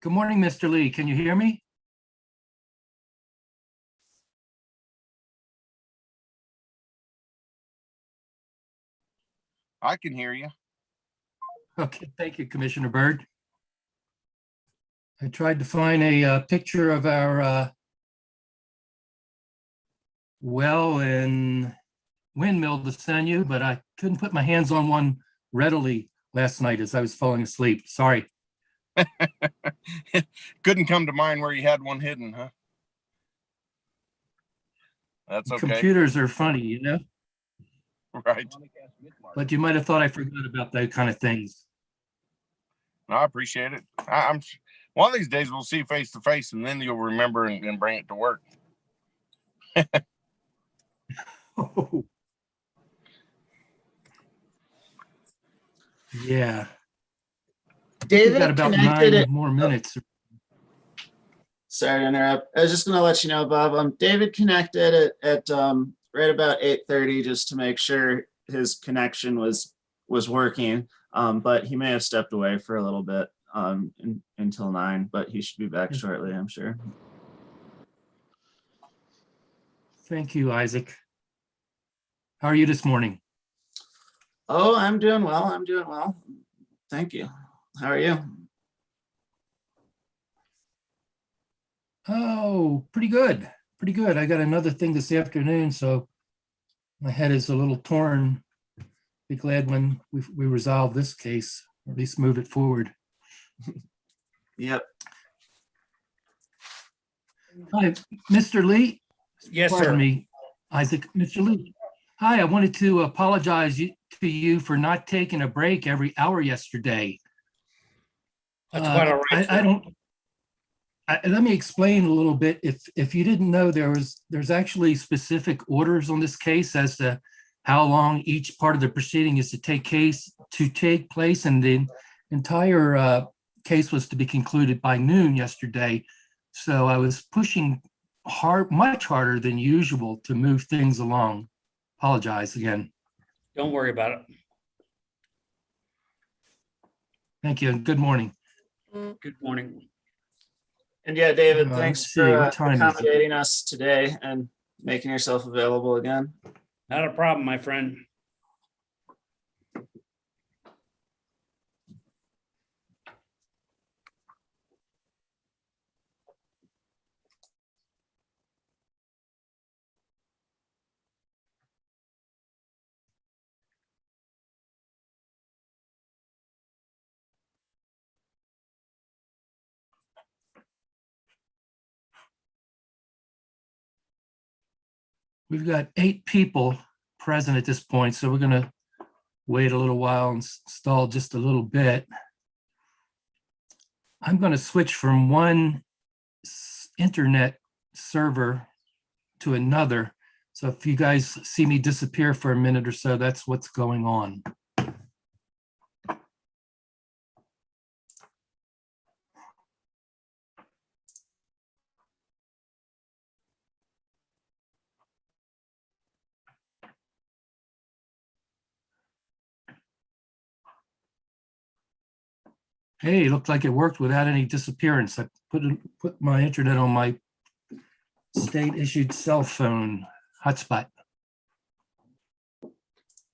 Good morning, Mr. Lee. Can you hear me? I can hear you. Okay, thank you, Commissioner Byrd. I tried to find a picture of our well and windmill to send you, but I couldn't put my hands on one readily last night as I was falling asleep. Sorry. Couldn't come to mind where you had one hidden, huh? That's okay. Computers are funny, you know, Right. but you might have thought I forgot about those kind of things. No, I appreciate it. I'm one of these days we'll see face to face, and then you'll remember and bring it to work. Oh. Yeah. We've David got about connected 9 it. more minutes. Sorry to interrupt. I was just going to let you know, Bob. David connected it at right about 8:30 just to make sure his connection was working. But he may have stepped away for a little bit until 9, but he should be back shortly, I'm sure. Thank you, Isaac. How are you this morning? Oh, I'm doing well. I'm doing well. Thank you. How are you? Oh, pretty good. Pretty good. I got another thing this afternoon, so my head is a little torn. Be glad when we resolve this case, or at least move it forward. Yep. Hi, Mr. Lee. Yes, Pardon sir. me, Isaac. Mr. Lee. Hi, I wanted to apologize to you for not taking a break every hour yesterday. That's quite all right. I sir. don't. Let me explain a little bit. If you didn't know, there's actually specific orders on this case as to how long each part of the proceeding is to take place, and the entire case was to be concluded by noon yesterday. So I was pushing much harder than usual to move things along. Apologize again. Don't worry about it. Thank you, and good morning. Good morning. And yeah, David, Let's thanks see, for what time is it? accommodating us today and making yourself available again. Not a problem, my friend. We've got 8 people present at this point, so we're going to wait a little while and stall just a little bit. I'm going to switch from one internet server to another. So if you guys see me disappear for a minute or so, that's what's going on. Hey, looked like it worked without any disappearance. I put my internet on my state-issued cell phone hotspot.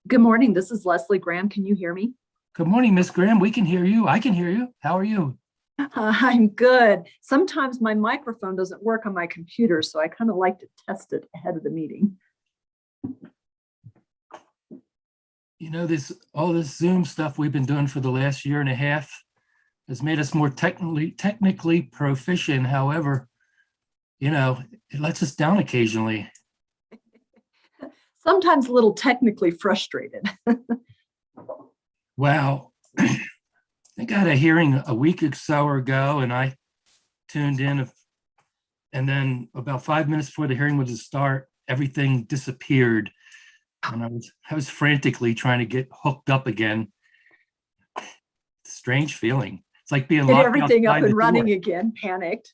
Good morning. This is Leslie Graham. Can you hear me? Good morning, Miss Graham. We can hear you. I can hear you. How are you? I'm good. Sometimes my microphone doesn't work on my computer, so I kind of like to test it ahead of the meeting. You know, all this Zoom stuff we've been doing for the last year and a half has made us more technically proficient. However, you know, it lets us down occasionally. Sometimes a little technically frustrated. Wow. I got a hearing a week or so ago, and I tuned in, and then about 5 minutes before the hearing was to start, everything disappeared, and I was frantically trying to get hooked up again. Strange feeling. It's like being Get locked everything up outside the and running door. again, panicked.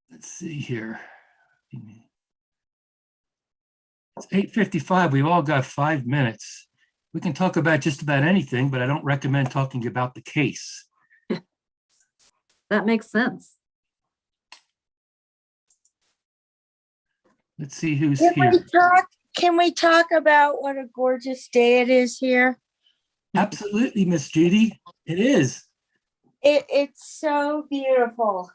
Let's see here. It's 8:55. We've all got 5 minutes. We can talk about just about anything, but I don't recommend talking about the case. That makes sense. Let's see who's Can here. we talk, can we talk about what a gorgeous day it is here? Absolutely, Miss Judy. It is. It's so beautiful.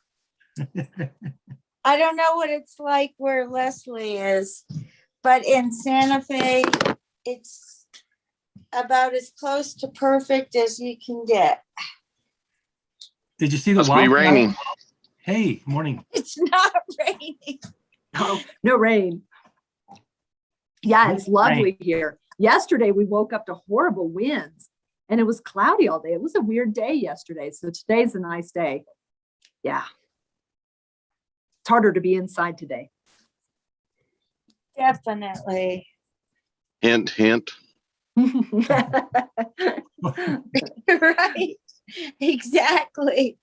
I don't know what it's like where Leslie is, but in Santa Fe, it's about as close to perfect as you can get. Did you see the Must be wildfire? raining. Hey, morning. It's not raining. Oh, no rain. Yeah, it's No lovely here. Yesterday, we woke up to horrible winds and it was cloudy all day. It was a weird day yesterday. So today's a nice day. Yeah. It's harder to be inside today. Definitely. Hint, hint. Right. Exactly.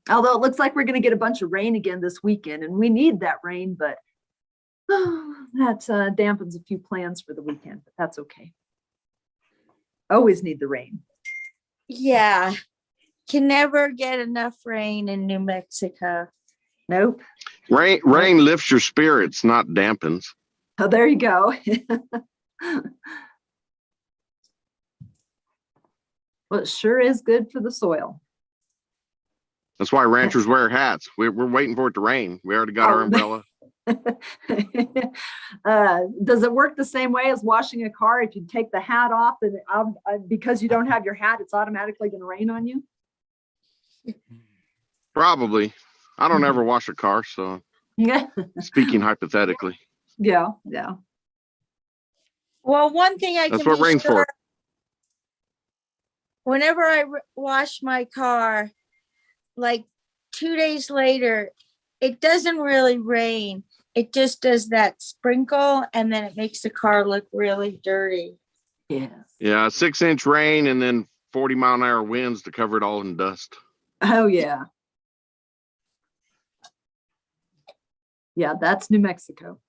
Although it looks like we're going to get a bunch of rain again this weekend, and we need that rain, but that dampens a few plans for the weekend, but that's okay. Always need the rain. Yeah. Can never get enough rain in New Mexico. Nope. Rain lifts your spirits, not dampens. Oh, there you go. Well, it sure is good for the soil. That's why ranchers wear hats. We're waiting for it to rain. We already got our Oh. umbrella. Does it work the same way as washing a car? If you take the hat off, and because you don't have your hat, it's automatically going to rain on you? Probably. I don't ever wash a car, so Yeah. speaking hypothetically. Yeah. Yeah. Well, one thing I That's can what be rain's sure, for. whenever I wash my car, like 2 days later, it doesn't really rain. It just does that sprinkle and then it makes the car look really dirty. Yes. Yeah, 6-inch rain and then 40-mile-an-hour winds to cover it all in dust. Oh, yeah. Yeah, that's New Mexico.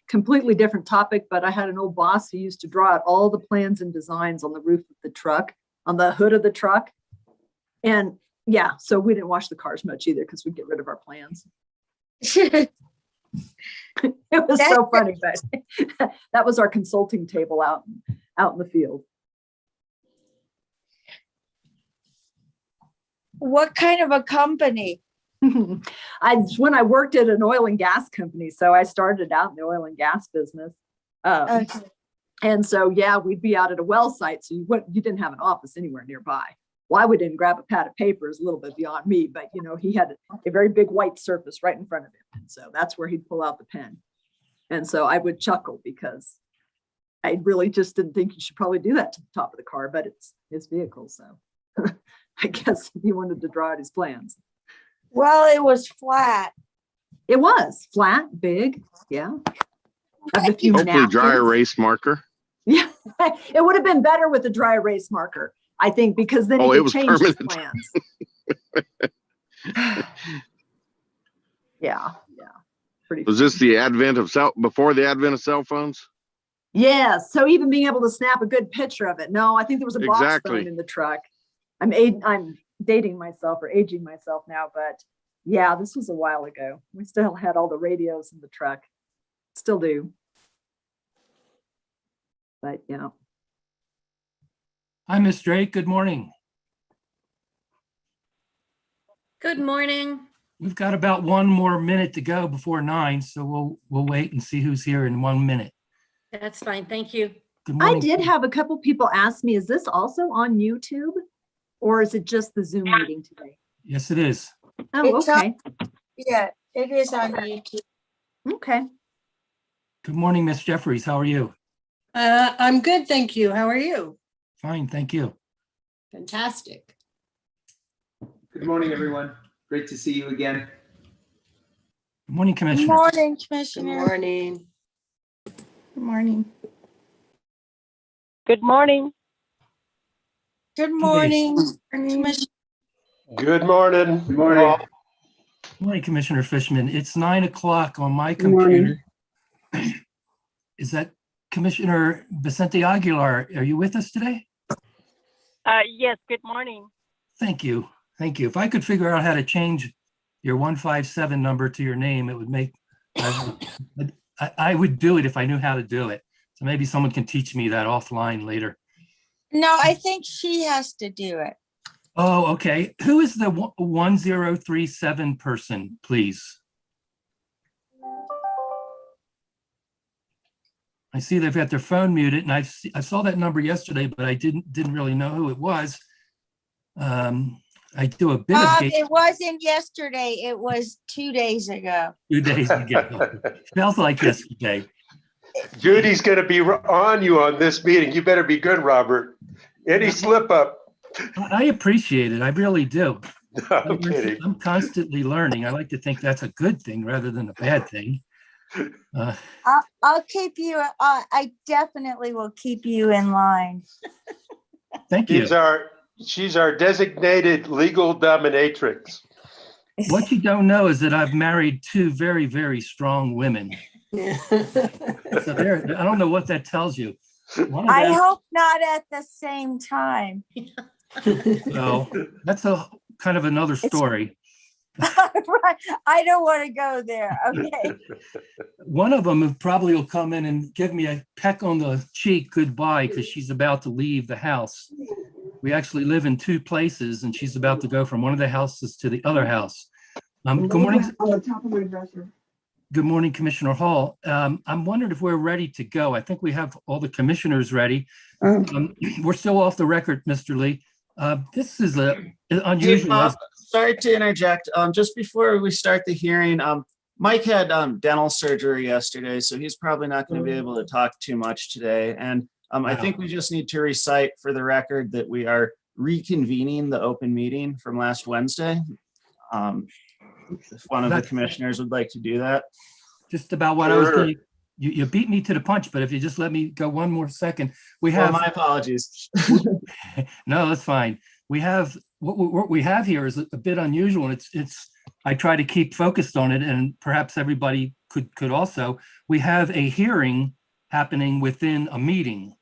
Completely different topic, but I had an old boss who used to draw out all the plans and designs on the roof of the truck, on the hood of the truck. And yeah, so we didn't wash the cars much either because we'd get rid of our plans. It was so funny, but that was our consulting table out in the field. What kind of a company? When I worked at an oil and gas company, so I started out in the oil and gas business. Okay. And so, yeah, we'd be out at a well site. So you didn't have an office anywhere nearby. Why we didn't grab a pad of paper is a little bit beyond me, but he had a very big white surface right in front of him. And so that's where he'd pull out the pen. And so I would chuckle because I really just didn't think you should probably do that to the top of the car, but it's his vehicle. So I guess he wanted to draw out his plans. Well, it was flat. It was flat, big. Yeah. Of a few Hopefully dry napkins. erase marker. Yeah. It would have been better with a dry erase marker, I think, because then Oh, he it could was change his permanent. plans. Yeah. Pretty Was fun. this the advent of before the advent of cell phones? Yes. So even being able to snap a good picture of it. No, I think there was a box Exactly. phone in the truck. I'm dating myself or aging myself now, but yeah, this was a while ago. We still had all the radios in the truck. Still do. But yeah. Hi, Miss Drake. Good morning. Good morning. We've got about 1 more minute to go before 9, so we'll wait and see who's here in 1 minute. That's fine. Thank you. Good morning. I did have a couple people ask me, is this also on YouTube or is it just the Zoom meeting today? Yes, it is. Oh, It's okay. Yeah, it is on YouTube. Okay. Good morning, Miss Jeffries. How are you? I'm good, thank you. How are you? Fine, thank you. Fantastic. Good morning, everyone. Great to see you again. Good morning, Good Commissioner. morning, Good Commissioner. morning. Good morning. Good morning. Good morning, Morning. Commissioner. Good morning. Good morning. Morning, Commissioner Fishman. It's 9 o'clock on my Good morning. computer. Is that Commissioner Vicente Aguilar? Are you with us today? Yes, good morning. Thank you. Thank you. If I could figure out how to change your 157 number to your name, it would make, I would do it if I knew how to do it. So maybe someone can teach me that offline later. No, I think she has to do it. Oh, okay. Who is the 1037 person, please? I see they've got their phone muted, and I saw that number yesterday, but I didn't really know who it was. I do a bit of It wasn't yesterday. It was 2 days ago. 2 days ago. Felt like yesterday. Judy's going to be on you on this meeting. You better be good, Robert. Any slip up. I appreciate it. I really do. No, I'm kidding. I'm constantly learning. I like to think that's a good thing rather than a bad thing. I'll keep you, I definitely will keep you in line. Thank you. She's our designated legal dominatrix. What you don't know is that I've married two very, very strong women. So I don't know what that tells you. I hope not at the same time. Well, that's a kind of another story. Right. I don't want to go there. Okay. One of them probably will come in and give me a peck on the cheek goodbye because she's about to leave the house. We actually live in two places, and she's about to go from one of the houses to the other house. Good morning. On the top of my dresser. Good morning, Commissioner Hall. I'm wondering if we're ready to go. I think we have all the commissioners ready. We're still off the record, Mr. Lee. This is unusual. Hey, Bob, sorry to interject. Just before we start the hearing, Mike had dental surgery yesterday, so he's probably not going to be able to talk too much today. And I think we just need to recite for the record that we are reconvening the open meeting from last Wednesday. If one of the commissioners would like to do that. Just about what I was doing. You beat me to the punch, but if you just let me go one more second, we have. Well, my apologies. No, that's fine. We have what we have here is a bit unusual, and it's. I try to keep focused on it, and perhaps everybody could also. We have a hearing happening within a meeting,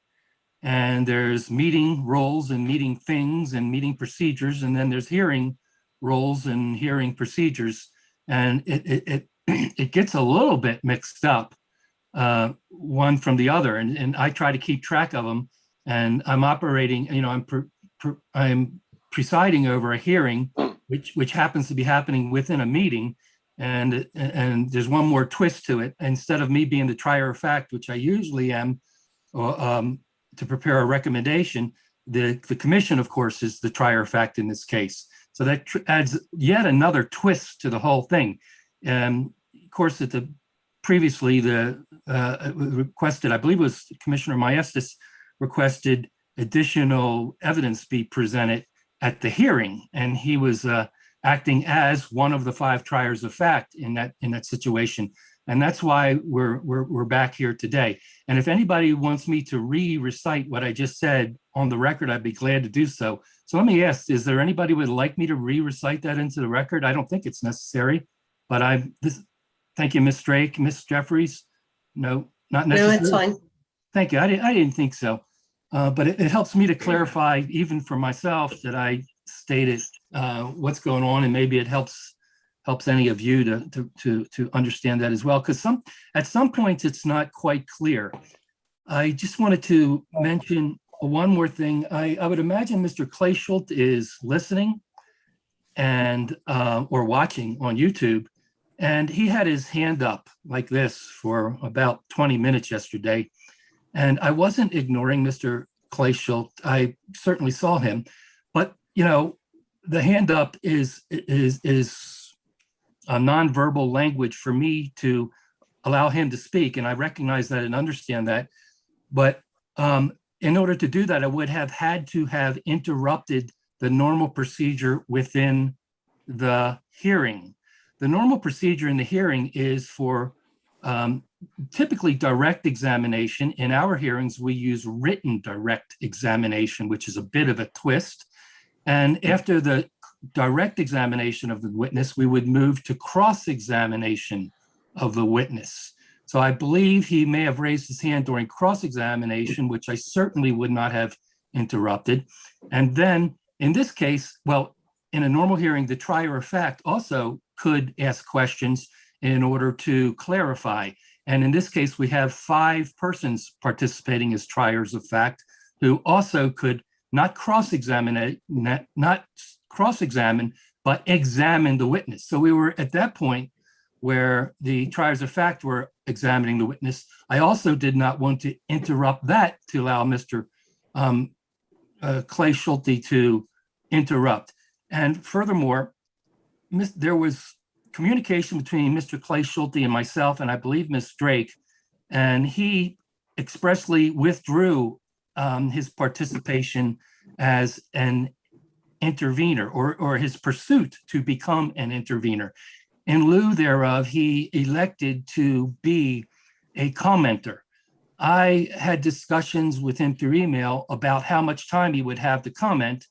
and there's meeting roles and meeting things and meeting procedures, and then there's hearing roles and hearing procedures, and it gets a little bit mixed up. One from the other, and I try to keep track of them. And I'm operating, I'm presiding over a hearing, which happens to be happening within a meeting, and there's one more twist to it. Instead of me being the trier of fact, which I usually am, to prepare a recommendation, the commission, of course, is the trier of fact in this case. So that adds yet another twist to the whole thing. And of course, previously the requested, I believe it was Commissioner Maestas requested additional evidence be presented at the hearing, and he was acting as one of the 5 triers of fact in that situation, and that's why we're back here today. And if anybody wants me to recite what I just said on the record, I'd be glad to do so. So let me ask: is there anybody who would like me to recite that into the record? I don't think it's necessary, but thank you, Ms. Drake, Ms. Jeffries. No, not necessary. No, it's fine. Thank you. I didn't think so. But it helps me to clarify, even for myself, that I stated what's going on, and maybe it helps any of you to understand that as well. Because at some points it's not quite clear. I just wanted to mention one more thing. I would imagine Mr. Clay Schultz is listening and or watching on YouTube. And he had his hand up like this for about 20 minutes yesterday. And I wasn't ignoring Mr. Clay Schultz. I certainly saw him. But, the hand up is a nonverbal language for me to allow him to speak. And I recognize that and understand that. But in order to do that, I would have had to have interrupted the normal procedure within the hearing. The normal procedure in the hearing is for typically direct examination. In our hearings, we use written direct examination, which is a bit of a twist. And after the direct examination of the witness, we would move to cross-examination of the witness. So I believe he may have raised his hand during cross-examination, which I certainly would not have interrupted. And then in this case, well, in a normal hearing, the trier of fact also could ask questions in order to clarify. And in this case, we have 5 persons participating as triers of fact who also could not cross-examine, but examine the witness. So we were at that point where the triers of fact were examining the witness. I also did not want to interrupt that to allow Mr. Clay Schulte to interrupt. And furthermore, there was communication between Mr. Clay Schulte and myself, and I believe Ms. Drake, and he expressly withdrew his participation as an intervener or his pursuit to become an intervener. In lieu thereof, he elected to be a commenter. I had discussions with him through email about how much time he would have to comment,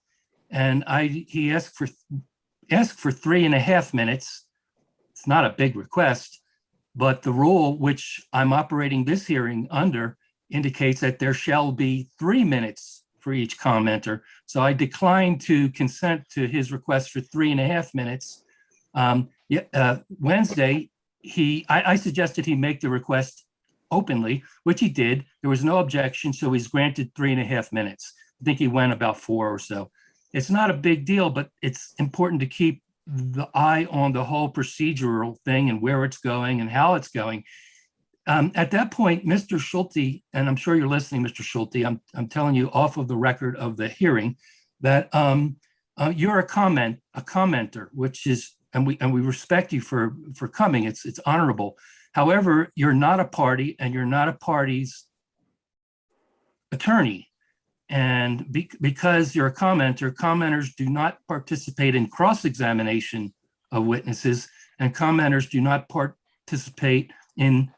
and he asked for 3.5 minutes. It's not a big request, but the rule which I'm operating this hearing under indicates that there shall be 3 minutes for each commenter. So I declined to consent to his request for 3.5 minutes. Wednesday, I suggested he make the request openly, which he did. There was no objection, so he's granted 3.5 minutes. I think he went about 4 or so. It's not a big deal, but it's important to keep the eye on the whole procedural thing and where it's going and how it's going. At that point, Mr. Schulte, and I'm sure you're listening, Mr. Schulte, I'm telling you off of the record of the hearing that you're a commenter, which is, and we respect you for coming. It's honorable. However, you're not a party, and you're not a party's attorney. And because you're a commenter, commenters do not participate in cross-examination of witnesses, and commenters do not participate in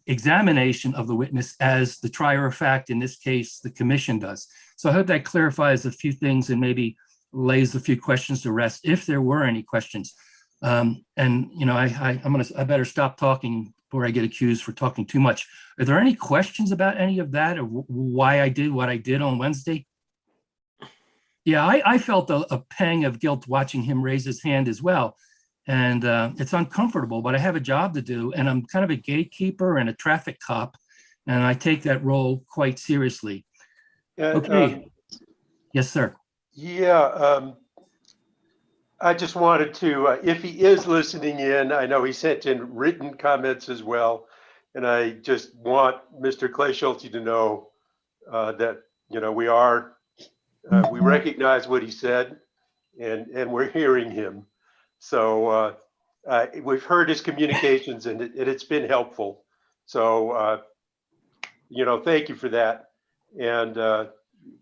examination of the witness as the trier of fact, in this case, the commission does. So I hope that clarifies a few things and maybe lays a few questions to rest, if there were any questions. And you know, I better stop talking before I get accused for talking too much. Are there any questions about any of that, or why I did what I did on Wednesday? Yeah, I felt a pang of guilt watching him raise his hand as well. And it's uncomfortable, but I have a job to do, and I'm kind of a gatekeeper and a traffic cop, and I take that role quite seriously. Okay. Yes, sir. Yeah, I just wanted to, if he is listening in, I know he sent in written comments as well. And I just want Mr. Clay Schulte to know that, you know, we recognize what he said, and we're hearing him. So we've heard his communications, and it's been helpful. So, you know, thank you for that. And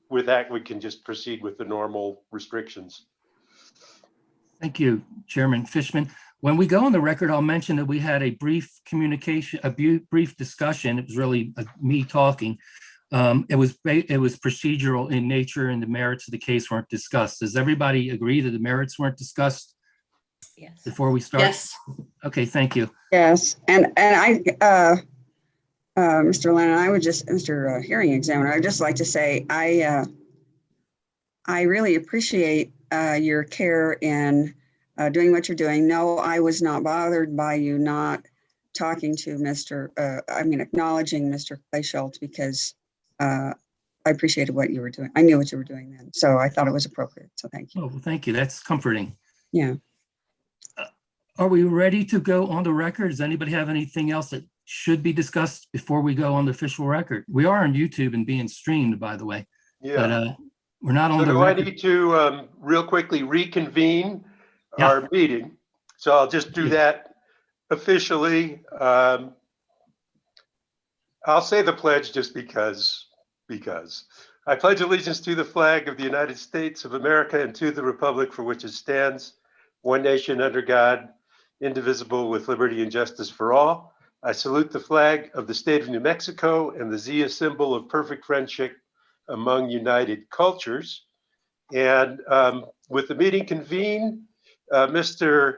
with that, we can just proceed with the normal restrictions. Thank you, Chairman Fishman. When we go on the record, I'll mention that we had a brief communication, a brief discussion. It was really me talking. It was procedural in nature, and the merits of the case weren't discussed. Does everybody agree that the merits weren't discussed? Yes. Before we start? Yes. Okay, thank you. Yes, and I, Mr. Lennon, Mr. Hearing Examiner, I'd just like to say I really appreciate your care in doing what you're doing. No, I was not bothered by you not talking to acknowledging Mr. Clay Schulte, because I appreciated what you were doing. I knew what you were doing then, so I thought it was appropriate. So thank you. Oh, well, thank you. That's comforting. Yeah. Are we ready to go on the record? Does anybody have anything else that should be discussed before we go on the official record? We are on YouTube and being streamed, by the way. Yeah. But we're not on So the do record. I need to real quickly reconvene our meeting? So I'll just do that officially. I'll say the pledge just because. I pledge allegiance to the flag of the United States of America and to the republic for which it stands, one nation under God, indivisible, with liberty and justice for all. I salute the flag of the state of New Mexico and the Zia symbol of perfect friendship among united cultures. And with the meeting convened, Mr.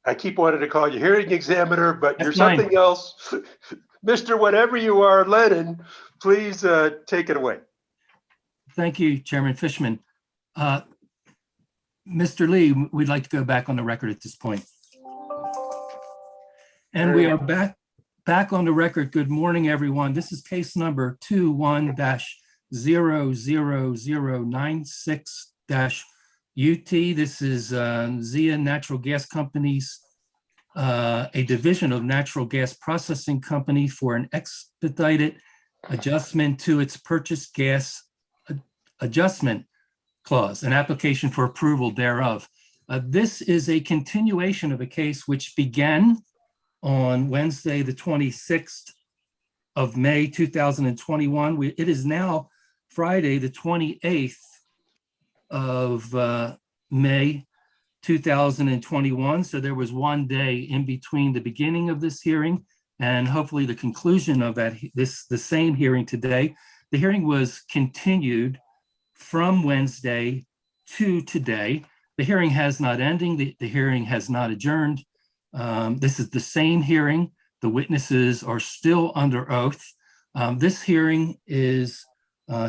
I keep wanting to call you hearing examiner, but you're That's fine. something else. Mr. Whatever you are, Lennon, please take it away. Thank you, Chairman Fishman. Mr. Lee, we'd like to go back on the record at this point. And we are back on the record. Good morning, everyone. This is case number 21-00096-UT. This is Zia Natural Gas Company's, a division of Natural Gas Processing Company for an expedited adjustment to its purchase gas adjustment clause, an application for approval thereof. This is a continuation of a case which began on Wednesday, the 26th of May, 2021. It is now Friday, the 28th of May, 2021. So there was one day in between the beginning of this hearing and hopefully the conclusion of the same hearing today. The hearing was continued from Wednesday to today. The hearing has not ended. The hearing has not adjourned. This is the same hearing. The witnesses are still under oath. This hearing is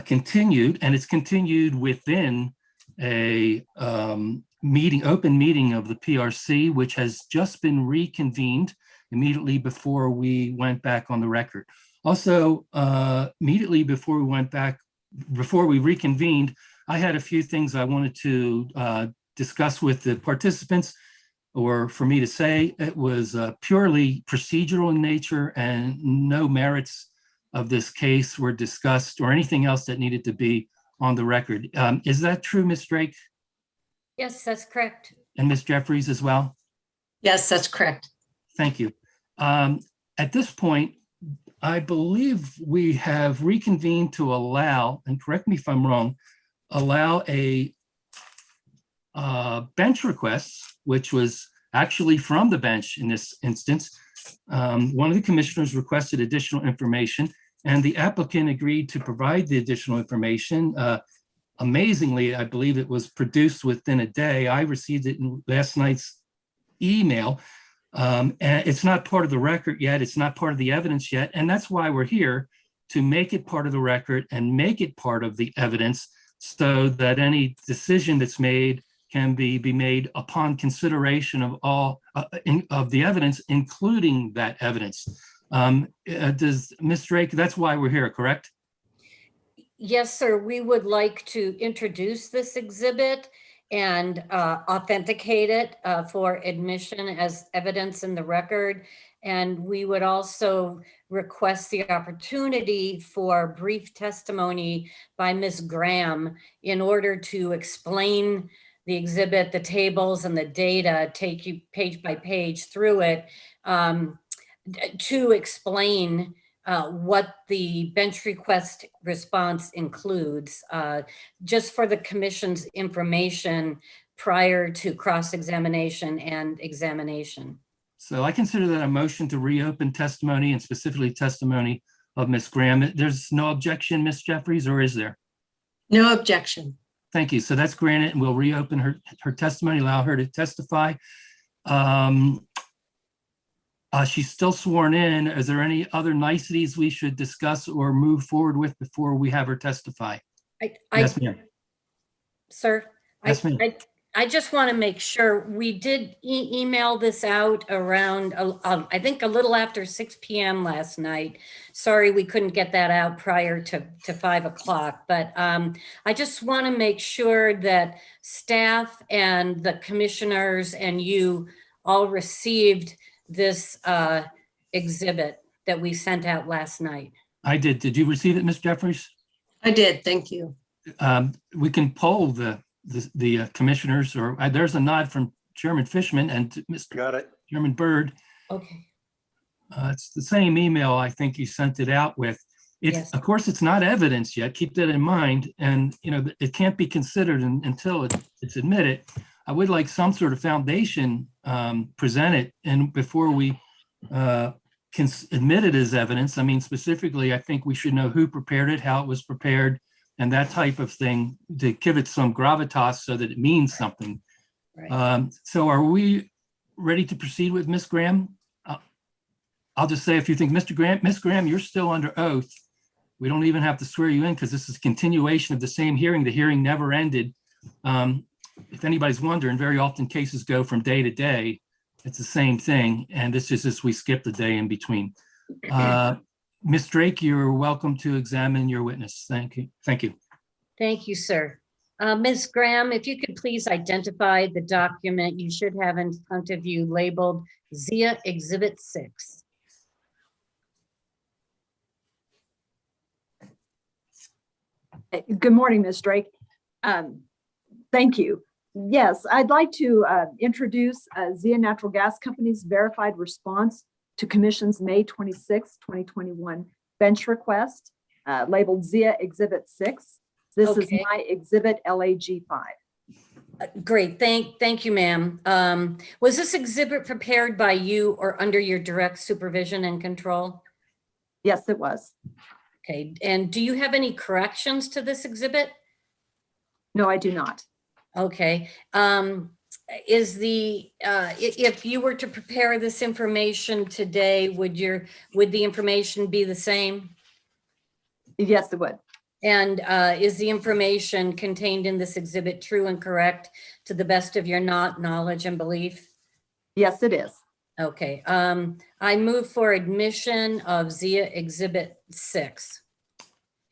continued, and it's continued within a open meeting of the PRC, which has just been reconvened immediately before we went back on the record. Also, immediately before we reconvened, I had a few things I wanted to discuss with the participants, or for me to say. It was purely procedural in nature, and no merits of this case were discussed or anything else that needed to be on the record. Is that true, Ms. Drake? Yes, that's correct. And Ms. Jeffries as well? Yes, that's correct. Thank you. At this point, I believe we have reconvened to allow, and correct me if I'm wrong, allow a bench request, which was actually from the bench in this instance. One of the commissioners requested additional information, and the applicant agreed to provide the additional information. Amazingly, I believe it was produced within a day. I received it in last night's email. And it's not part of the record yet. It's not part of the evidence yet. And that's why we're here, to make it part of the record and make it part of the evidence, so that any decision that's made can be made upon consideration of all of the evidence, including that evidence. Does Ms. Drake, that's why we're here, correct? Yes, sir. We would like to introduce this exhibit and authenticate it for admission as evidence in the record. And we would also request the opportunity for brief testimony by Ms. Graham in order to explain the exhibit, the tables and the data, take you page by page through it, to explain what the bench request response includes, just for the commission's information prior to cross-examination and examination. So I consider that a motion to reopen testimony, and specifically testimony of Ms. Graham. There's no objection, Ms. Jeffries, or is there? No objection. Thank you. So that's granted, and we'll reopen her testimony, allow her to testify. She's still sworn in. Is there any other niceties we should discuss or move forward with before we have her testify? Yes, ma'am. Sir, Yes, ma'am. I just want to make sure we did email this out around, I think a little after 6 p.m. last night. Sorry, we couldn't get that out prior to 5 o'clock, but I just want to make sure that staff and the commissioners and you all received this exhibit that we sent out last night. I did. Did you receive it, Ms. Jeffries? I did. Thank you. We can poll the commissioners, or there's a nod from Chairman Fishman and Mr. Chairman Byrd. Okay. It's the same email I think you sent it out with. Yes. Of course, it's not evidence yet. Keep that in mind. And, you know, it can't be considered until it's admitted. I would like some sort of foundation presented, and before we can admit it as evidence. I mean, specifically, I think we should know who prepared it, how it was prepared, and that type of thing to give it some gravitas so that it means something. Right. So are we ready to proceed with Ms. Graham? I'll just say a few things. Ms. Graham, you're still under oath. We don't even have to swear you in because this is a continuation of the same hearing. The hearing never ended. If anybody's wondering, very often cases go from day to day. It's the same thing. And this is just we skipped a day in between. Ms. Drake, you're welcome to examine your witness. Thank you. Thank you. Thank you, sir. Ms. Graham, if you could please identify the document you should have in front of you labeled ZIA Exhibit 6. Good morning, Ms. Drake. Thank you. Yes, I'd like to introduce ZIA Natural Gas Company's verified response to Commission's May 26, 2021 bench request labeled ZIA Exhibit 6. This is Okay. my exhibit LAG 5. Great, thank you, ma'am. Was this exhibit prepared by you or under your direct supervision and control? Yes, it was. Okay, and do you have any corrections to this exhibit? No, I do not. Okay, is the, if you were to prepare this information today, would the information be the same? Yes, it would. And is the information contained in this exhibit true and correct to the best of your knowledge and belief? Yes, it is. Okay, I move for admission of ZIA Exhibit 6.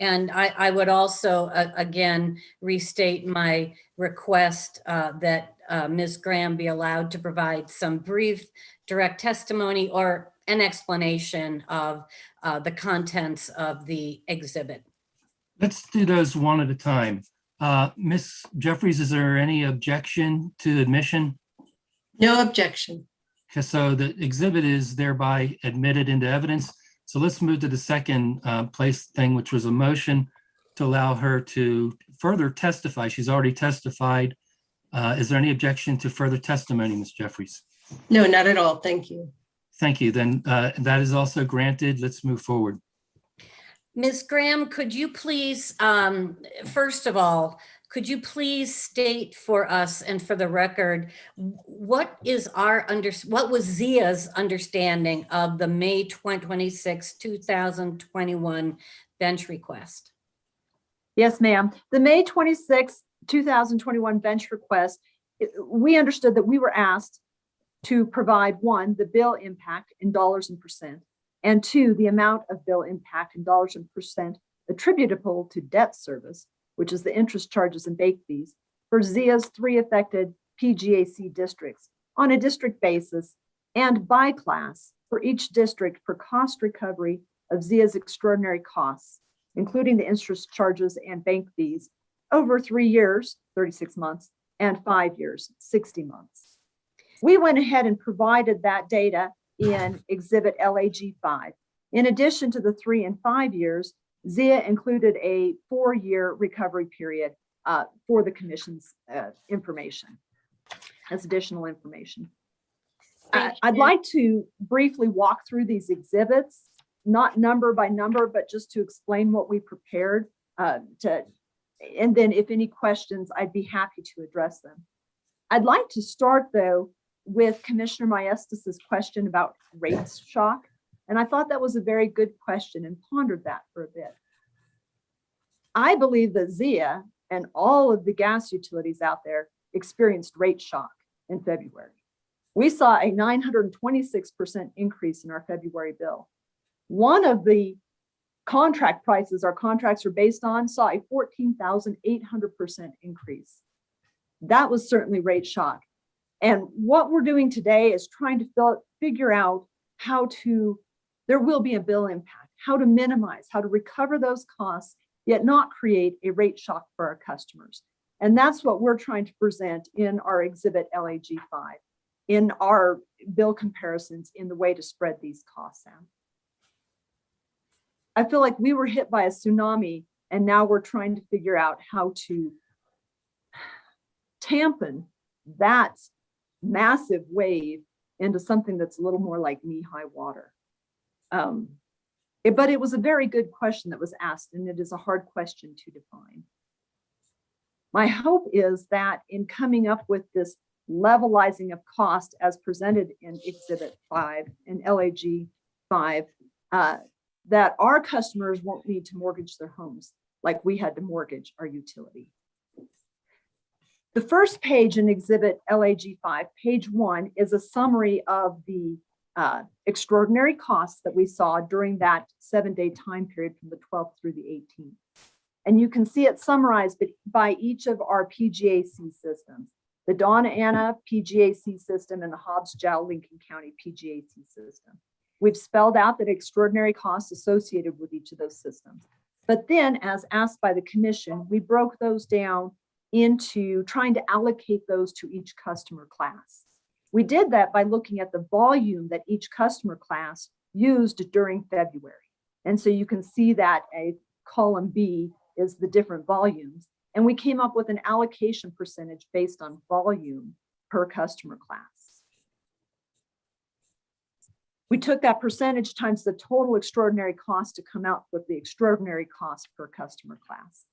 And I would also, again, restate my request that Ms. Graham be allowed to provide some brief direct testimony or an explanation of the contents of the exhibit. Let's do those one at a time. Ms. Jeffries, is there any objection to admission? No objection. Okay, so the exhibit is thereby admitted into evidence. So let's move to the second place thing, which was a motion to allow her to further testify. She's already testified. Is there any objection to further testimony, Ms. Jeffries? No, not at all. Thank you. Thank you. Then that is also granted. Let's move forward. Ms. Graham, could you please, first of all, could you please state for us and for the record, what was ZIA's understanding of the May 26, 2021 bench request? Yes, ma'am. The May 26, 2021 bench request, we understood that we were asked to provide, one, the bill impact in dollars and percent, and two, the amount of bill impact in dollars and percent attributable to debt service, which is the interest charges and bank fees, for ZIA's 3 affected PGAC districts on a district basis and by class for each district for cost recovery of ZIA's extraordinary costs, including the interest charges and bank fees over 3 years, 36 months, and 5 years, 60 months. We went ahead and provided that data in Exhibit LAG 5. In addition to the 3 and 5 years, ZIA included a 4-year recovery period for the Commission's information as additional information. I'd like to briefly walk through these exhibits, not number by number, but just to explain what we prepared and then if any questions, I'd be happy to address them. I'd like to start though with Commissioner Maestas's question about rates shock. And I thought that was a very good question and pondered that for a bit. I believe that ZIA and all of the gas utilities out there experienced rate shock in February. We saw a 926% increase in our February bill. One of the contract prices our contracts are based on saw a 14,800% increase. That was certainly rate shock. And what we're doing today is trying to figure out how to, there will be a bill impact, how to minimize, how to recover those costs, yet not create a rate shock for our customers. And that's what we're trying to present in our exhibit LAG 5, in our bill comparisons in the way to spread these costs out. I feel like we were hit by a tsunami and now we're trying to figure out how to tampen that massive wave into something that's a little more like knee-high water. But it was a very good question that was asked, and it is a hard question to define. My hope is that in coming up with this levelizing of cost as presented in Exhibit 5 and LAG 5, that our customers won't need to mortgage their homes like we had to mortgage our utility. The first page in Exhibit LAG 5, page 1, is a summary of the extraordinary costs that we saw during that 7-day time period from the 12th through the 18th. And you can see it summarized by each of our PGAC systems, the Donna Anna PGAC system and the Hobbs-Jow Lincoln County PGAC system. We've spelled out the extraordinary costs associated with each of those systems. But then, as asked by the commission, we broke those down into trying to allocate those to each customer class. We did that by looking at the volume that each customer class used during February. And so you can see that a column B is the different volumes. And we came up with an allocation percentage based on volume per customer class. We took that percentage times the total extraordinary cost to come out with the extraordinary cost per customer class.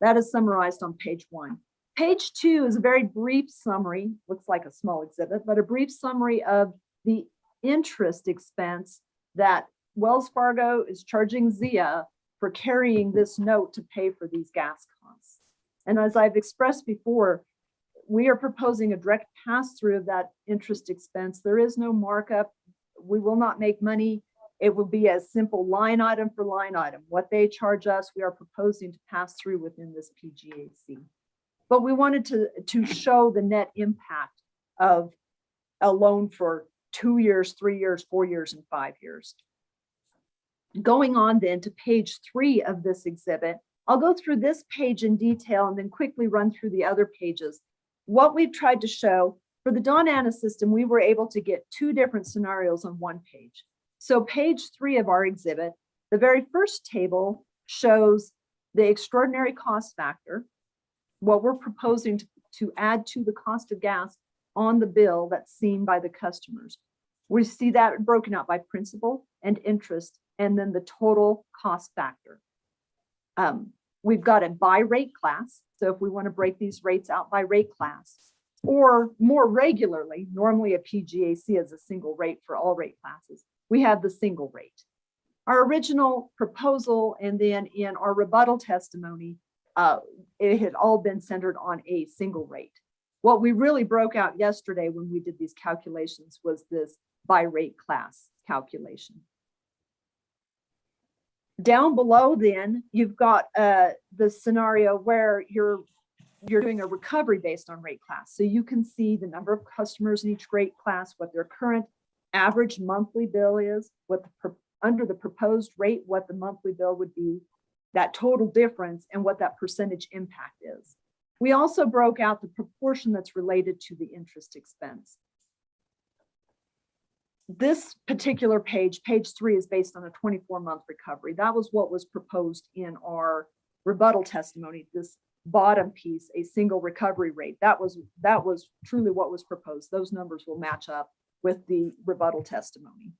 That is summarized on page 1. Page 2 is a very brief summary, looks like a small exhibit, but a brief summary of the interest expense that Wells Fargo is charging ZIA for carrying this note to pay for these gas costs. And as I've expressed before, we are proposing a direct pass-through of that interest expense. There is no markup. We will not make money. It will be a simple line item for line item. What they charge us, we are proposing to pass through within this PGAC. But we wanted to show the net impact of a loan for 2 years, 3 years, 4 years, and 5 years. Going on then to page 3 of this exhibit, I'll go through this page in detail and then quickly run through the other pages. What we've tried to show for the Donna Anna system, we were able to get 2 different scenarios on one page. So page 3 of our exhibit, the very first table shows the extraordinary cost factor, what we're proposing to add to the cost of gas on the bill that's seen by the customers. We see that broken out by principal and interest, and then the total cost factor. We've got a by rate class. So if we want to break these rates out by rate class, or more regularly, normally a PGAC is a single rate for all rate classes, we have the single rate. Our original proposal and then in our rebuttal testimony, it had all been centered on a single rate. What we really broke out yesterday when we did these calculations was this by rate class calculation. Down below then, you've got the scenario where you're doing a recovery based on rate class. So you can see the number of customers in each rate class, what their current average monthly bill is, what under the proposed rate, what the monthly bill would be, that total difference, and what that percentage impact is. We also broke out the proportion that's related to the interest expense. This particular page, page 3, is based on a 24-month recovery. That was what was proposed in our rebuttal testimony, this bottom piece, a single recovery rate. That was truly what was proposed. Those numbers will match up with the rebuttal testimony.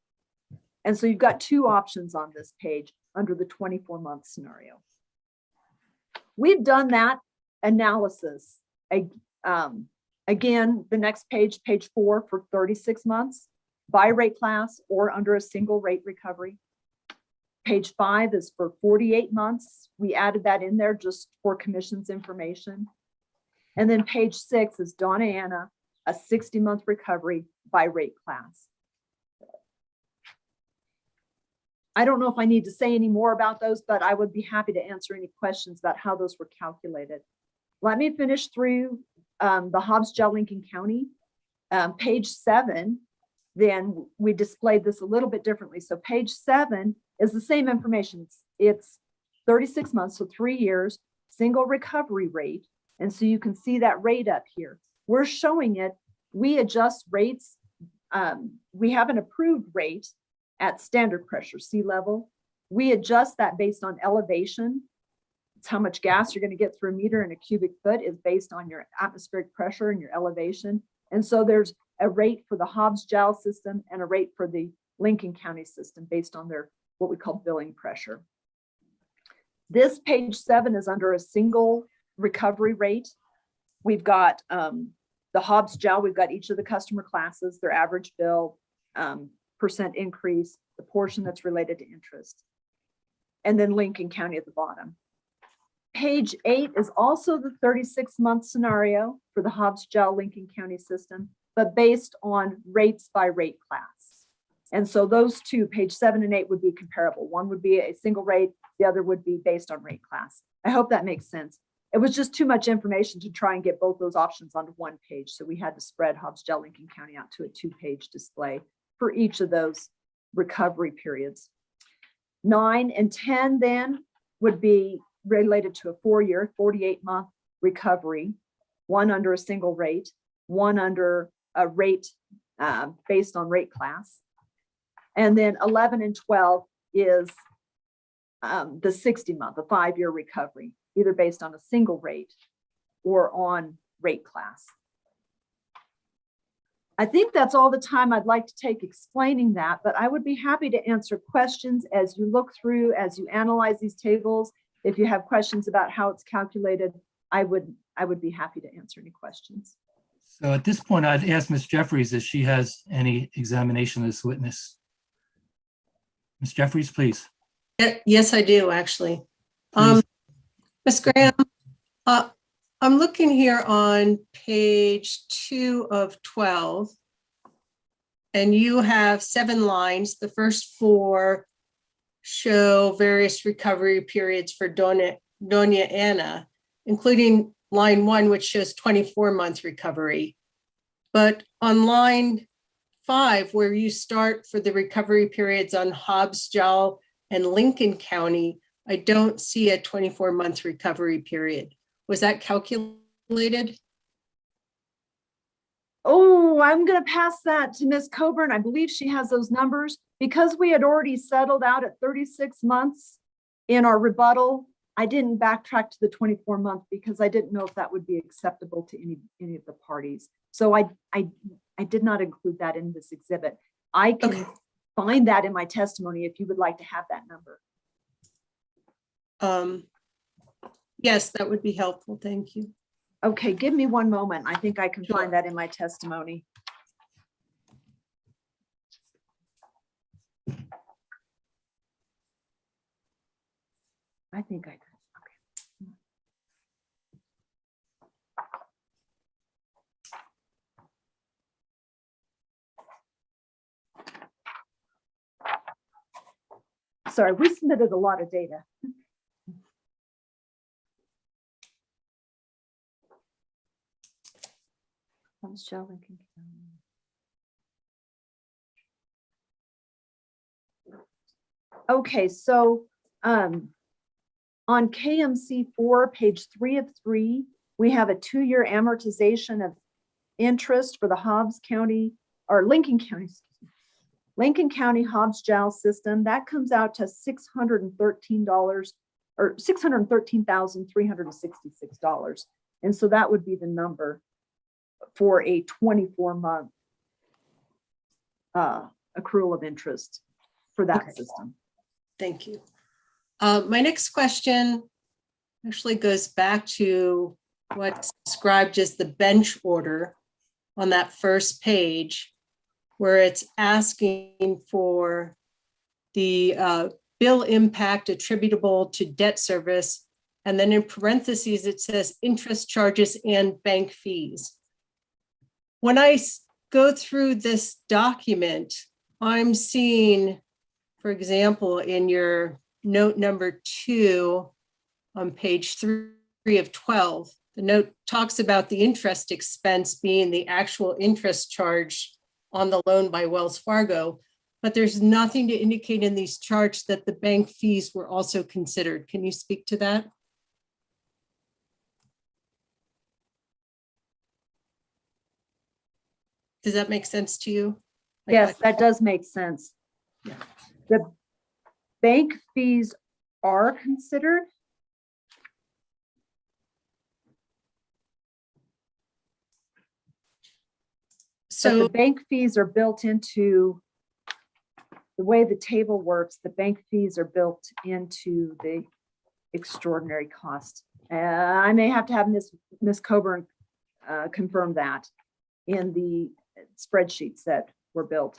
And so you've got 2 options on this page under the 24-month scenario. We've done that analysis. Again, the next page, page 4, for 36 months, by rate class or under a single rate recovery. Page 5 is for 48 months. We added that in there just for commission's information. And then page 6 is Donna Anna, a 60-month recovery by rate class. I don't know if I need to say any more about those, but I would be happy to answer any questions about how those were calculated. Let me finish through the Hobbs-Jow Lincoln County. Page 7, then we displayed this a little bit differently. So page 7 is the same information. It's 36 months, so 3 years, single recovery rate. And so you can see that rate up here. We're showing it. We adjust rates. We have an approved rate at standard pressure, sea level. We adjust that based on elevation. It's how much gas you're going to get through a meter, and a cubic foot is based on your atmospheric pressure and your elevation. And so there's a rate for the Hobbs-Jow system and a rate for the Lincoln County system based on their what we call billing pressure. This page 7 is under a single recovery rate. We've got the Hobbs gel, we've got each of the customer classes, their average bill, percent increase, the portion that's related to interest, and then Lincoln County at the bottom. Page 8 is also the 36-month scenario for the Hobbs gel Lincoln County system, but based on rates by rate class. And so those two, page 7 and 8, would be comparable. One would be a single rate, the other would be based on rate class. I hope that makes sense. It was just too much information to try and get both those options onto one page. So we had to spread Hobbs gel Lincoln County out to a 2-page display for each of those recovery periods. 9 and 10 then would be related to a 4-year, 48-month recovery, one under a single rate, one under a rate based on rate class. And then 11 and 12 is the 60-month, a 5-year recovery, either based on a single rate or on rate class. I think that's all the time I'd like to take explaining that, but I would be happy to answer questions as you look through, as you analyze these tables. If you have questions about how it's calculated, I would be happy to answer any questions. So at this point, I'd ask Ms. Jeffries if she has any examination of this witness. Ms. Jeffries, please. Yes, I do, actually. Please. Ms. Graham, I'm looking here on page 2 of 12, and you have 7 lines. The first 4 show various recovery periods for Doña Ana, including line 1, which shows 24-month recovery. But on line 5, where you start for the recovery periods on Hobbs gel and Lincoln County, I don't see a 24-month recovery period. Was that calculated? Oh, I'm going to pass that to Ms. Coburn. I believe she has those numbers. Because we had already settled out at 36 months in our rebuttal, I didn't backtrack to the 24-month because I didn't know if that would be acceptable to any of the parties. So I did not include that in this exhibit. I can find that in my testimony if you would like to have that number. Yes, that would be helpful. Thank you. Okay, give me one moment. I think I can find that in my testimony. I think I did. Okay. Sorry, we submitted a lot of data. Okay, so on KMC 4, page 3 of 3, we have a 2-year amortization of interest for the Hobbs County or Lincoln County Hobbs gel system. That comes out to $613 or $613,366. And so that would be the number for a 24-month accrual of interest for that system. Thank you. My next question actually goes back to what's described as the bench order on that first page, where it's asking for the bill impact attributable to debt service. And then in parentheses, it says interest charges and bank fees. When I go through this document, I'm seeing, for example, in your note number 2 on page 3 of 12, the note talks about the interest expense being the actual interest charge on the loan by Wells Fargo, but there's nothing to indicate in these charts that the bank fees were also considered. Can you speak to that? Does that make sense to you? Yes, that does make sense. Yeah. The bank fees are considered. So the bank fees are built into the way the table works, the bank fees are built into the extraordinary cost. I may have to have Ms. Coburn confirm that in the spreadsheets that were built.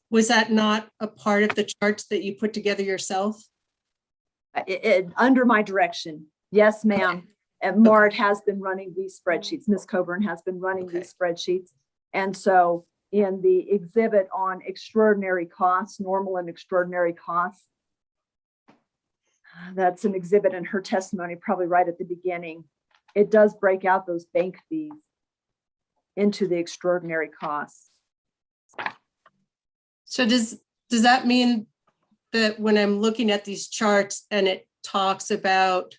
Was that not a part of the charts that you put together yourself? Under my direction, yes, ma'am. And Mart has been running these spreadsheets. Ms. Coburn has been running these spreadsheets. And so in the exhibit on extraordinary costs, normal and extraordinary costs, that's an exhibit in her testimony, probably right at the beginning. It does break out those bank fees into the extraordinary costs. So does that mean that when I'm looking at these charts and it talks about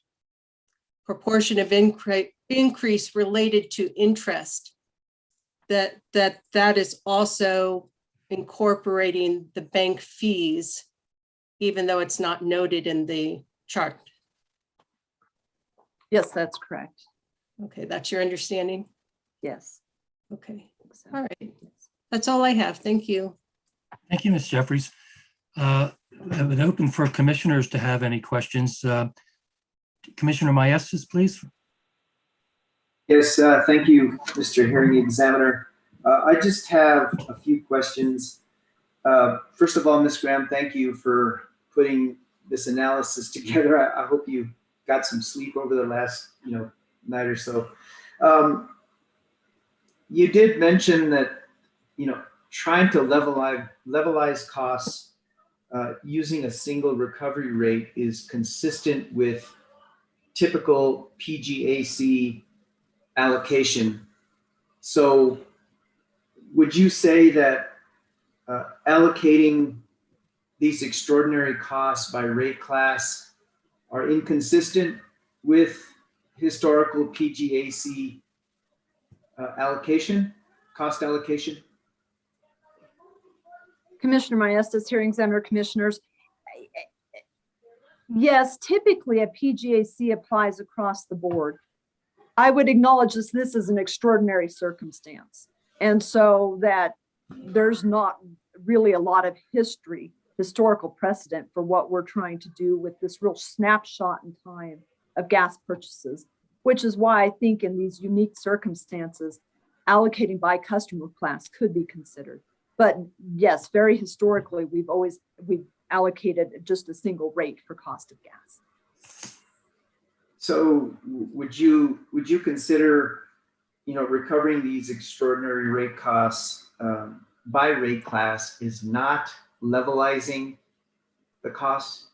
proportion of increase related to interest, that is also incorporating the bank fees, even though it's not noted in the chart? Yes, that's correct. Okay, that's your understanding? Yes. Okay, all right. That's all I have. Thank you. Thank you, Ms. Jeffries. I would open for commissioners to have any questions. Commissioner Maestas, please. Yes, thank you, Mr. Hearing Examiner. I just have a few questions. First of all, Ms. Graham, thank you for putting this analysis together. I hope you got some sleep over the last night or so. You did mention that trying to levelize costs using a single recovery rate is consistent with typical PGAC allocation. So would you say that allocating these extraordinary costs by rate class are inconsistent with historical PGAC cost allocation? Commissioner Maestas, Hearing Examiner, Commissioners. Yes, typically a PGAC applies across the board. I would acknowledge this is an extraordinary circumstance. And so that there's not really a lot of historical precedent for what we're trying to do with this real snapshot in time of gas purchases, which is why I think in these unique circumstances, allocating by customer class could be considered. But yes, very historically, we've allocated just a single rate for cost of gas. So would you consider, recovering these extraordinary rate costs by rate class is not levelizing the costs?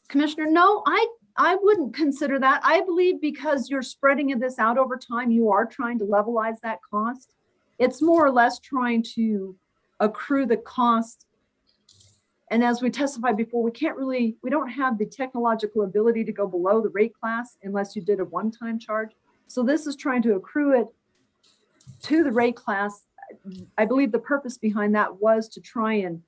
Commissioner, no, I wouldn't consider that. I believe because you're spreading this out over time, you are trying to levelize that cost. It's more or less trying to accrue the cost. And as we testified before, we don't have the technological ability to go below the rate class unless you did a one-time charge. So this is trying to accrue it to the rate class. I believe the purpose behind that was to try and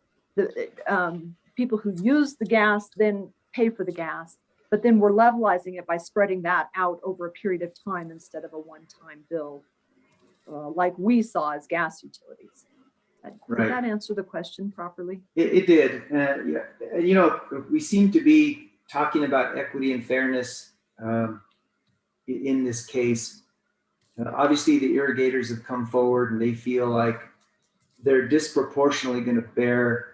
people who use the gas then pay for the gas, but then we're levelizing it by spreading that out over a period of time instead of a one-time bill, like we saw as gas utilities. Did that answer the question properly? It did. Yeah. We seem to be talking about equity and fairness in this case. Obviously, the irrigators have come forward and they feel like they're disproportionately going to bear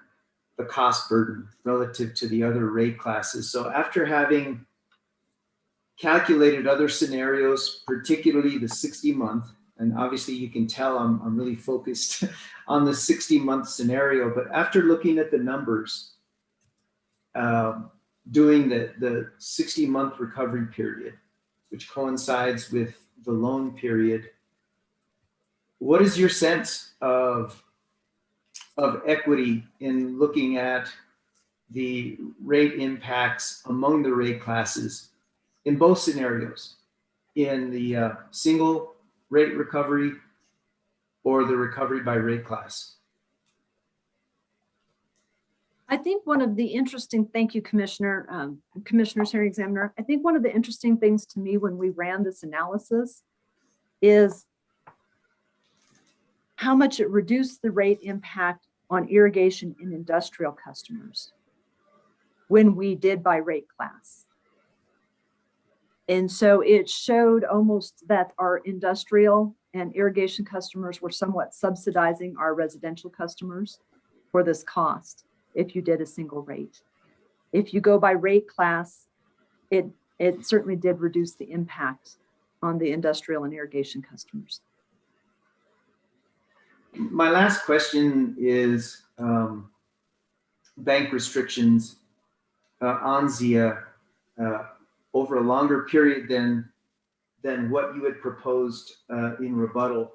the cost burden relative to the other rate classes. So after having calculated other scenarios, particularly the 60-month, and obviously you can tell I'm really focused on the 60-month scenario, but after looking at the numbers, doing the 60-month recovery period, which coincides with the loan period, what is your sense of equity in looking at the rate impacts among the rate classes in both scenarios, in the single rate recovery or the recovery by rate class? I think one of the interesting, thank you, Commissioner, Commissioner's Hearing Examiner. I think one of the interesting things to me when we ran this analysis is how much it reduced the rate impact on irrigation and industrial customers when we did by rate class. And so it showed almost that our industrial and irrigation customers were somewhat subsidizing our residential customers for this cost if you did a single rate. If you go by rate class, it certainly did reduce the impact on the industrial and irrigation customers. My last question is bank restrictions on ZIA over a longer period than what you had proposed in rebuttal.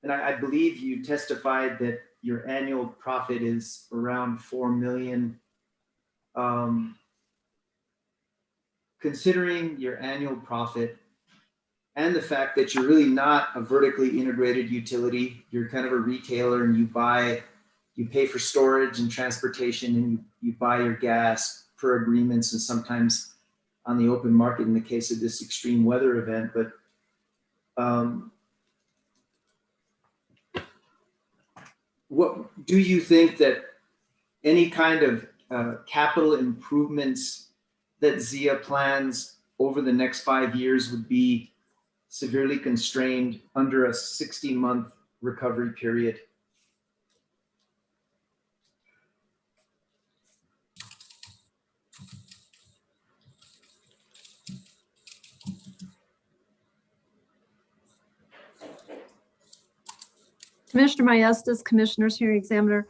And I believe you testified that your annual profit is around 4 million. Considering your annual profit and the fact that you're really not a vertically integrated utility, you're kind of a retailer and you pay for storage and transportation and you buy your gas per agreements and sometimes on the open market in the case of this extreme weather event. But what do you think that any kind of capital improvements that ZIA plans over the next 5 years would be severely constrained under a 60-month recovery period? Commissioner Maestas, Commissioners Hearing Examiner.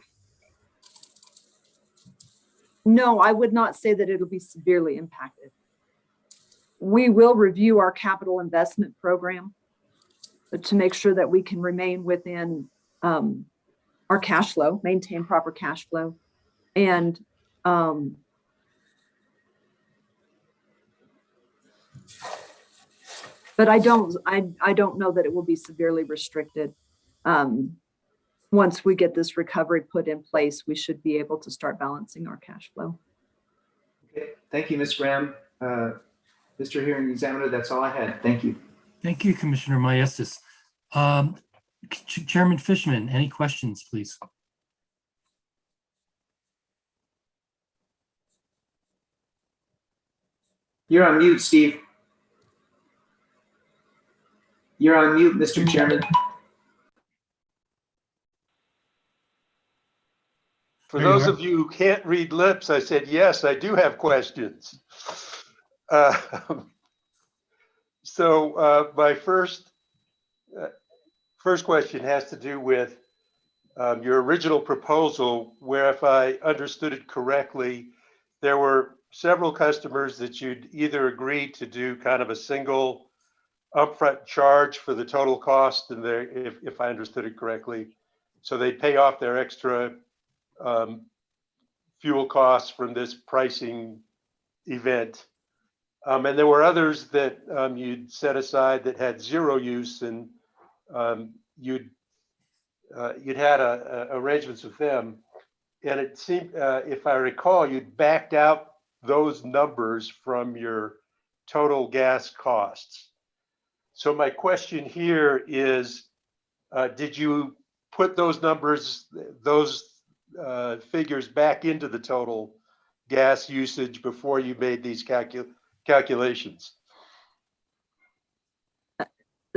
No, I would not say that it'll be severely impacted. We will review our capital investment program to make sure that we can remain within our cash flow, maintain proper cash flow. And but I don't know that it will be severely restricted. Once we get this recovery put in place, we should be able to start balancing our cash flow. Okay, thank you, Ms. Graham. Mr. Hearing Examiner, that's all I had. Thank you. Thank you, Commissioner Maestas. Chairman Fishman, any questions, please? You're on mute, Steve. You're on mute, Mr. Chairman. For those of you who can't read lips, I said, yes, I do have questions. So my first question has to do with your original proposal, where if I understood it correctly, there were several customers that you'd either agreed to do kind of a single upfront charge for the total cost, and if I understood it correctly, so they'd pay off their extra fuel costs from this pricing event. And there were others that you'd set aside that had zero use, and you'd had arrangements with them. And it seemed, if I recall, you'd backed out those numbers from your total gas costs. So my question here is, did you put those numbers, those figures back into the total gas usage before you made these calculations?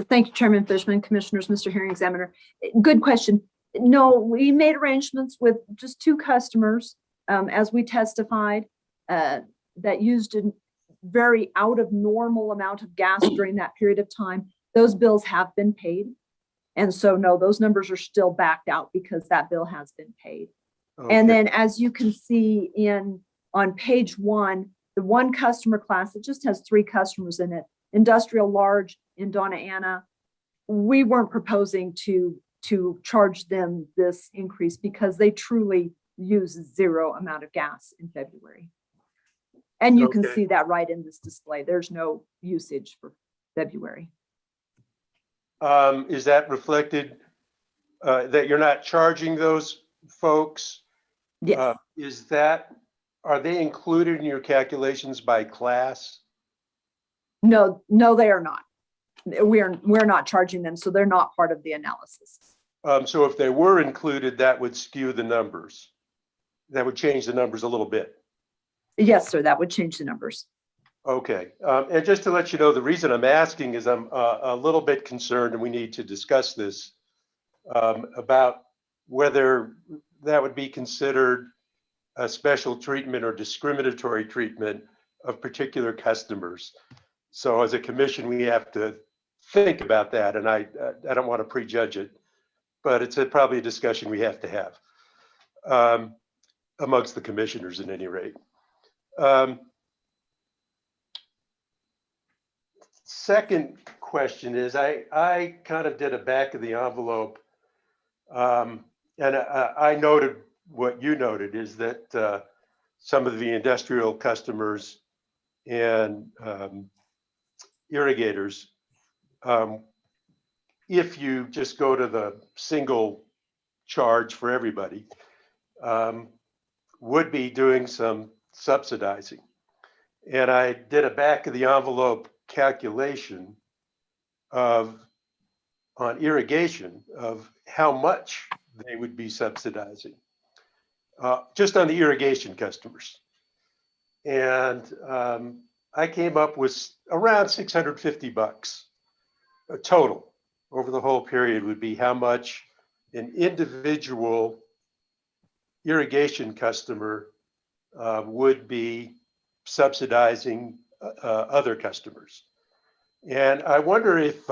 Thank you, Chairman Fishman, Commissioners, Mr. Hearing Examiner. Good question. No, we made arrangements with just 2 customers, as we testified, that used a very out of normal amount of gas during that period of time. Those bills have been paid. And so, no, those numbers are still backed out because that bill has been paid. Okay. And then, as you can see on page 1, the one customer class, it just has 3 customers in it, industrial large in Donna Ana. We weren't proposing to charge them this increase because they truly use zero amount of gas in February. And you can see that right in this display. There's no usage for February. Is that reflected that you're not charging those folks? Yes. Are they included in your calculations by class? No, they are not. we're not charging them, so they're not part of the analysis. So if they were included, that would skew the numbers. That would change the numbers a little bit. Yes, sir, that would change the numbers. Okay, and just to let you know, the reason I'm asking is I'm a little bit concerned, and we need to discuss this, about whether that would be considered a special treatment or discriminatory treatment of particular customers. So as a commission, we have to think about that, and I don't want to prejudge it, but it's probably a discussion we have to have amongst the commissioners at any rate. Second question is, I kind of did a back of the envelope, and I noted what you noted is that some of the industrial customers and irrigators, if you just go to the single charge for everybody, would be doing some subsidizing. And I did a back of the envelope calculation on irrigation of how much they would be subsidizing, just on the irrigation customers. And I came up with around $650 total over the whole period would be how much an individual irrigation customer would be subsidizing other customers. And I wonder if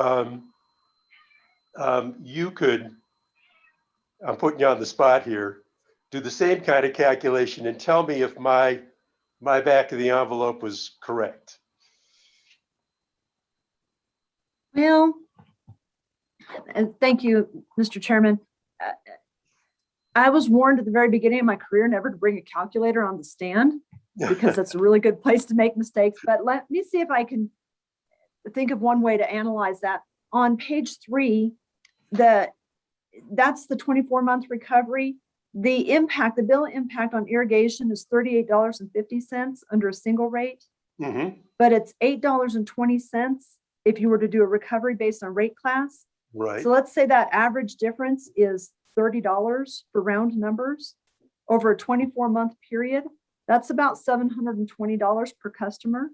you could, I'm putting you on the spot here, do the same kind of calculation and tell me if my back of the envelope was correct. Well, and thank you, Mr. Chairman. I was warned at the very beginning of my career never to bring a calculator on the stand because that's a really good place to make mistakes. But let me see if I can think of one way to analyze that. On page 3, that's the 24-month recovery. The impact, the bill impact on irrigation is $38.50 under a single rate, but it's $8.20 if you were to do a recovery based on rate class. Right. So let's say that average difference is $30 for round numbers over a 24-month period. That's about $720 per customer.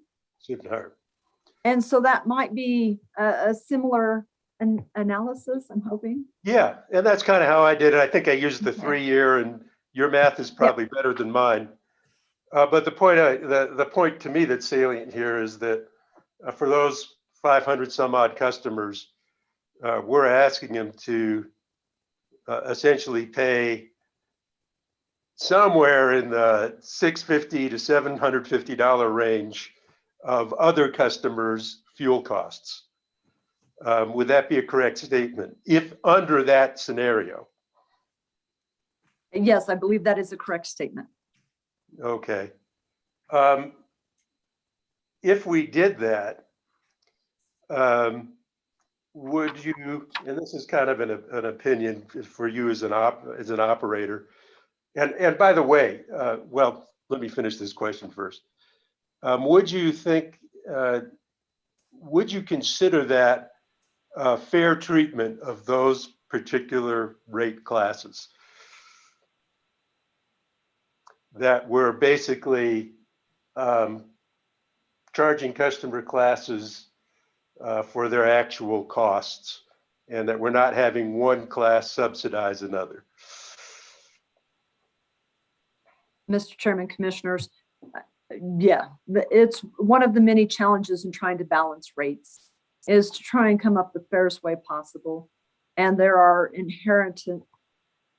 And so that might be a similar analysis, I'm hoping. Yeah, and that's kind of how I did it. I think I used the 3-year, and your math is probably better than mine. But the point to me that's salient here is that for those 500 some odd customers, we're asking them to essentially pay somewhere in the $650 to $750 range of other customers' fuel costs. Would that be a correct statement if under that scenario? Yes, I believe that is a correct statement. Okay. If we did that, would you, and this is kind of an opinion for you as an operator, and by the way, well, let me finish this question first. Would you think, would you consider that fair treatment of those particular rate classes? That we're basically charging customer classes for their actual costs, and that we're not having one class subsidize another. Mr. Chairman, Commissioners, yeah, it's one of the many challenges in trying to balance rates is to try and come up the fairest way possible. And there are inherent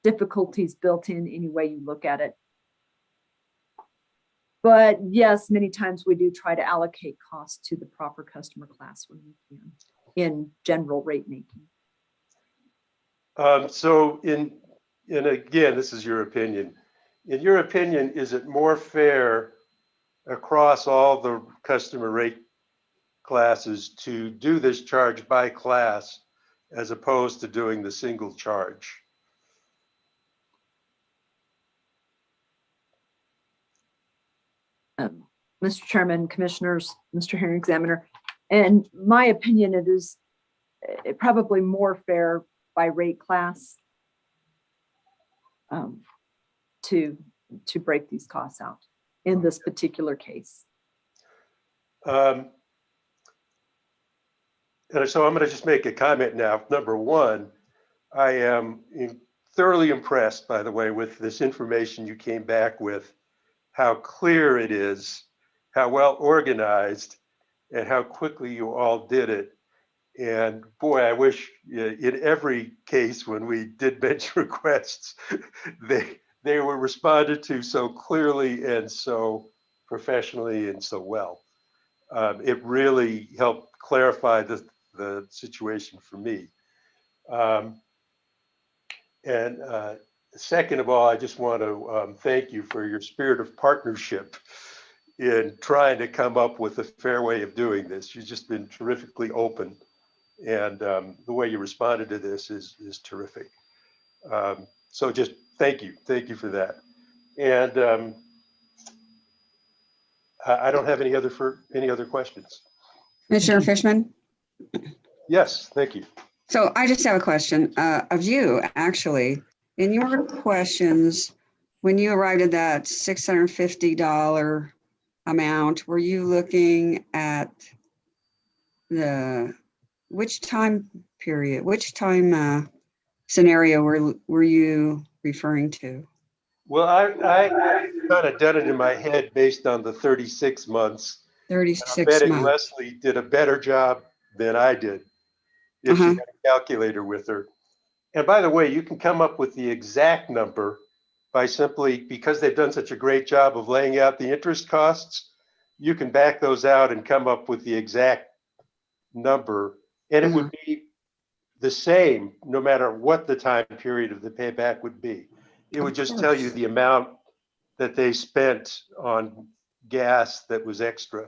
difficulties built in any way you look at it. But yes, many times we do try to allocate costs to the proper customer class when we can in general rate making. So and again, this is your opinion. In your opinion, is it more fair across all the customer rate classes to do this charge by class as opposed to doing the single charge? Mr. Chairman, Commissioners, Mr. Hearing Examiner, in my opinion, it is probably more fair by rate class to break these costs out in this particular case. And so I'm going to just make a comment now. Number one, I am thoroughly impressed, by the way, with this information you came back with, how clear it is, how well organized, and how quickly you all did it. And boy, I wish in every case when we did bench requests, they were responded to so clearly and so professionally and so well. It really helped clarify the situation for me. And second of all, I just want to thank you for your spirit of partnership in trying to come up with a fair way of doing this. You've just been terrifically open. And the way you responded to this is terrific. So just thank you for that. And I don't have any other questions. Commissioner Fishman? Yes, thank you. So I just have a question of you, actually. In your questions, when you arrived at that $650 amount, were you looking at which time period, which time scenario were you referring to? Well, I kind of done it in my head based on the 36 months. 36 I'm betting months. Leslie did a better job than I did if she had a calculator with her. And by the way, you can come up with the exact number by simply, because they've done such a great job of laying out the interest costs, you can back those out and come up with the exact number. And it would be the same no matter what the time period of the payback would be. It would just tell you the amount that they spent on gas that was extra.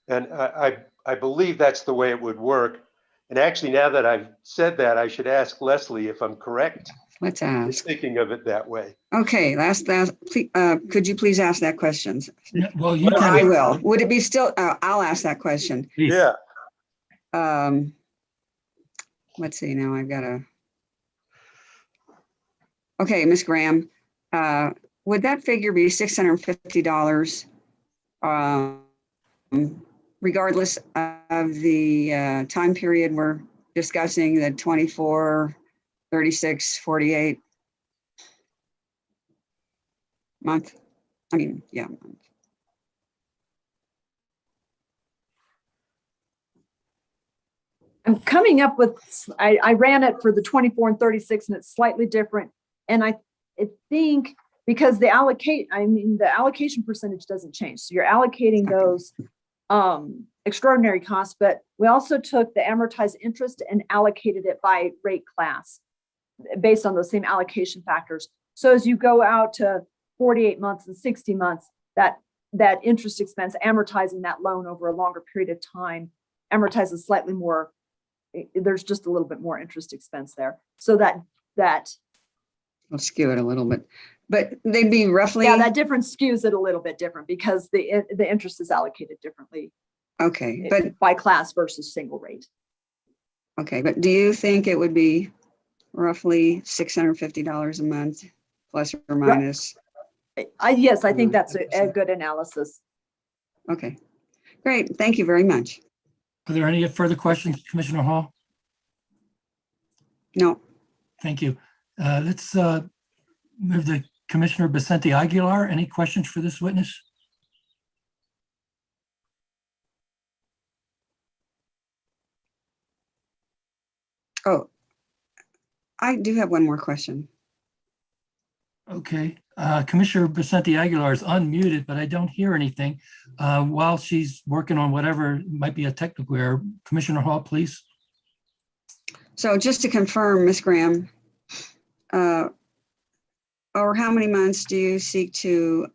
And I believe that's the way it would work. And actually, now that I've said that, I should ask Leslie if I'm correct. Let's in ask. thinking of it that way. Okay, could you please ask that question? Well, you Or can. I will. Would it be still, I'll ask that question. Please. Yeah. Let's see, now I've got to. Okay, Ms. Graham, would that figure be $650 regardless of the time period we're discussing, the 24, 36, 48 month? I mean, yeah. I'm coming up with, I ran it for the 24 and 36 and it's slightly different. And I think because the allocation percentage doesn't change. So you're allocating those extraordinary costs, but we also took the amortized interest and allocated it by rate class based on those same allocation factors. So as you go out to 48 months and 60 months, that interest expense, amortizing that loan over a longer period of time, amortizes slightly more. There's just a little bit more interest expense there. So that I'll skew it a little bit, but they'd be roughly. Yeah, that difference skews it a little bit different because the interest is allocated differently. Okay, but by class versus single rate. Okay, but do you think it would be roughly $650 a month, plus or minus? Yes, I think that's a good analysis. Okay, great. Thank you very much. Are there any further questions, Commissioner Hall? No. Thank you. Let's move to Commissioner Vicente Aguilar. Any questions for this witness? Oh, I do have one more question. Okay. Commissioner Vicente Aguilar is unmuted, but I don't hear anything. While she's working on whatever might be a technical error, Commissioner Hall, please. So just to confirm, Ms. Graham, over how many months do you seek to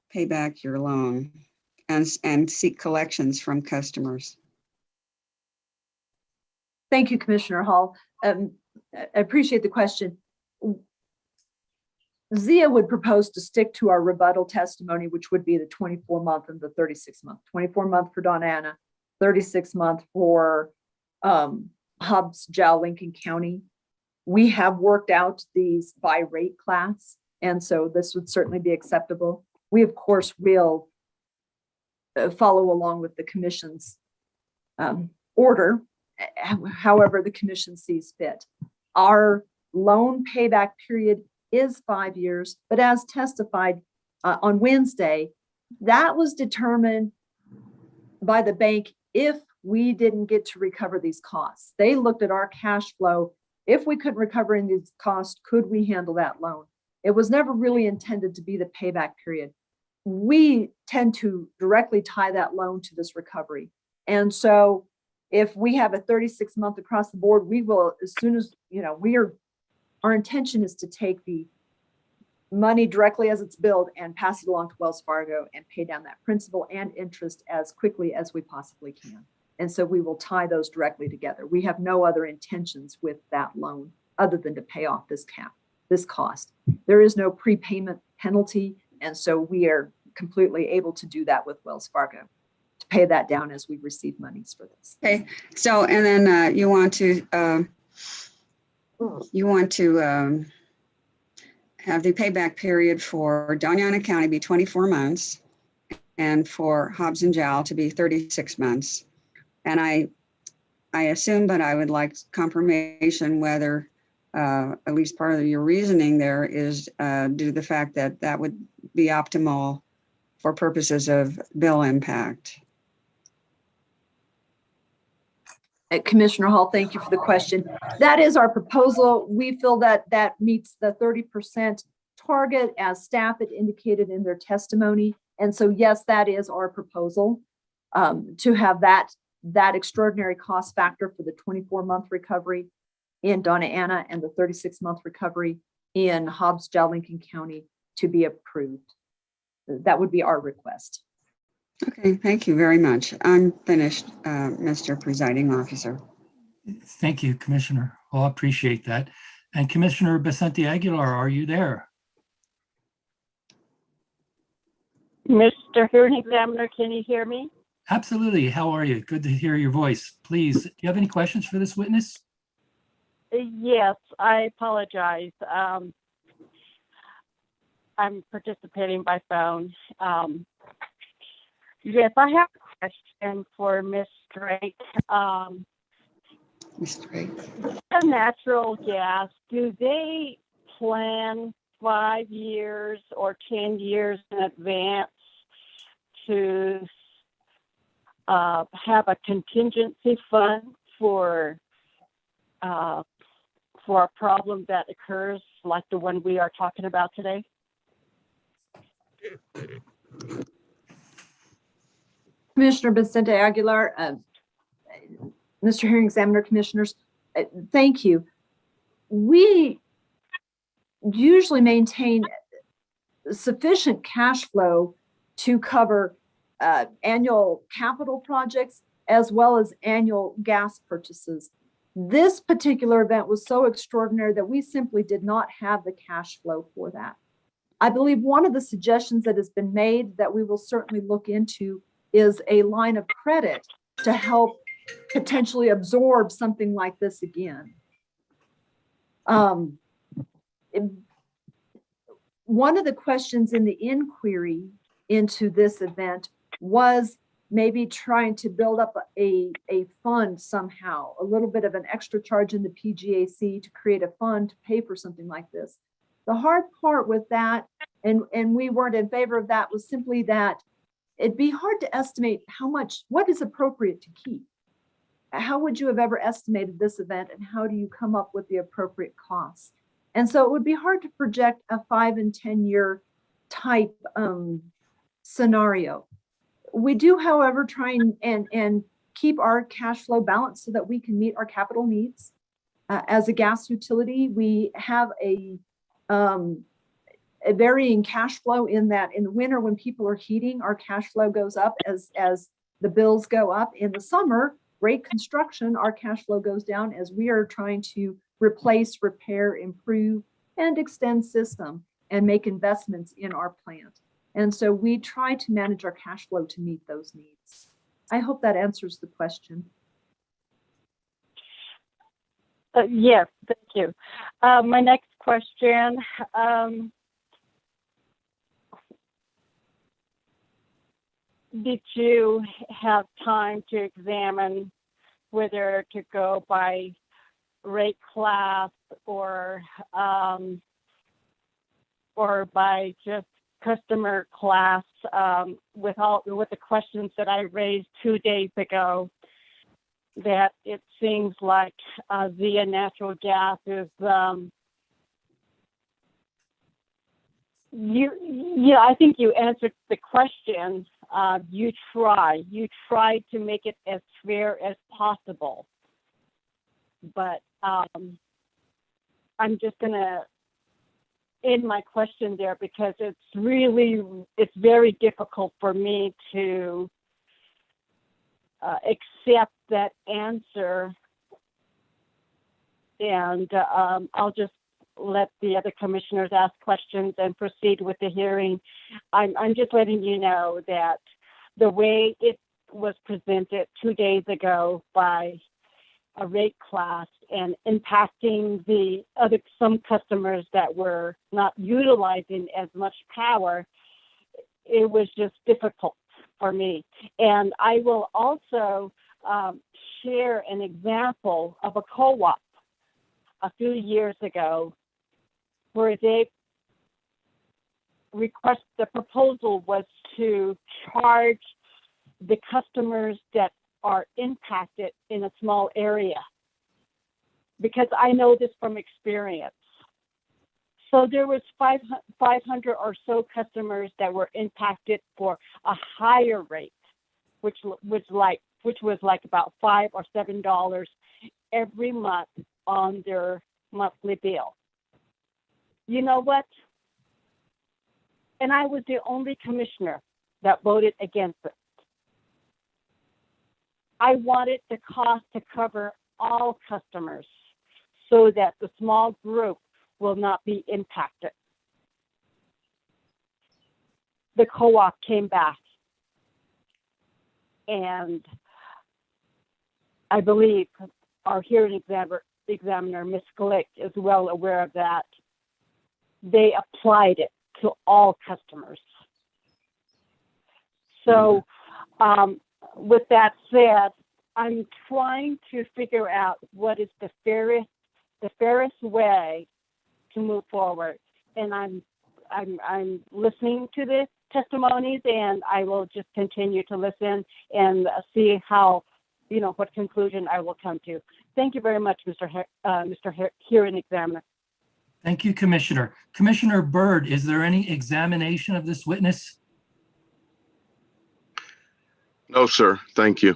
pay back your loan and seek collections from customers? Thank you, Commissioner Hall. I appreciate the question. Zia would propose to stick to our rebuttal testimony, which would be the 24-month and the 36-month. 24-month for Donna Anna, 36-month for Hubs, Jowl, Lincoln County. We have worked out these by rate class, and so this would certainly be acceptable. We, of course, will follow along with the commission's order, however the commission sees fit. Our loan payback period is 5 years, but as testified on Wednesday, that was determined by the bank if we didn't get to recover these costs. They looked at our cash flow. If we couldn't recover any of these costs, could we handle that loan? It was never really intended to be the payback period. We tend to directly tie that loan to this recovery. And so if we have a 36-month across the board, we will, as soon as, our intention is to take the money directly as it's billed and pass it along to Wells Fargo and pay down that principal and interest as quickly as we possibly can. And so we will tie those directly together. We have no other intentions with that loan other than to pay off this cost. There is no prepayment penalty. And so we are completely able to do that with Wells Fargo, to pay that down as we receive monies for this. Okay, so, and then you want to have the payback period for Doñana County be 24 months and for Hobbs and Jowl to be 36 months. And I assume, but I would like confirmation whether at least part of your reasoning there is due to the fact that that would be optimal for purposes of bill impact. Commissioner Hall, thank you for the question. That is our proposal. We feel that that meets the 30% target as staff had indicated in their testimony. And so, yes, that is our proposal, to have that extraordinary cost factor for the 24-month recovery in Doñana and the 36-month recovery in Hobbs, Jowl, Lincoln County to be approved. That would be our request. Okay, thank you very much. I'm finished, Mr. Presiding Officer. Thank you, Commissioner. Well, I appreciate that. And Commissioner Vicente Aguilar, are you there? Mr. Hearing Examiner, can you hear me? Absolutely. How are you? Good to hear your voice. Please, do you have any questions for this witness? Yes, I apologize. I'm participating by phone. Yes, I have a question for Ms. Drake. Ms. Drake. Natural gas, do they plan 5 years or 10 years in advance to have a contingency fund for a problem that occurs like the one we are talking about today? Commissioner Vicente Aguilar, Mr. Hearing Examiner, Commissioners, thank you. We usually maintain sufficient cash flow to cover annual capital projects as well as annual gas purchases. This particular event was so extraordinary that we simply did not have the cash flow for that. I believe one of the suggestions that has been made that we will certainly look into is a line of credit to help potentially absorb something like this again. One of the questions in the inquiry into this event was maybe trying to build up a fund somehow, a little bit of an extra charge in the PGAC to create a fund to pay for something like this. The hard part with that, and we weren't in favor of that, was simply that it'd be hard to estimate what is appropriate to keep. How would you have ever estimated this event, and how do you come up with the appropriate costs? And so it would be hard to project a 5 and 10 year type scenario. We do, however, try and keep our cash flow balanced so that we can meet our capital needs. As a gas utility, we have a varying cash flow in that in the winter when people are heating, our cash flow goes up as the bills go up. In the summer, great construction, our cash flow goes down as we are trying to replace, repair, improve, and extend system and make investments in our plant. And so we try to manage our cash flow to meet those needs. I hope that answers the question. Yes, thank you. My next question, did you have time to examine whether to go by rate class or by just customer class, with the questions that I raised 2 days ago? That it seems like via natural gas is I think you answered the question. You try to make it as fair as possible, but I'm just gonna end my question there because it's very difficult for me to accept that answer, and I'll just let the other commissioners ask questions and proceed with the hearing. I'm just letting you know that the way it was presented 2 days ago by a rate class and impacting some customers that were not utilizing as much power, it was just difficult for me. And I will also share an example of a co-op a few years ago where the proposal was to charge the customers that are impacted in a small area, because I know this from experience. So there was 500 or so customers that were impacted for a higher rate, which was like about $5 or $7 every month on their monthly bill. You know what? And I was the only commissioner that voted against it. I wanted the cost to cover all customers so that the small group will not be impacted. The co-op came back, and I believe our hearing examiner, Ms. Glick, is well aware of that. They applied it to all customers. So with that said, I'm trying to figure out what is the fairest way to move forward. And I'm listening to the testimonies, and I will just continue to listen and see how, what conclusion I will come to. Thank you very much, Mr. Hearing Examiner. Thank you, Commissioner. Commissioner Byrd, is there any examination of this witness? No, sir. Thank you.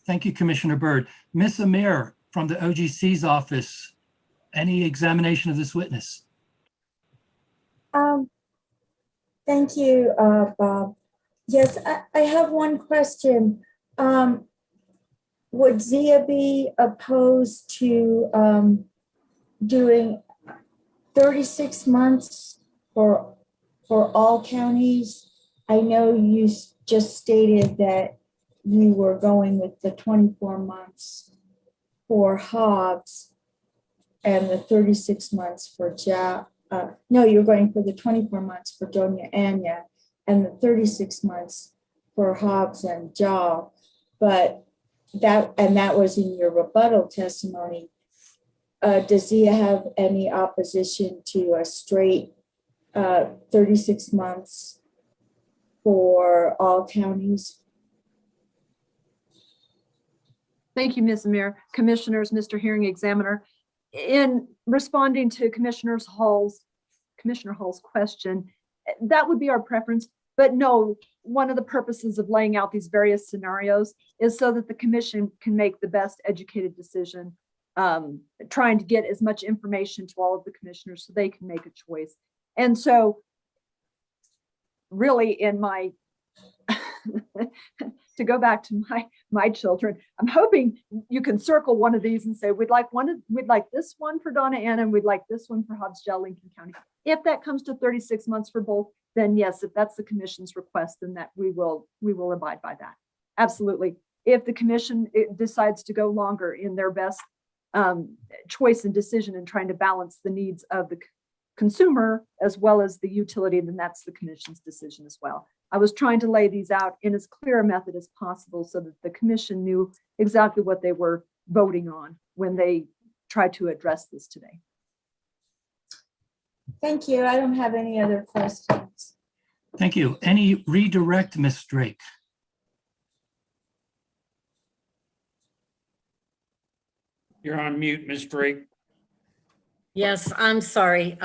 Thank you, Commissioner Byrd. Ms. Amir from the OGC's office, any examination of this witness? Thank you, Bob. Yes, I have one question. Would Zia be opposed to doing 36 months for all counties? I know you just stated that you were going with the 24 months for Hobbs and the 36 months for no, you're going for the 24 months for Doña Anya and the 36 months for Hobbs and Jaw. But that was in your rebuttal testimony. Does Zia have any opposition to a straight 36 months for all counties? Thank you, Ms. Amir. Commissioners, Mr. Hearing Examiner, in responding to Commissioner Hall's question, that would be our preference. But no, one of the purposes of laying out these various scenarios is so that the commission can make the best educated decision, trying to get as much information to all of the commissioners so they can make a choice. And so really in my to go back to my children, I'm hoping you can circle one of these and say we'd like this one for Donna Anna and we'd like this one for Hobbs-Jaw Lincoln County. If that comes to 36 months for both, then yes, if that's the commission's request, then that we will abide by that. Absolutely. If the commission decides to go longer in their best choice and decision in trying to balance the needs of the consumer as well as the utility, then that's the commission's decision as well. I was trying to lay these out in as clear a method as possible so that the commission knew exactly what they were voting on when they tried to address this today. Thank you. I don't have any other questions. Thank you. Any redirect, Ms. Drake? You're on mute, Ms. Drake. Yes, I'm sorry.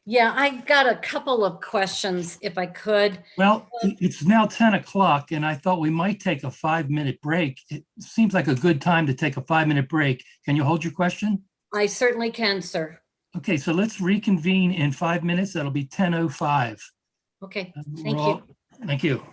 Yeah, I got a couple of questions if I could. Well, it's now 10 o'clock and I thought we might take a 5-minute break. It seems like a good time to take a 5-minute break. Can you hold your question? I certainly can, sir. Okay, so let's reconvene in 5 minutes. That'll be 10:05. Okay, thank you. Thank you.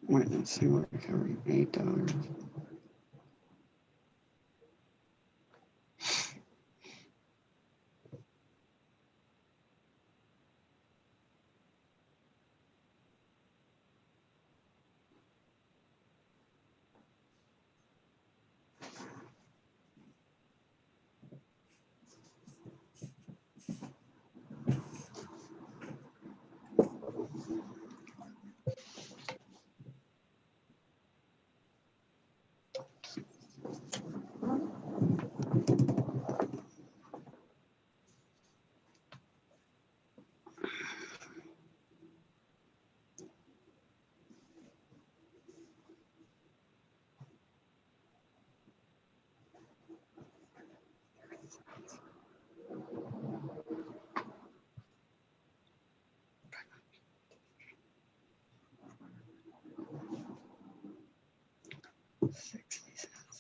Wait, let's see what we're covering. $8.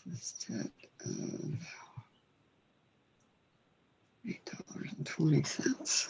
Instead of $8.20.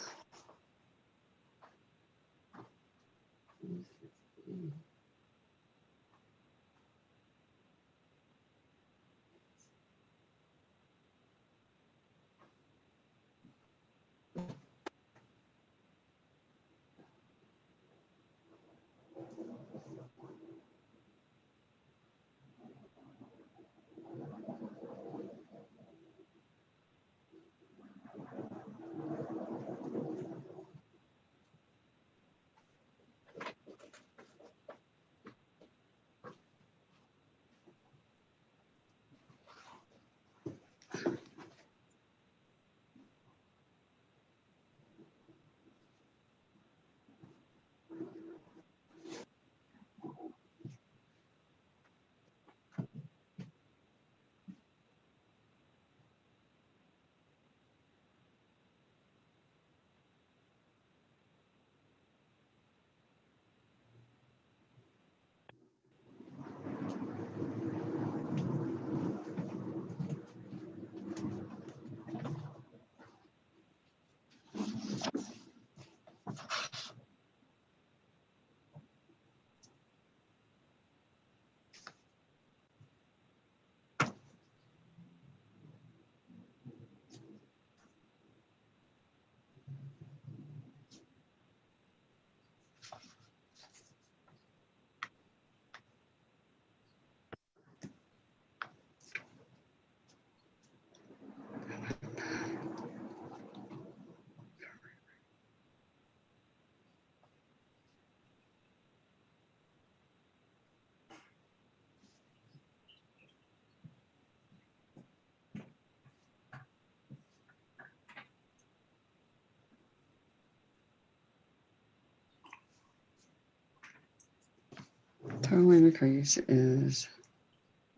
Total increase is,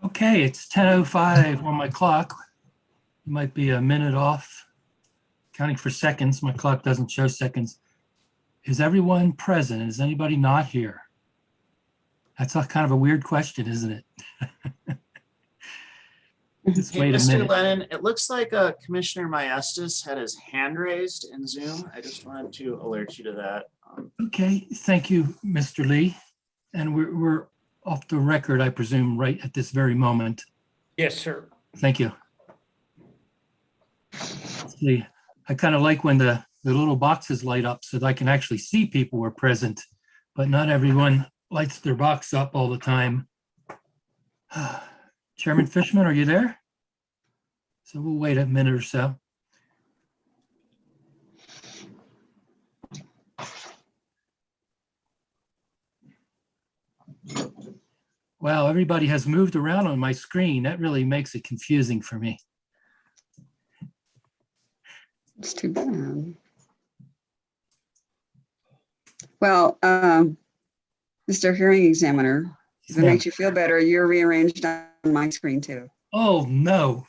Okay, it's 10:05 on my clock. You might be a minute off. Counting for seconds, my clock doesn't show seconds. Is everyone present? Is anybody not here? That's a kind of a weird question, isn't it? Just Hey, wait a Mr. minute. Lennon, it looks like Commissioner Maestas had his hand raised in Zoom. I just wanted to alert you to that. Okay, thank you, Mr. Lee. And we're off the record, I presume, right at this very moment. Yes, sir. Thank you. See, I kind of like when the little boxes light up so that I can actually see people who are present, but not everyone lights their box up all the time. Chairman Fishman, are you there? So we'll wait a minute or so. Wow, everybody has moved around on my screen. That really makes it confusing for me. it's too bad. Well, Mr. Hearing Examiner, if it Yeah. makes you feel better, you're rearranged on my screen too. Oh, no.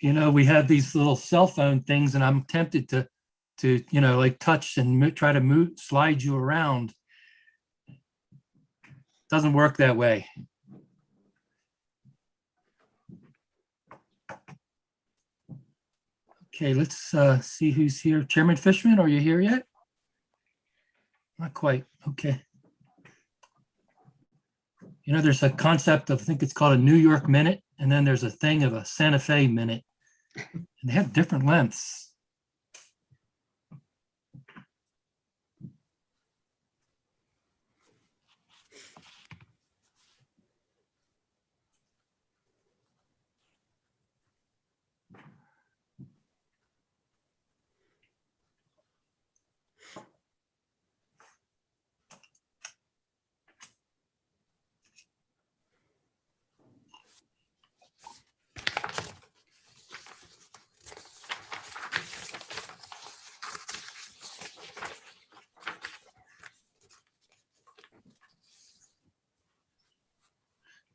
You know, we have these little cell phone things and I'm tempted to you know, like touch and try to move, slide you around. Doesn't work that way. Okay, let's see who's here. Chairman Fishman, are you here yet? Not quite. Okay. You know, there's a concept of, I think it's called a New York minute, and then there's a thing of a Santa Fe minute. And they have different lengths.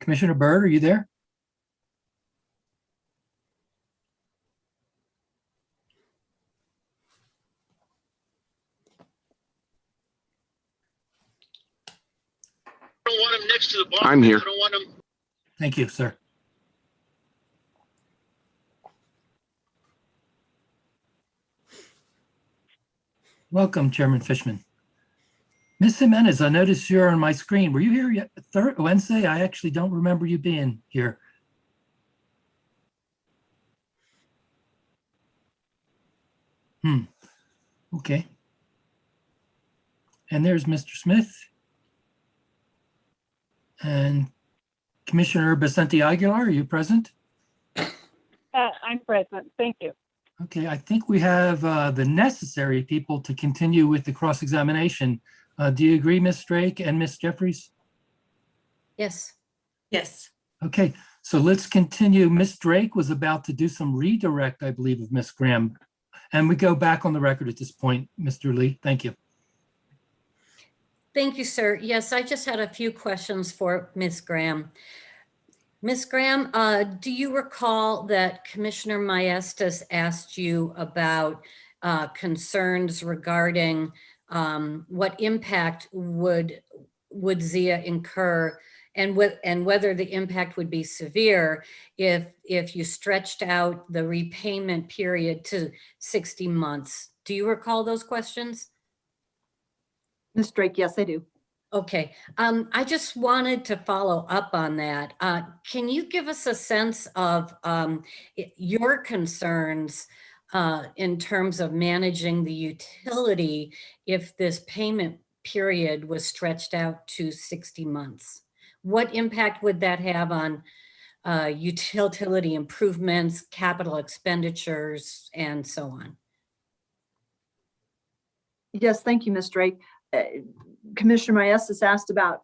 Commissioner Byrd, are you there? I don't want him next to the bar. I'm here. I don't want him. Thank you, sir. Welcome, Chairman Fishman. Ms. Jimenez, I noticed you're on my screen. Were you here yet? Wednesday? I actually don't remember you being here. Okay. And there's Mr. Smith. And Commissioner Vicente Aguilar, are you present? I'm present. Thank you. Okay, I think we have the necessary people to continue with the cross-examination. Do you agree, Ms. Drake and Ms. Jeffries? Yes. Yes. Okay, so let's continue. Ms. Drake was about to do some redirect, I believe, of Ms. Graham. And we go back on the record at this point, Mr. Lee. Thank you. Thank you, sir. Yes, I just had a few questions for Ms. Graham. Ms. Graham, do you recall that Commissioner Maestas asked you about concerns regarding what impact would Zia incur and whether the impact would be severe if you stretched out the repayment period to 60 months? Do you recall those questions? Ms. Drake, yes, I do. Okay, I just wanted to follow up on that. Can you give us a sense of your concerns in terms of managing the utility if this payment period was stretched out to 60 months? What impact would that have on utility improvements, capital expenditures, and so on? Yes, thank you, Ms. Drake. Commissioner Maestas asked about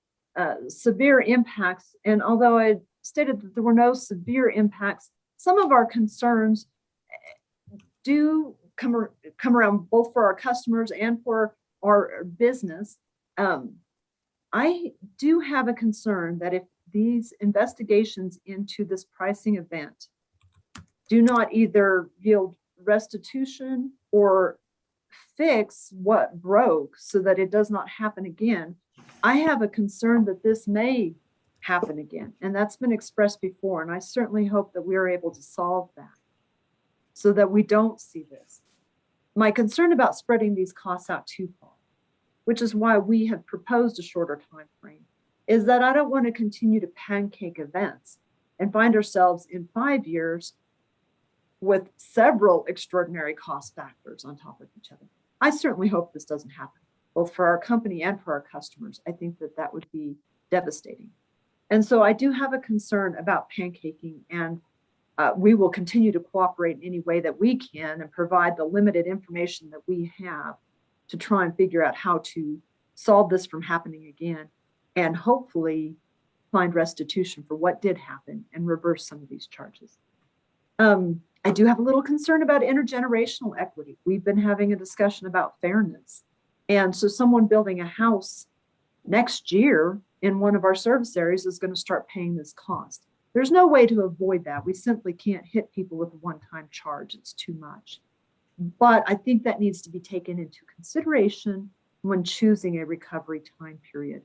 severe impacts, and although I stated that there were no severe impacts, some of our concerns do come around both for our customers and for our business. I do have a concern that if these investigations into this pricing event do not either yield restitution or fix what broke so that it does not happen again, I have a concern that this may happen again. And that's been expressed before. And I certainly hope that we are able to solve that so that we don't see this. My concern about spreading these costs out too far, which is why we have proposed a shorter time frame, is that I don't want to continue to pancake events and find ourselves in 5 years with several extraordinary cost factors on top of each other. I certainly hope this doesn't happen, both for our company and for our customers. I think that that would be devastating. And so I do have a concern about pancaking, and we will continue to cooperate in any way that we can and provide the limited information that we have to try and figure out how to solve this from happening again, and hopefully find restitution for what did happen and reverse some of these charges. I do have a little concern about intergenerational equity. We've been having a discussion about fairness. And so someone building a house next year in one of our service areas is going to start paying this cost. There's no way to avoid that. We simply can't hit people with a one-time charge. It's too much. But I think that needs to be taken into consideration when choosing a recovery time period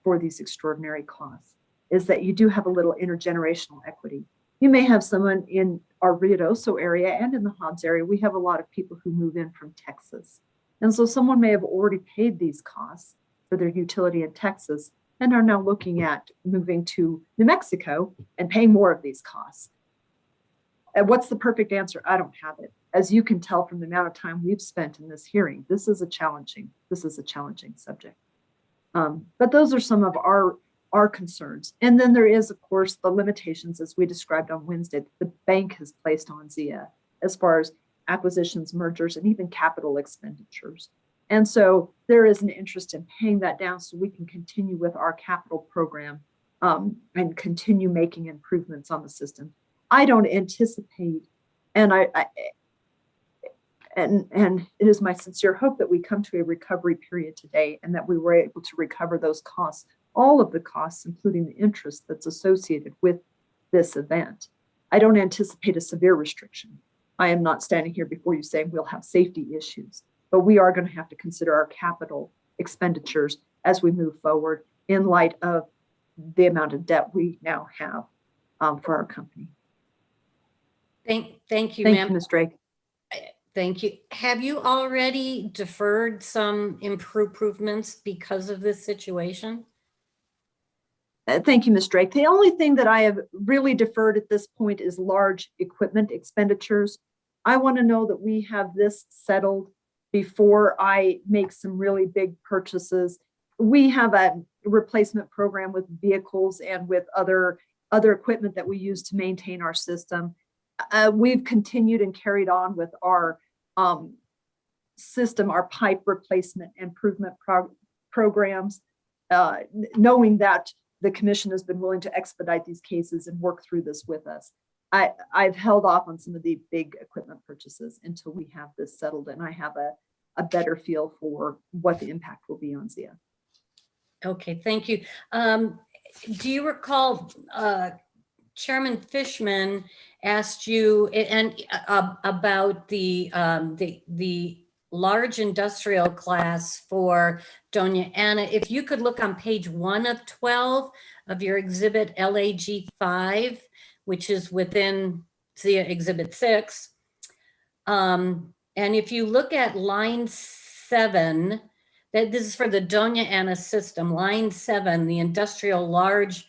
for these extraordinary costs, is that you do have a little intergenerational equity. You may have someone in our Ruidoso area and in the Hobbs area. We have a lot of people who move in from Texas. And so someone may have already paid these costs for their utility in Texas and are now looking at moving to New Mexico and paying more of these costs. And what's the perfect answer? I don't have it. As you can tell from the amount of time we've spent in this hearing, this is a challenging subject. But those are some of our concerns. And then there is, of course, the limitations, as we described on Wednesday, that the bank has placed on ZIA as far as acquisitions, mergers, and even capital expenditures. And so there is an interest in paying that down so we can continue with our capital program and continue making improvements on the system. I don't anticipate, and and it is my sincere hope that we come to a recovery period today and that we were able to recover those costs, all of the costs, including the interest that's associated with this event. I don't anticipate a severe restriction. I am not standing here before you saying we'll have safety issues, but we are going to have to consider our capital expenditures as we move forward in light of the amount of debt we now have for our company. Thank you, Thank you, ma'am. Ms. Drake. Thank you. Have you already deferred some improvements because of this situation? Thank you, Ms. Drake. The only thing that I have really deferred at this point is large equipment expenditures. I want to know that we have this settled before I make some really big purchases. We have a replacement program with vehicles and with other equipment that we use to maintain our system. We've continued and carried on with our system, our pipe replacement improvement programs, knowing that the commission has been willing to expedite these cases and work through this with us. I've held off on some of the big equipment purchases until we have this settled and I have a better feel for what the impact will be on ZIA. Okay, thank you. Do you recall Chairman Fishman asked you about the large industrial class for Doña Ana? If you could look on page 1 of 12 of your exhibit LAG 5, which is within ZIA exhibit 6. And if you look at line 7, that this is for the Doña Ana system, line 7, the industrial large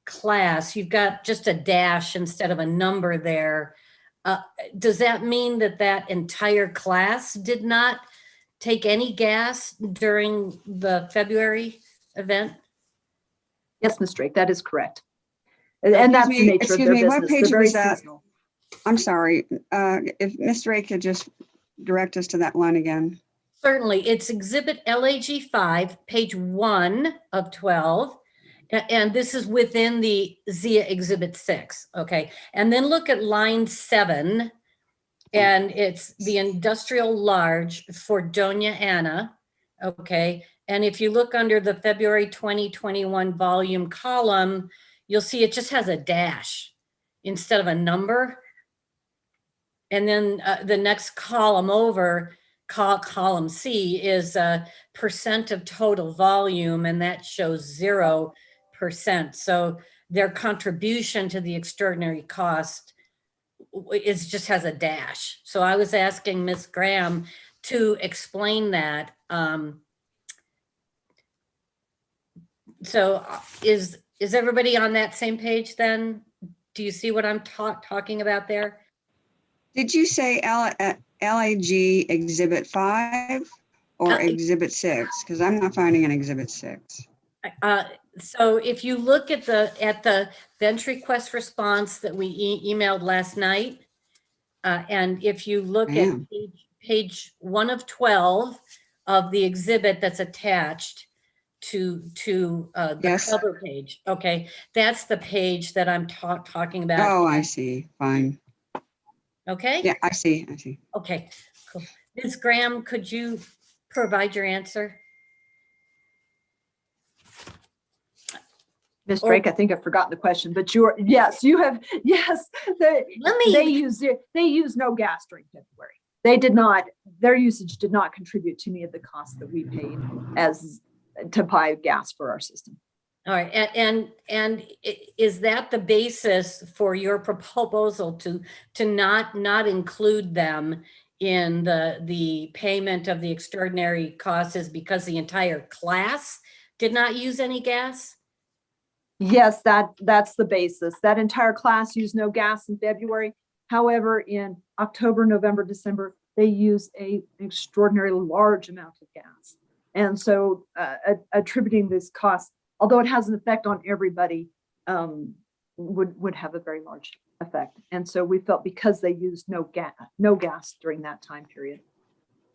class, you've got just a dash instead of a number there. Does that mean that that entire class did not take any gas during the February event? Yes, Ms. Drake, that is correct. And that's the nature of their business. What page They're very was that? seasonal. I'm sorry. If Ms. Ray could just direct us to that line again. Certainly. It's exhibit LAG 5, page 1 of 12. And this is within the ZIA exhibit 6. Okay. And then look at line 7. And it's the industrial large for Doña Ana. Okay, and if you look under the February 2021 volume column, you'll see it just has a dash instead of a number. And then the next column over, column C, is percent of total volume, and that shows 0%. So their contribution to the extraordinary cost is just has a dash. So I was asking Ms. Graham to explain that. So is everybody on that same page then? Do you see what I'm talking about there? Did you say LAG Exhibit 5 or Exhibit 6? Because I'm not finding an Exhibit 6. So if you look at the bench request response that we emailed last night, and if you look at page 1 of 12 of the exhibit that's attached to the cover page, okay, that's the page that I'm talking about. Oh, I see. Fine. Okay. Yeah, I see. Okay, cool. Ms. Graham, could you provide your answer? Ms. Drake, I think I've forgotten the question, but yes, they use no gas during February. They did not, their usage did not contribute to any of the costs that we paid to buy gas for our system. All right, and is that the basis for your proposal to not include them in the payment of the extraordinary costs, is because the entire class did not use any gas? Yes, that's the basis. That entire class used no gas in February. However, in October, November, December, they use an extraordinarily large amount of gas. And so attributing this cost, although it has an effect on everybody, would have a very large effect. And so we felt because they used no gas during that time period,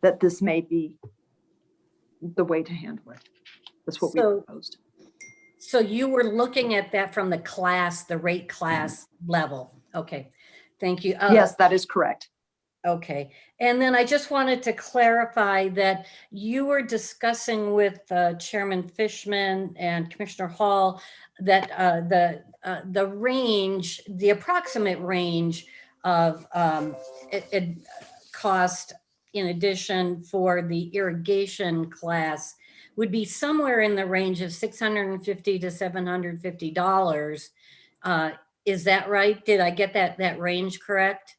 that this may be the way to handle it. That's what we proposed. So you were looking at that from the rate class level. Okay, thank you. Yes, that is correct. Okay, and then I just wanted to clarify that you were discussing with Chairman Fishman and Commissioner Hall that the range, the approximate range of cost in addition for the irrigation class would be somewhere in the range of $650 to $750. Is that right? Did I get that range correct?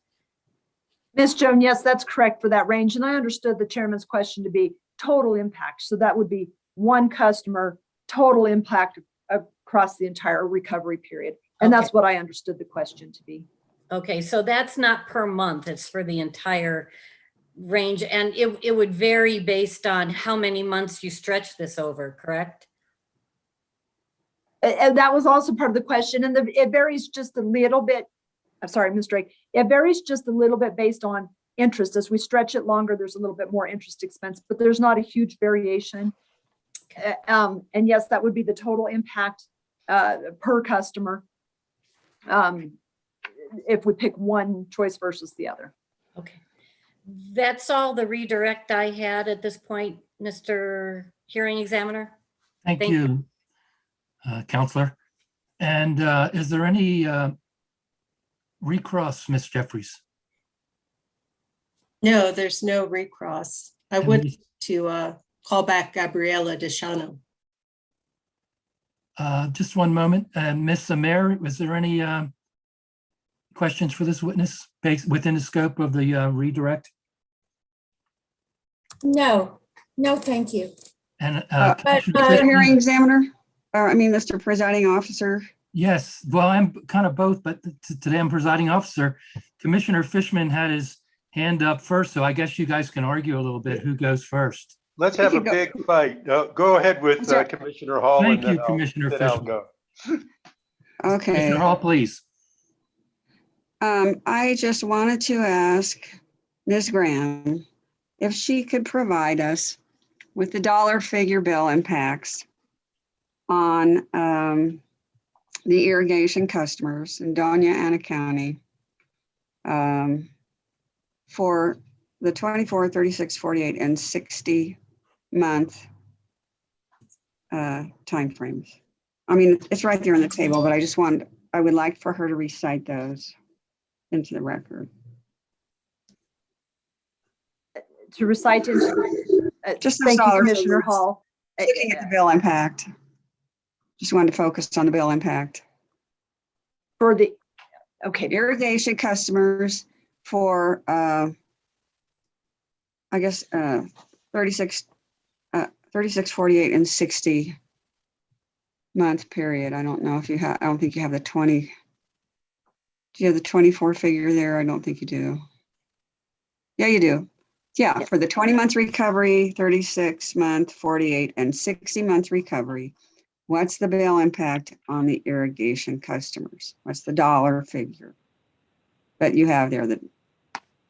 Ms. Joan, yes, that's correct for that range. And I understood the chairman's question to be total impact. So that would be one customer, total impact across the entire recovery period. And that's what I understood the question to be. Okay, so that's not per month, it's for the entire range, and it would vary based on how many months you stretch this over, correct? And that was also part of the question. And it varies just a little bit. I'm sorry, Ms. Drake. It varies just a little bit based on interest. As we stretch it longer, there's a little bit more interest expense, but there's not a huge variation. And yes, that would be the total impact per customer if we pick one choice versus the other. Okay. That's all the redirect I had at this point, Mr. Hearing Examiner. Thank you, Counselor. And is there any recross, Ms. Jeffries? No, there's no recross. I would like to call back Gabriela Deschano. Just one moment. Ms. Amer, was there any questions for this witness based within the scope of the redirect? No, thank you. And Mr. Hearing Examiner, Mr. Presiding Officer. Yes, well, I'm kind of both, but today I'm presiding officer. Commissioner Fishman had his hand up first, so I guess you guys can argue a little bit who goes first. Let's have a big fight. Go ahead with Commissioner Hall. Thank you, Commissioner Fishman. Go. Okay. Commissioner Hall, please. I just wanted to ask Ms. Graham if she could provide us with the dollar figure bill impacts on the irrigation customers in Doña Ana County for the 24, 36, 48, and 60 month timeframes. I mean, it's right there in the table, but I would like for her to recite those into the record. To recite into, Just those thank you, dollar Commissioner figures. Hall. Looking at the bill impact. Just wanted to focus on the bill impact. For the, okay, Irrigation customers for, I guess, 36, 36, 48, and 60 month period. I don't know if you have, I don't think you have the 20. Do you have the 24 figure there? I don't think you do. Yeah, you do. Yeah, Yes. for the 20-month recovery, 36-month, 48, and 60-month recovery, what's the bill impact on the irrigation customers? What's the dollar figure that you have there? That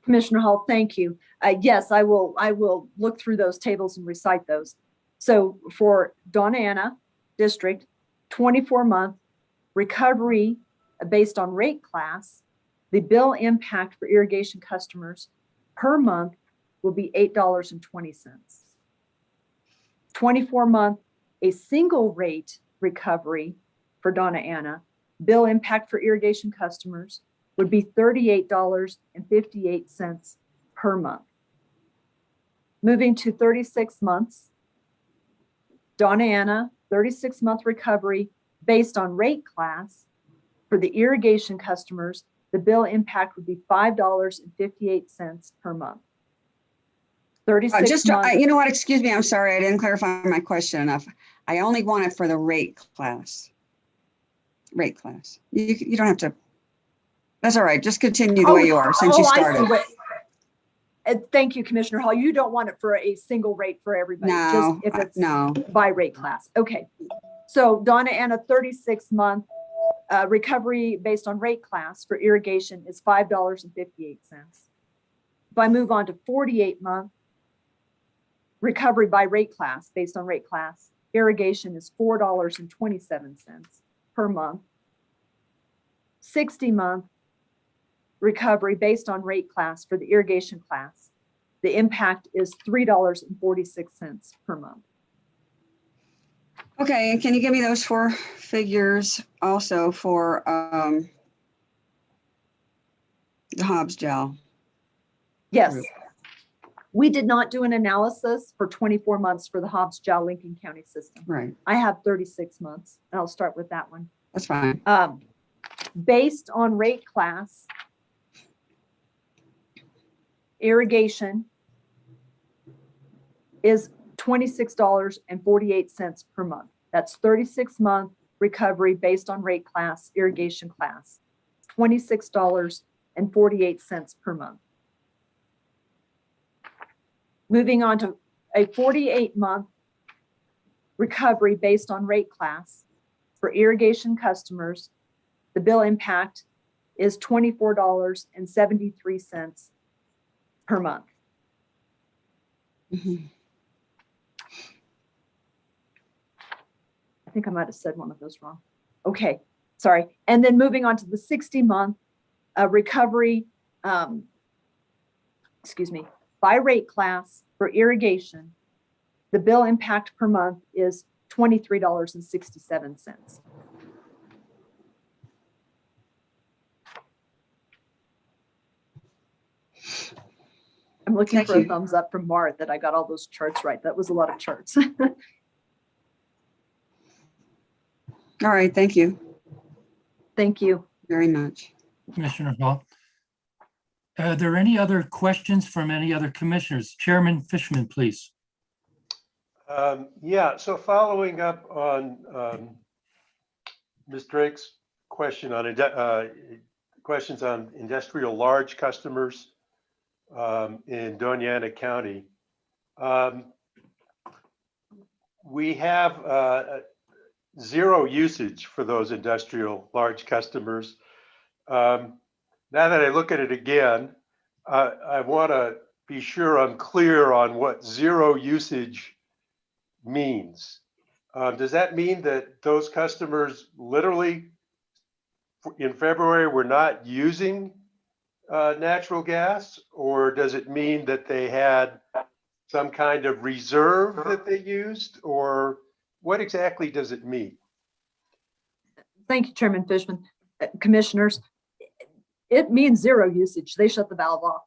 Commissioner Hall, thank you. Yes, I will look through those tables and recite those. So for Donna Ana District, 24-month recovery based on rate class, the bill impact for irrigation customers per month will be $8.20. 24-month, a single rate recovery for Donna Ana, bill impact for irrigation customers would be $38.58 per month. Moving to 36 months, Donna Ana, 36-month recovery based on rate class for the irrigation customers, the bill impact would be $5.58 per month. 36 just, months. you know what, excuse me, I'm sorry, I didn't clarify my question enough. I only want it for the rate class. Rate class. You don't have to, that's all right, just continue the way you are since you started. I see. Thank you, Commissioner Hall. You don't want it for a single rate for everybody. No, just if it's no. by rate class. Okay. So Donna Ana, 36-month recovery based on rate class for irrigation is $5.58. If I move on to 48-month recovery by rate class based on rate class, irrigation is $4.27 per month. 60-month recovery based on rate class for the irrigation class, the impact is $3.46 per month. Okay, and can you give me those four figures also for the Hobbs gel? Yes. Group. We did not do an analysis for 24 months for the Hobbs Jaw Lincoln County system. Right, I have 36 months, and I'll start with that one. that's fine. Based on rate class, irrigation is $26.48 per month. That's 36-month recovery based on rate class, irrigation class, $26.48 per month. Moving on to a 48-month recovery based on rate class for irrigation customers, the bill impact is $24.73 per month. Mm-hmm. I think I might have said one of those wrong. Okay, sorry. And then moving on to the 60-month recovery, by rate class for irrigation, the bill impact per month is $23.67. I'm looking for a thumbs up from Mart that I got all those charts right. That was a lot of charts. All right, thank you Thank you. very much. Commissioner Hall. Are there any other questions from any other commissioners? Chairman Fishman, please. Yeah, so following up on Ms. Drake's question on questions on industrial large customers in Doña Ana County. We have zero usage for those industrial large customers. Now that I look at it again, I want to be sure I'm clear on what zero usage means. Does that mean that those customers literally in February were not using natural gas, or does it mean that they had some kind of reserve that they used, or what exactly does it mean? Thank you, Chairman Fishman. Commissioners, it means zero usage. They shut the valve off.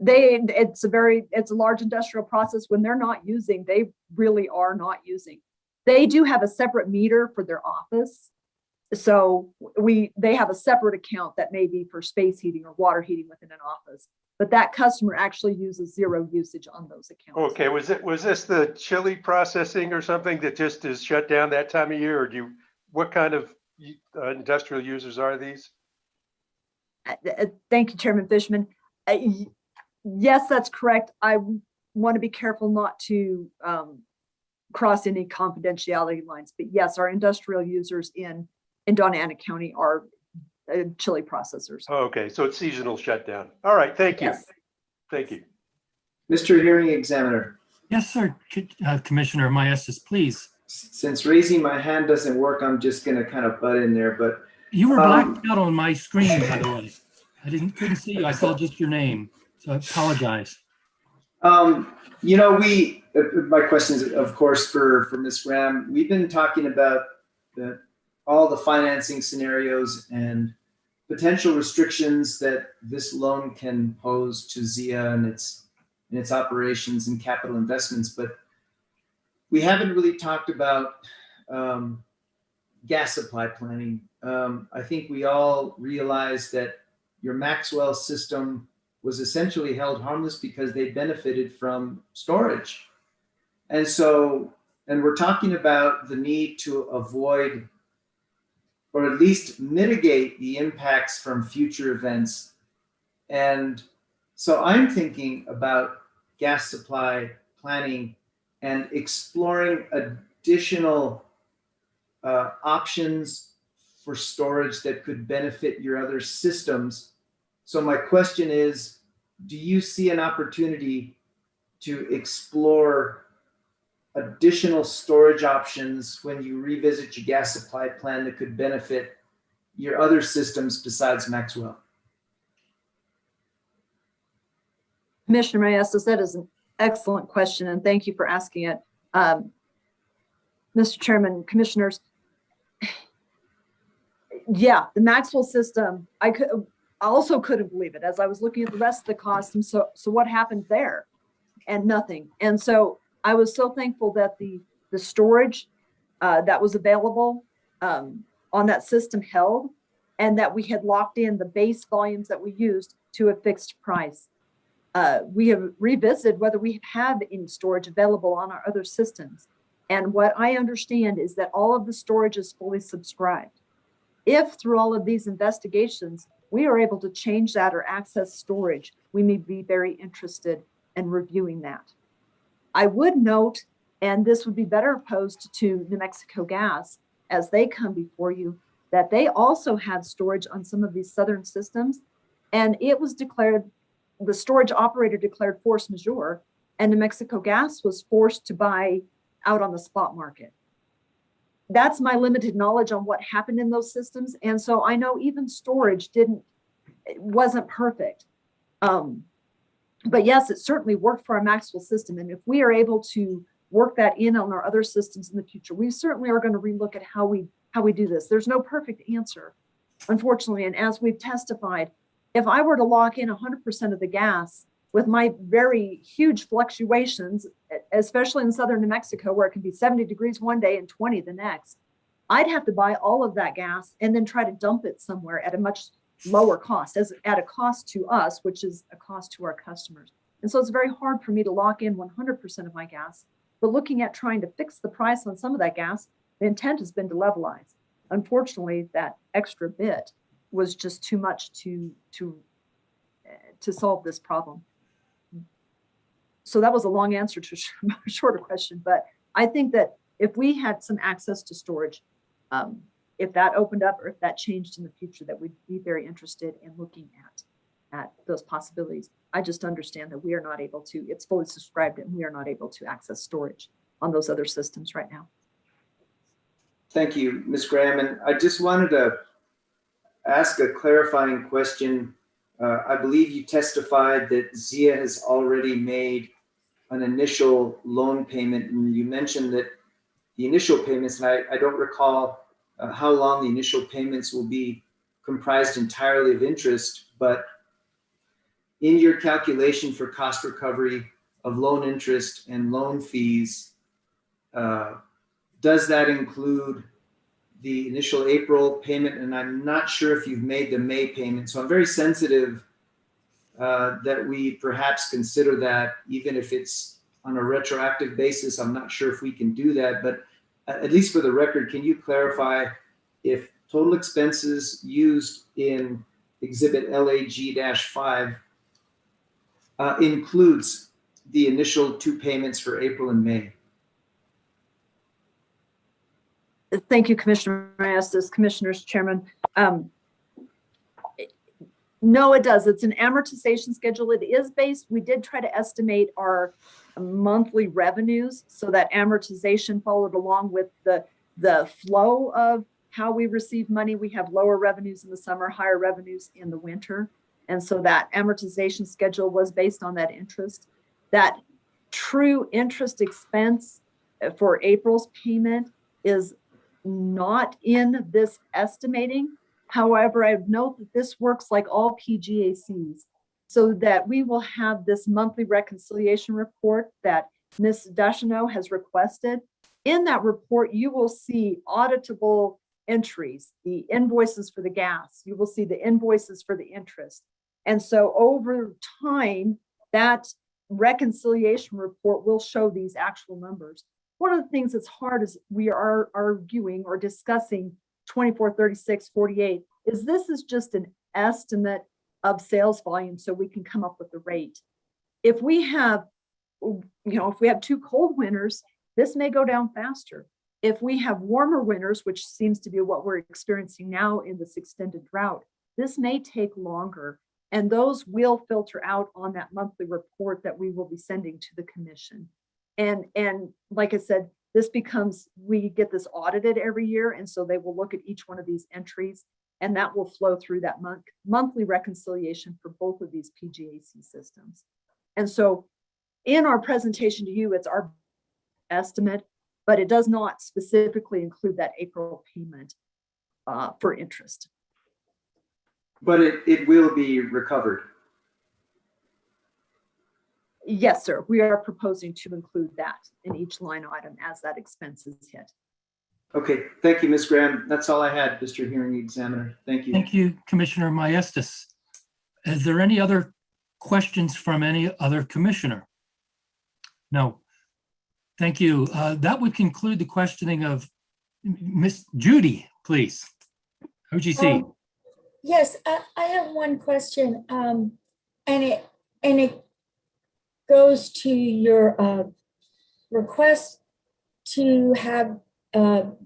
It's a large industrial process. When they're not using, they really are not using. They do have a separate meter for their office. So they have a separate account that may be for space heating or water heating within an office. But that customer actually uses zero usage on those accounts. Okay, was this the chili processing or something that just is shut down that time of year, or what kind of industrial users are these? Thank you, Chairman Fishman. Yes, that's correct. I want to be careful not to cross any confidentiality lines, but yes, our industrial users in Donna Ana County are chili processors. Okay, so it's seasonal shutdown. All right, thank you. Yes. Thank you. Mr. Hearing Examiner, Yes, sir. Commissioner Maestas, please. since raising my hand doesn't work, I'm just going to kind of butt in there, but You were blacked out on my screen, by the way. I couldn't see you. I saw just your name. So I apologize. you know, my question is, of course, for Ms. Graham. We've been talking about all the financing scenarios and potential restrictions that this loan can pose to ZIA and its operations and capital investments, but we haven't really talked about gas supply planning. I think we all realize that your Maxwell system was essentially held harmless because they benefited from storage. And we're talking about the need to avoid or at least mitigate the impacts from future events. And so I'm thinking about gas supply planning and exploring additional options for storage that could benefit your other systems. So my question is, do you see an opportunity to explore additional storage options when you revisit your gas supply plan that could benefit your other systems besides Maxwell? Commissioner Maestas, that is an excellent question, and thank you for asking it. Mr. Chairman, commissioners, yeah, the Maxwell system, I also couldn't believe it as I was looking at the rest of the costs. And so what happened there? And nothing. And so I was so thankful that the storage that was available on that system held, and that we had locked in the base volumes that we used to a fixed price. We have revisited whether we have any storage available on our other systems. And what I understand is that all of the storage is fully subscribed. If through all of these investigations, we are able to change that or access storage, we may be very interested in reviewing that. I would note, and this would be better posed to New Mexico Gas as they come before you, that they also had storage on some of these southern systems, and it was declared, the storage operator declared force majeure, and New Mexico Gas was forced to buy out on the spot market. That's my limited knowledge on what happened in those systems. And so I know even storage wasn't perfect. But yes, it certainly worked for our Maxwell system. And if we are able to work that in on our other systems in the future, we certainly are going to relook at how we do this. There's no perfect answer, unfortunately. And as we've testified, if I were to lock in 100% of the gas with my very huge fluctuations, especially in southern New Mexico, where it can be 70 degrees one day and 20 the next, I'd have to buy all of that gas and then try to dump it somewhere at a much lower cost, at a cost to us, which is a cost to our customers. And so it's very hard for me to lock in 100% of my gas. But looking at trying to fix the price on some of that gas, the intent has been to levelize. Unfortunately, that extra bit was just too much to solve this problem. So that was a long answer to a shorter question, but I think that if we had some access to storage, if that opened up or if that changed in the future, that we'd be very interested in looking at those possibilities. I just understand that we are not able to, it's fully subscribed and we are not able to access storage on those other systems right now. Thank you, Ms. Graham. And I just wanted to ask a clarifying question I believe you testified that Zia has already made an initial loan payment, and you mentioned that the initial payments, and I don't recall how long the initial payments will be comprised entirely of interest, but in your calculation for cost recovery of loan interest and loan fees, does that include the initial April payment? And I'm not sure if you've made the May payment. So I'm very sensitive that we perhaps consider that, even if it's on a retroactive basis. I'm not sure if we can do that, but at least for the record, can you clarify if total expenses used in Exhibit LAG-5 includes the initial 2 payments for April and May? Thank you, Commissioner Estes, Commissioners, Chairman. No, it does. It's an amortization schedule. It is based. We did try to estimate our monthly revenues so that amortization followed along with the flow of how we receive money. We have lower revenues in the summer, higher revenues in the winter. And so that amortization schedule was based on that interest. That true interest expense for April's payment is not in this estimating. However, I note that this works like all PGACs, so that we will have this monthly reconciliation report that Ms. Deschanel has requested. In that report, you will see auditable entries, the invoices for the gas. You will see the invoices for the interest. And so over time, that reconciliation report will show these actual numbers. One of the things that's hard is we are arguing or discussing 24, 36, 48 is this is just an estimate of sales volume so we can come up with the rate. If we have, if we have 2 cold winters, this may go down faster. If we have warmer winters, which seems to be what we're experiencing now in this extended drought, this may take longer. And those will filter out on that monthly report that we will be sending to the commission. And like I said, this becomes, we get this audited every year. And so they will look at each one of these entries and that will flow through that monthly reconciliation for both of these PGAC systems. And so in our presentation to you, it's our estimate, but it does not specifically include that April payment for interest. But it will be recovered. Yes, sir. We are proposing to include that in each line item as that expense is hit. Okay, thank you, Ms. Graham. That's all I had, Mr. Hearing Examiner. Thank you. Thank you, Commissioner Maestas. Is there any other questions from any other commissioner? No. Thank you. That would conclude the questioning of Miss Judy, please. OGC. Yes, I have one question, and it goes to your request to have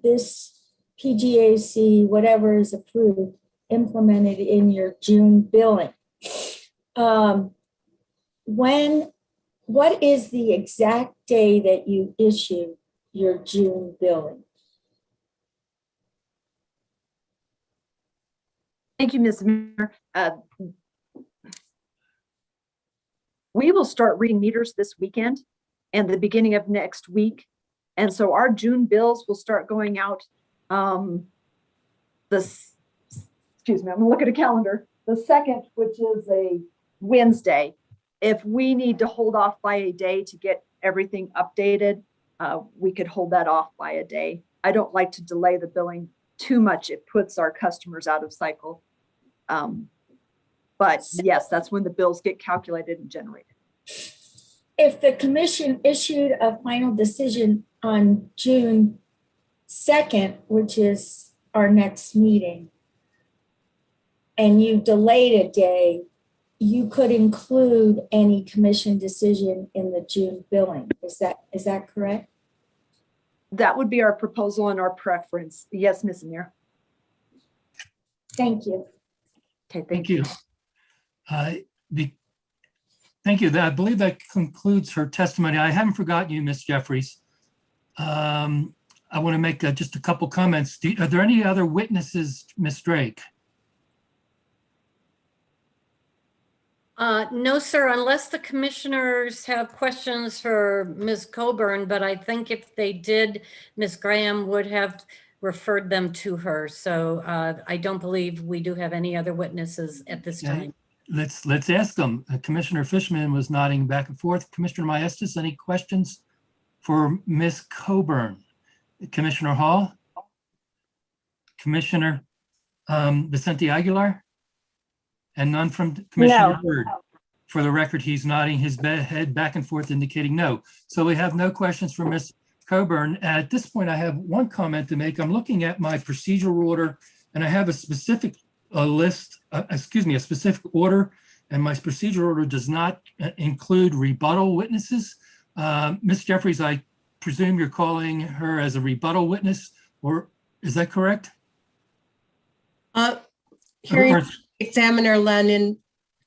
this PGAC, whatever is approved, implemented in your June billing. What is the exact day that you issue your June billing? Thank you, Ms. Mayor. We will start reading meters this weekend and the beginning of next week. And so our June bills will start going out excuse me, I'm gonna look at a calendar, the 2nd, which is a Wednesday. If we need to hold off by a day to get everything updated, we could hold that off by a day. I don't like to delay the billing too much. It puts our customers out of cycle. But yes, that's when the bills get calculated and generated. If the commission issued a final decision on June 2nd, which is our next meeting, and you delayed a day, you could include any commission decision in the June billing. Is that correct? That would be our proposal and our preference. Yes, Ms. Amir. Thank you. Okay, Thank you. Thank you. I believe that concludes her testimony. I haven't forgotten you, Ms. Jeffries. I want to make just a couple comments. Are there any other witnesses, Ms. Drake? No, sir, unless the commissioners have questions for Ms. Coburn, but I think if they did, Ms. Graham would have referred them to her. So I don't believe we do have any other witnesses at this Okay. time. Let's ask them. Commissioner Fishman was nodding back and forth. Commissioner Maestas, any questions for Ms. Coburn? Commissioner Hall? Commissioner Vicente Aguilar? And none from Commissioner No. Byrd. For the record, he's nodding his head back and forth indicating no. So we have no questions for Ms. Coburn. At this point, I have one comment to make. I'm looking at my procedural order and I have a specific a specific order, and my procedural order does not include rebuttal witnesses. Ms. Jeffries, I presume you're calling her as a rebuttal witness, or is that correct? Hearing Examiner Lennon,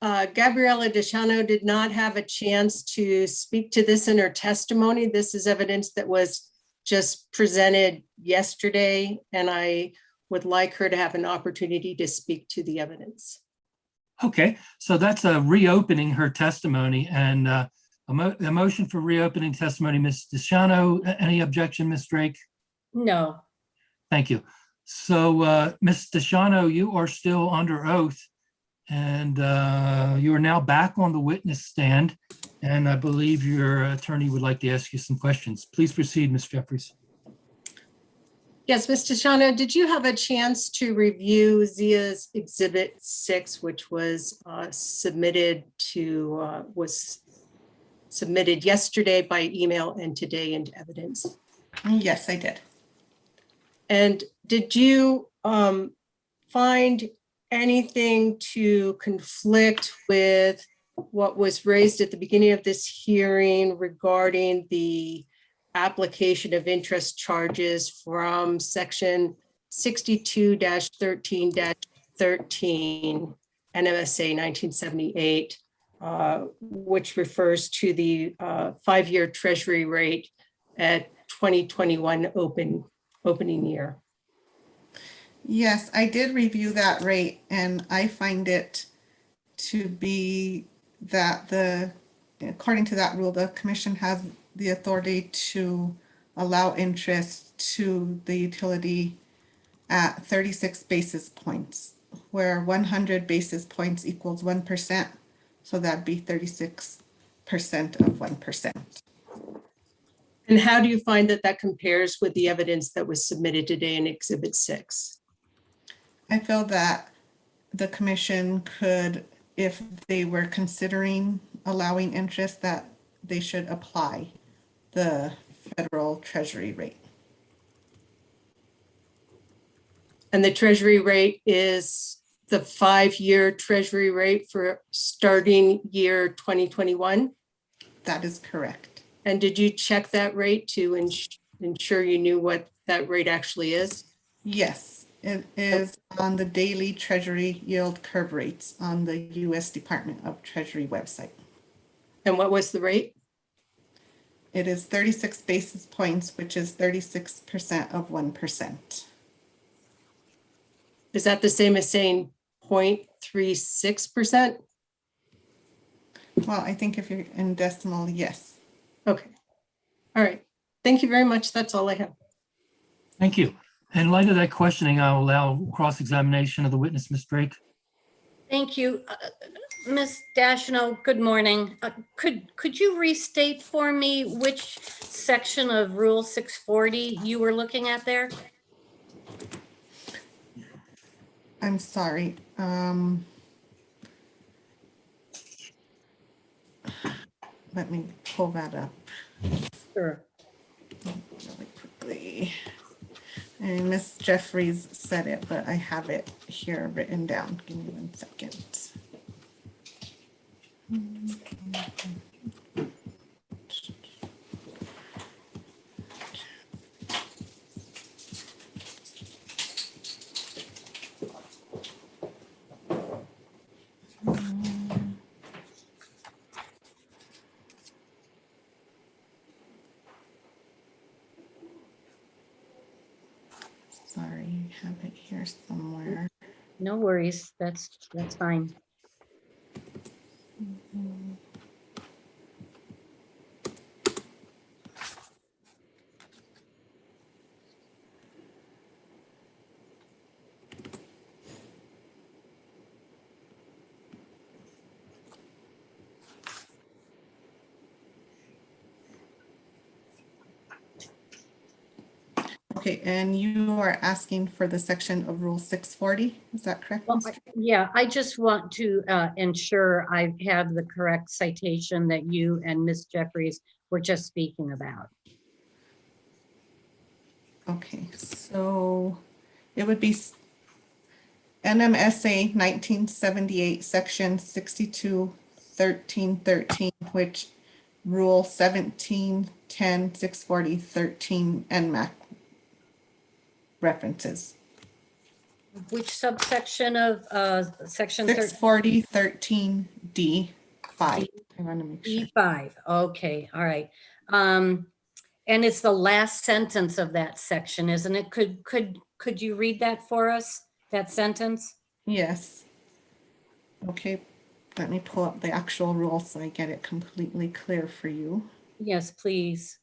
Gabriela Deschano did not have a chance to speak to this in her testimony. This is evidence that was just presented yesterday, and I would like her to have an opportunity to speak to the evidence. Okay, so that's reopening her testimony, and a motion for reopening testimony. Ms. Deschano, any objection, Ms. Drake? No. Thank you. So Ms. Deschano, you are still under oath, and you are now back on the witness stand, and I believe your attorney would like to ask you some questions. Please proceed, Ms. Jeffries. Yes, Ms. Deschano, did you have a chance to review Zia's Exhibit 6, which was submitted yesterday by email and today into evidence? Yes, I did. And did you find anything to conflict with what was raised at the beginning of this hearing regarding the application of interest charges from section 62-13-13 NMSA 1978, which refers to the 5-year treasury rate at 2021 opening year? Yes, I did review that rate, and I find it to be that according to that rule, the commission has the authority to allow interest to the utility at 36 basis points, where 100 basis points equals 1%. So that'd be 36% of 1%. And how do you find that that compares with the evidence that was submitted today in Exhibit 6? I feel that the commission could, if they were considering allowing interest, that they should apply the federal treasury rate. And the treasury rate is the 5-year treasury rate for starting year 2021? That is correct. And did you check that rate to ensure you knew what that rate actually is? Yes, it is on the daily treasury yield curve rates on the U.S. Department of Treasury website. And what was the rate? It is 36 basis points, which is 36% of 1%. Is that the same as saying 0.36%? Well, I think if you're in decimal, yes. Okay. All right. Thank you very much. That's all I have. Thank you. In light of that questioning, I'll allow cross-examination of the witness, Ms. Drake. Thank you. Ms. Deschano, good morning. Could you restate for me which section of Rule 640 you were looking at there? I'm sorry. Let me pull that up Sure. really quickly. And Ms. Jeffries said it, but I have it here written down. Give me 1 second. Sorry, I have it here somewhere. No worries. That's fine. Okay, and you are asking for the section of Rule 640, is that correct? Well, Mr. yeah, I just want to ensure I have the correct citation that you and Ms. Jeffries were just speaking about. Okay, so it would be NMSA 1978, Section 621313, which Rule 1710 640 13 NMAC references. Which subsection of section 640 13D5. I want to make sure. E5? Okay, all right. And it's the last sentence of that section, isn't it? Could you read that for us, that sentence? Yes. Okay, let me pull up the actual rule so I get it completely clear for you. Yes, please.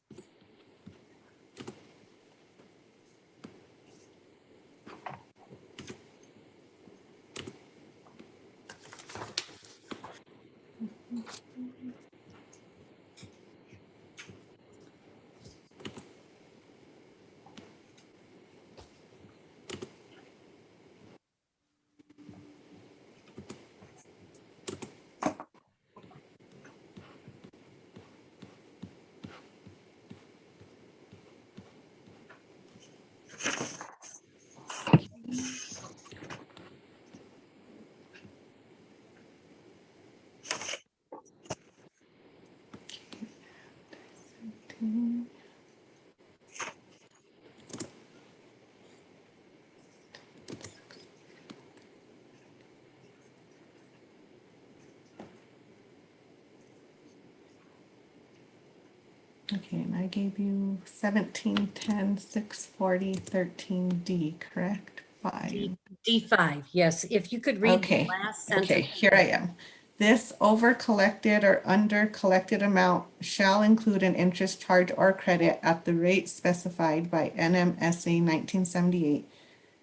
Okay, and I gave you 1710 640 13D, correct? 5. D5, yes. If you could read the Okay, last okay, sentence. here I am. This over collected or under collected amount shall include an interest charge or credit at the rate specified by NMSA 1978,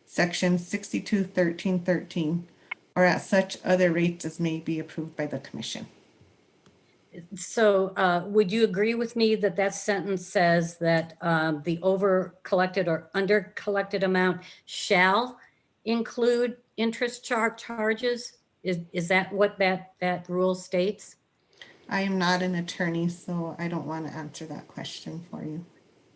Section 621313, or at such other rates as may be approved by the commission. So would you agree with me that that sentence says that the over collected or under collected amount shall include interest charges? Is that what that rule states? I am not an attorney, so I don't want to answer that question for you.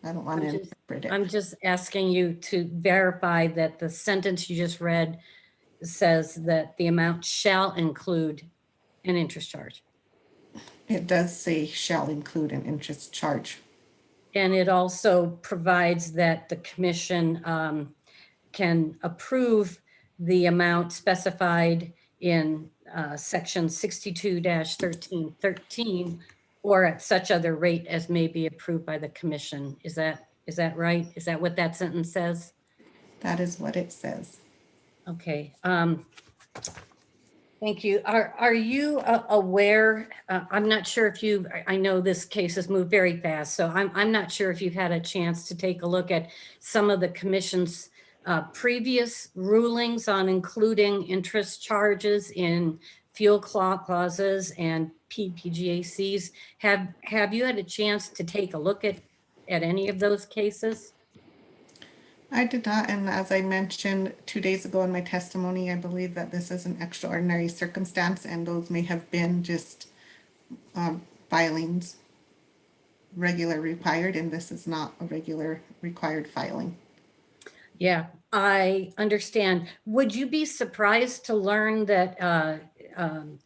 I don't want to interpret it. I'm just asking you to verify that the sentence you just read says that the amount shall include an interest charge. It does say shall include an interest charge. And it also provides that the commission can approve the amount specified in section 62-1313 or at such other rate as may be approved by the commission. Is that right? Is that what that sentence says? That is what it says. Okay. Thank you. Are you aware, I'm not sure if you, I know this case has moved very fast, so I'm not sure if you've had a chance to take a look at some of the commission's previous rulings on including interest charges in fuel clauses and PPGACs. Have you had a chance to take a look at any of those cases? I did not, and as I mentioned 2 days ago in my testimony, I believe that this is an extraordinary circumstance and those may have been just filings regular required, and this is not a regular required filing. Yeah, I understand. Would you be surprised to learn that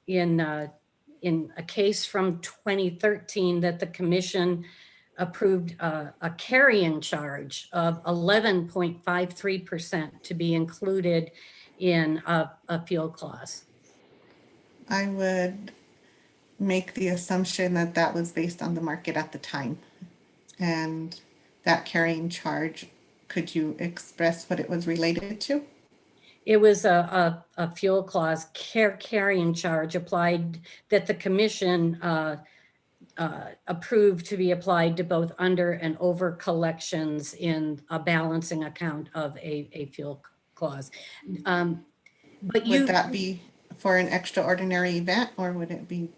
in a case from 2013 that the commission approved a carrying charge of 11.53% to be included in a fuel clause? I would make the assumption that that was based on the market at the time. And that carrying charge, could you express what it was related to? It was a fuel clause carrying charge applied that the commission approved to be applied to both under and over collections in a balancing account of a fuel clause. But Would that be for an extraordinary event or would it be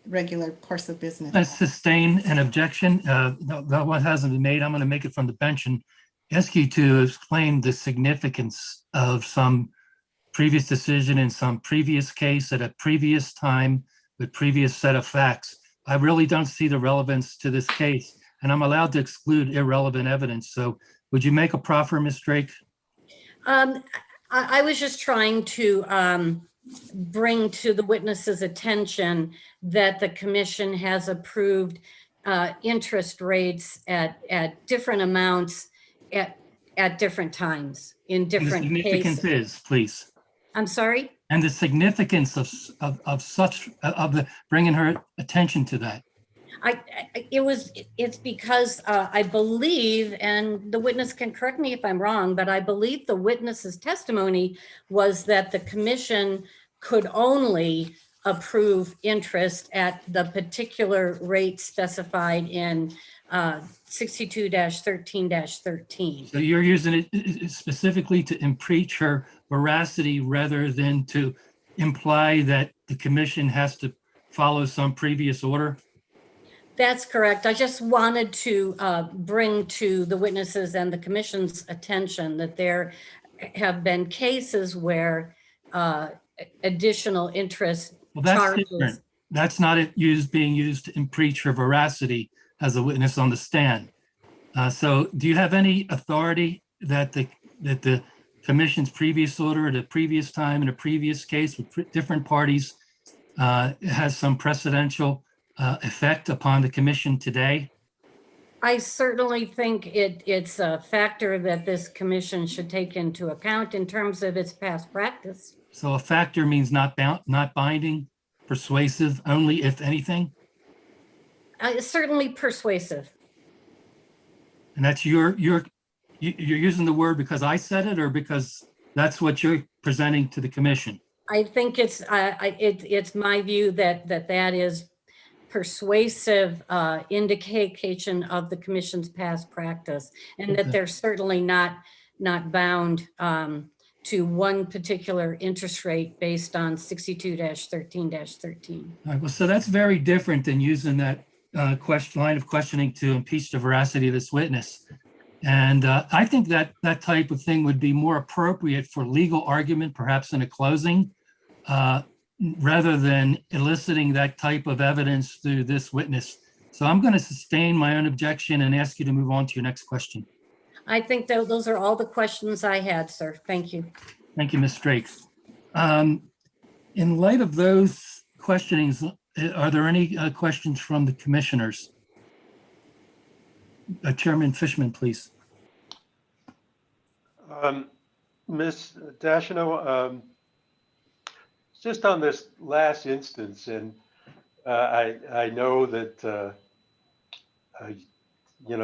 regular course of business? I sustain an objection. That one hasn't been made. I'm going to make it from the bench. And ask you to explain the significance of some previous decision in some previous case at a previous time with previous set of facts. I really don't see the relevance to this case, and I'm allowed to exclude irrelevant evidence. So would you make a proffer, Ms. Drake? I was just trying to bring to the witness's attention that the commission has approved interest rates at different amounts at different times in And the different significance cases. is, please. I'm sorry? And the significance of the bringing her attention to that. It's because I believe, and the witness can correct me if I'm wrong, but I believe the witness's testimony was that the commission could only approve interest at the particular rate specified in 62-13-13. So you're using it specifically to impeach her veracity rather than to imply that the commission has to follow some previous order? That's correct. I just wanted to bring to the witnesses and the commission's attention that there have been cases where additional interest Well, that's charges. different. That's not being used to impeach her veracity as a witness on the stand. So do you have any authority that the commission's previous order at a previous time in a previous case with different parties has some precedential effect upon the commission today? I certainly think it's a factor that this commission should take into account in terms of its past practice. So a factor means not binding, persuasive, only if anything? Certainly persuasive. And that's you're using the word because I said it or because that's what you're presenting to the commission? I think it's my view that is persuasive indication of the commission's past practice, and that they're certainly not bound to one particular interest rate based on 62-13-13. All right, well, so that's very different than using that line of questioning to impeach the veracity of this witness. And I think that type of thing would be more appropriate for legal argument, perhaps in a closing, rather than eliciting that type of evidence through this witness. So I'm going to sustain my own objection and ask you to move on to your next question. I think those are all the questions I had, sir. Thank you. Thank you, Ms. Drake. In light of those questionings, are there any questions from the commissioners? Chairman Fishman, please. Ms. Dashino, just on this last instance, and I know that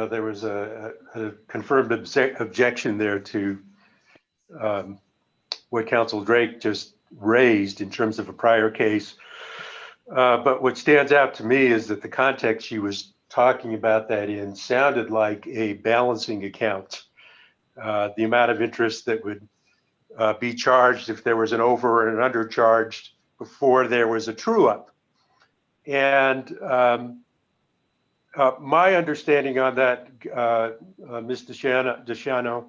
there was a confirmed objection there to what Counsel Drake just raised in terms of a prior case. But what stands out to me is that the context she was talking about that in sounded like a balancing account. The amount of interest that would be charged if there was an over and an undercharged before there was a true up. And my understanding on that, Ms. Dashano,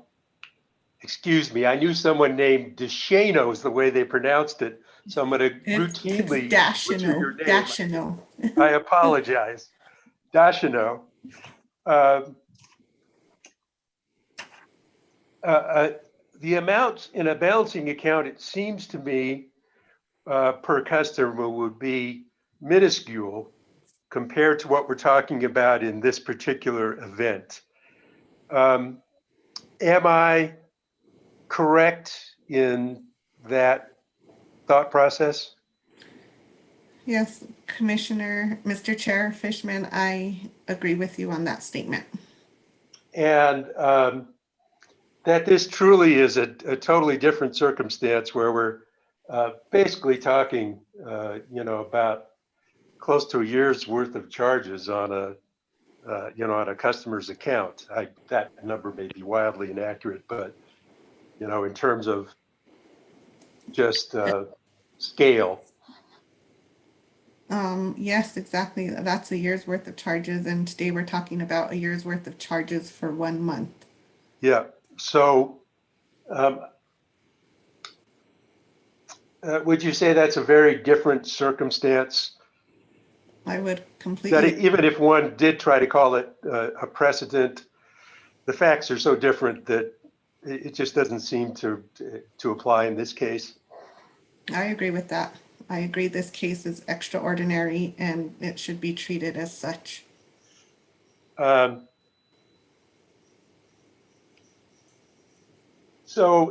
excuse me, I knew someone named Deshano is the way they pronounced it. So I'm going to routinely butcher your name. Dashino. I apologize. Dashano. The amounts in a balancing account, it seems to me, per customer would be minuscule compared to what we're talking about in this particular event. Am I correct in that thought process? Yes, Commissioner, Mr. Chair Fishman, I agree with you on that statement. And that this truly is a totally different circumstance where we're basically talking, about close to a year's worth of charges on a customer's account. That number may be wildly inaccurate, but in terms of just scale. Yes, exactly. That's a year's worth of charges. And today we're talking about a year's worth of charges for 1 month. Yeah, so would you say that's a very different circumstance? I would That completely, even if one did try to call it a precedent, the facts are so different that it just doesn't seem to apply in this case. I agree with that. I agree this case is extraordinary and it should be treated as such. Um, so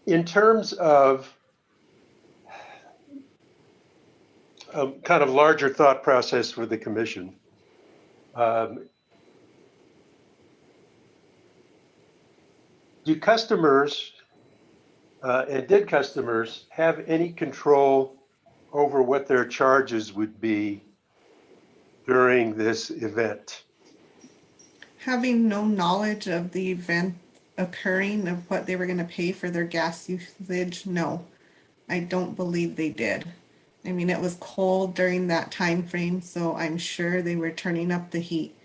in terms of kind of larger thought process for the commission, do customers and did customers have any control over what their charges would be during this event? Having no knowledge of the event occurring, of what they were going to pay for their gas usage, no, I don't believe they did. I mean, it was cold during that time frame, so I'm sure they were turning up the heat.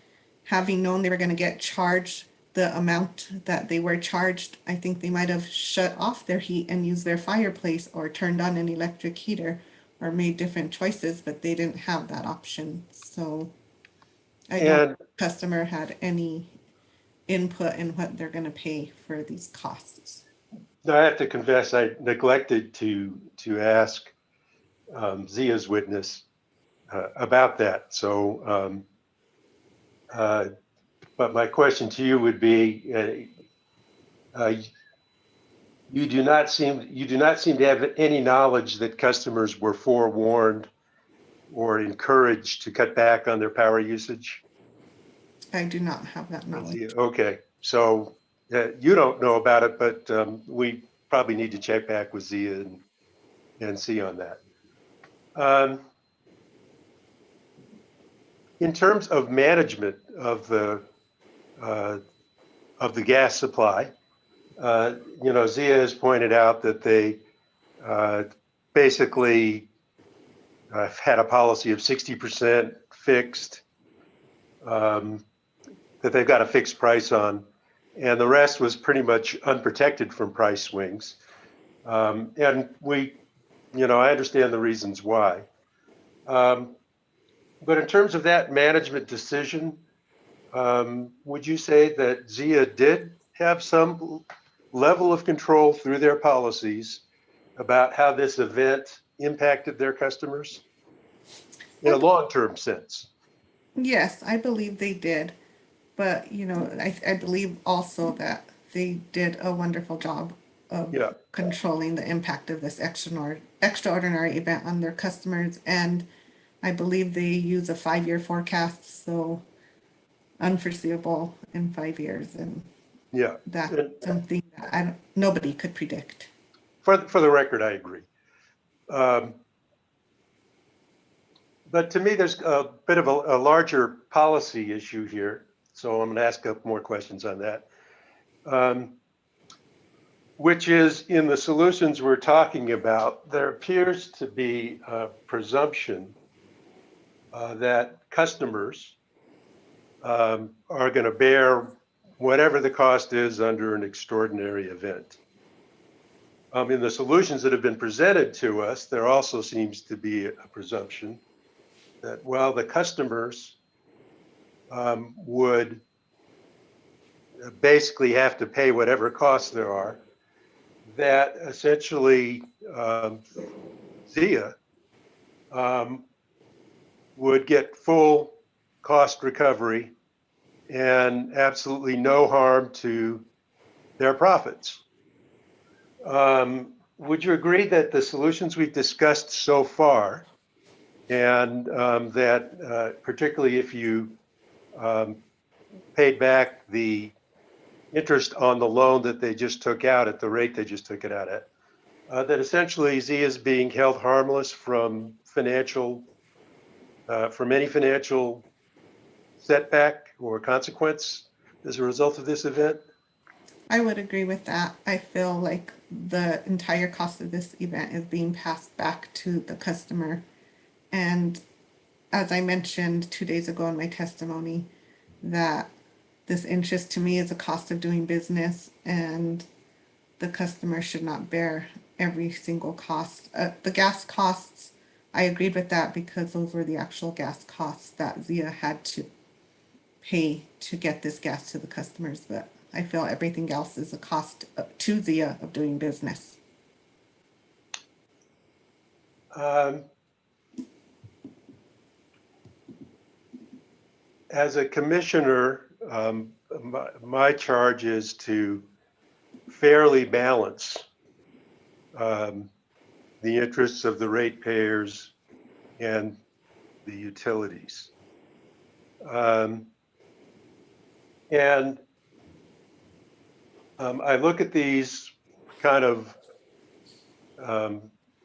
Having known they were going to get charged the amount that they were charged, I think they might have shut off their heat and used their fireplace or turned on an electric heater or made different choices, but they didn't have that option. So I don't And think the customer had any input in what they're going to pay for these costs. I have to confess, I neglected to ask Zia's witness about that. So, but my question to you would be, you do not seem to have any knowledge that customers were forewarned or encouraged to cut back on their power usage? I do not have that knowledge. Okay, so you don't know about it, but we probably need to check back with Zia and see on that. In terms of management of the gas supply, Zia has pointed out that they basically had a policy of 60% fixed, that they've got a fixed price on, and the rest was pretty much unprotected from price swings. And I understand the reasons why. But in terms of that management decision, would you say that Zia did have some level of control through their policies about how this event impacted their customers in a long-term sense? Yes, I believe they did. But, I believe also that they did a wonderful job of Yeah. controlling the impact of this extraordinary event on their customers. And I believe they use a 5-year forecast, so unforeseeable in 5 years. And Yeah. that's And something that nobody could predict. for the record, I agree. But to me, there's a bit of a larger policy issue here. So I'm going to ask a couple more questions on that. Which is, in the solutions we're talking about, there appears to be a presumption that customers are going to bear whatever the cost is under an extraordinary event. In the solutions that have been presented to us, there also seems to be a presumption that, well, the customers would basically have to pay whatever costs there are, that essentially Zia would get full cost recovery and absolutely no harm to their profits. Would you agree that the solutions we've discussed so far, and that particularly if you paid back the interest on the loan that they just took out at the rate they just took it out at, that essentially Zia is being held harmless from any financial setback or consequence as a result of this event? I would agree with that. I feel like the entire cost of this event is being passed back to the customer. And as I mentioned 2 days ago in my testimony, that this interest to me is a cost of doing business, and the customer should not bear every single cost. The gas costs, I agreed with that because those were the actual gas costs that Zia had to pay to get this gas to the customers, but I feel everything else is a cost to Zia of doing business. As a commissioner, my charge is to fairly balance the interests of the ratepayers and the utilities. I look at these kind of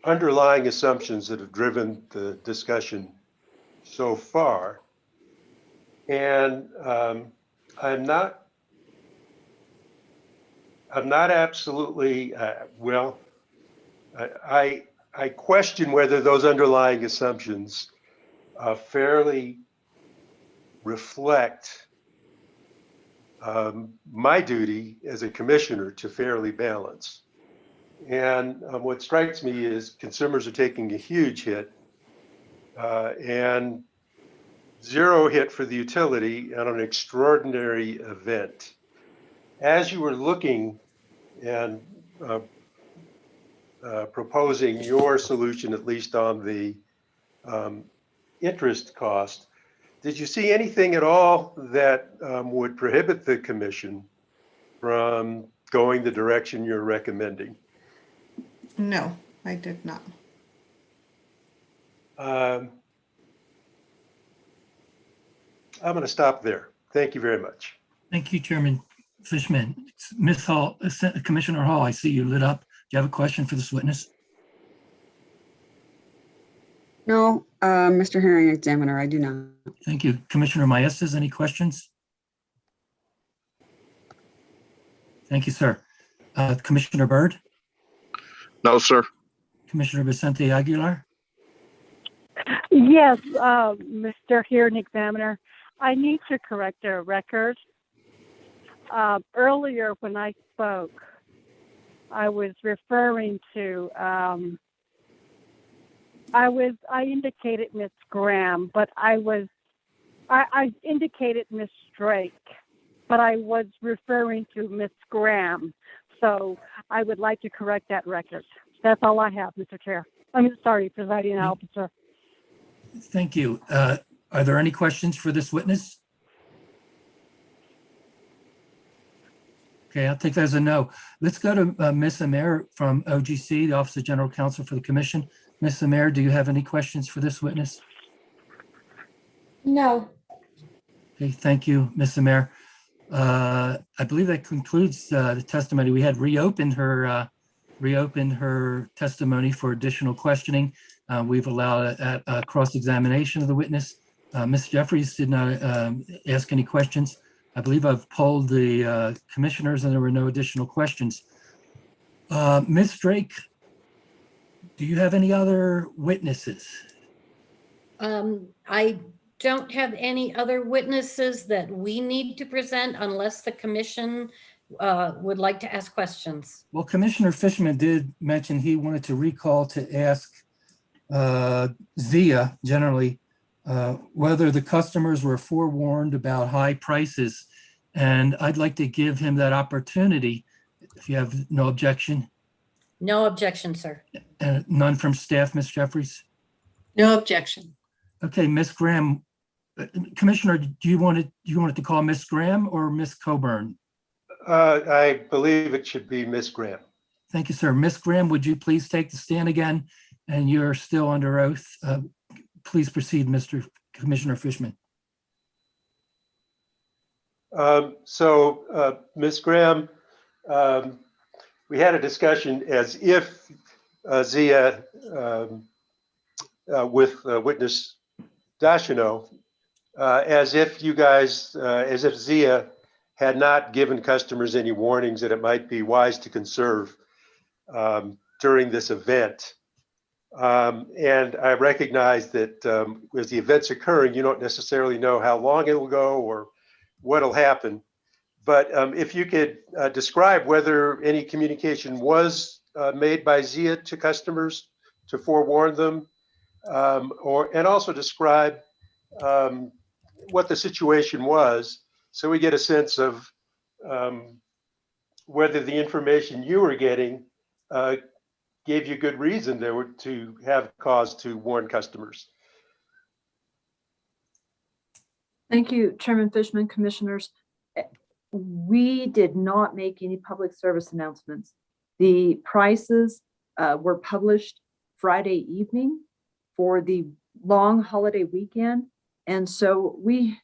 underlying assumptions that have driven the discussion so far. And I'm not absolutely, well, I question whether those underlying assumptions fairly reflect my duty as a commissioner to fairly balance. And what strikes me is consumers are taking a huge hit and zero hit for the utility on an extraordinary event. As you were looking and proposing your solution, at least on the interest cost, did you see anything at all that would prohibit the commission from going the direction you're recommending? No, I did not. I'm going to stop there. Thank you very much. Thank you, Chairman Fishman. Ms. Hall, Commissioner Hall, I see you lit up. Do you have a question for this witness? No, Mr. Hearing Examiner, I do not. Thank you. Commissioner Maestas, any questions? Thank you, sir. Commissioner Byrd? No, sir. Commissioner Vicente Aguilar? Yes, Mr. Hearing Examiner, I need to correct a record. Earlier when I spoke, I was referring to, I indicated Miss Graham, but I indicated Miss Drake, but I was referring to Miss Graham. So I would like to correct that record. That's all I have, Mr. Chair. I'm sorry, Presiding Officer. Thank you. Are there any questions for this witness? Okay, I'll take that as a no. Let's go to Ms. Amer from OGC, the Office of General Counsel for the Commission. Ms. Amer, do you have any questions for this witness? No. Okay, thank you, Ms. Amer. I believe that concludes the testimony. We had reopened her testimony for additional questioning. We've allowed a cross-examination of the witness. Ms. Jeffries did not ask any questions. I believe I've polled the commissioners and there were no additional questions. Ms. Drake, do you have any other witnesses? I don't have any other witnesses that we need to present unless the commission would like to ask questions. Well, Commissioner Fishman did mention he wanted to recall to ask Zia generally whether the customers were forewarned about high prices. And I'd like to give him that opportunity if you have no objection. No objection, sir. None from staff, Ms. Jeffries? No objection. Okay, Ms. Graham. Commissioner, do you want it to call Ms. Graham or Ms. Coburn? I believe it should be Miss Graham. Thank you, sir. Ms. Graham, would you please take the stand again? And you're still under oath. Please proceed, Mr. Commissioner Fishman. Ms. Graham, we had a discussion as if Zia, with witness Dashino, as if you guys, as if Zia had not given customers any warnings that it might be wise to conserve during this event. And I recognize that as the event's occurring, you don't necessarily know how long it will go or what'll happen. But if you could describe whether any communication was made by Zia to customers to forewarn them, and also describe what the situation was, so we get a sense of whether the information you were getting gave you good reason to have cause to warn customers. Thank you, Chairman Fishman, Commissioners. We did not make any public service announcements. The prices were published Friday evening for the long holiday weekend. And so we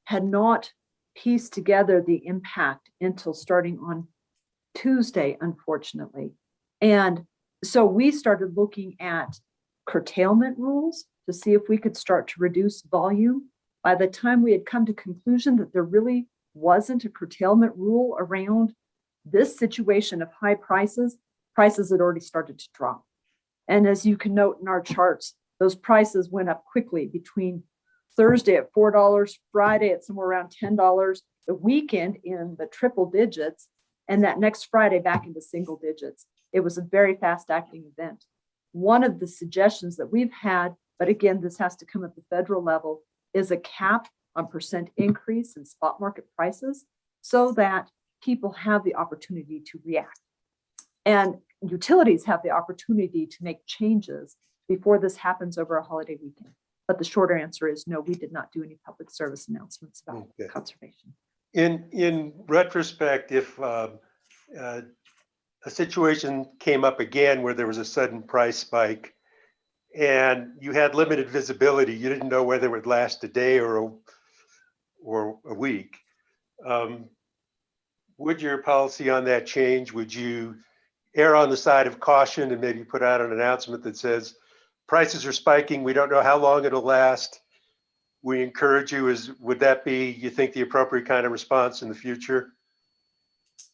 had not pieced together the impact until starting on Tuesday, unfortunately. And so we started looking at curtailment rules to see if we could start to reduce volume. By the time we had come to conclusion that there really wasn't a curtailment rule around this situation of high prices, prices had already started to drop. And as you can note in our charts, those prices went up quickly between Thursday at $4, Friday at somewhere around $10, the weekend in the triple digits, and that next Friday back into single digits. It was a very fast acting event. One of the suggestions that we've had, but again, this has to come at the federal level, is a cap on percent increase in spot market prices so that people have the opportunity to react. And utilities have the opportunity to make changes before this happens over a holiday weekend. But the shorter answer is no, we did not do any public service announcements about conservation. In retrospect, if a situation came up again where there was a sudden price spike and you had limited visibility, you didn't know whether it would last a day or a week, would your policy on that change? Would you err on the side of caution and maybe put out an announcement that says prices are spiking, we don't know how long it'll last, we encourage you? Would that be, you think, the appropriate kind of response in the future?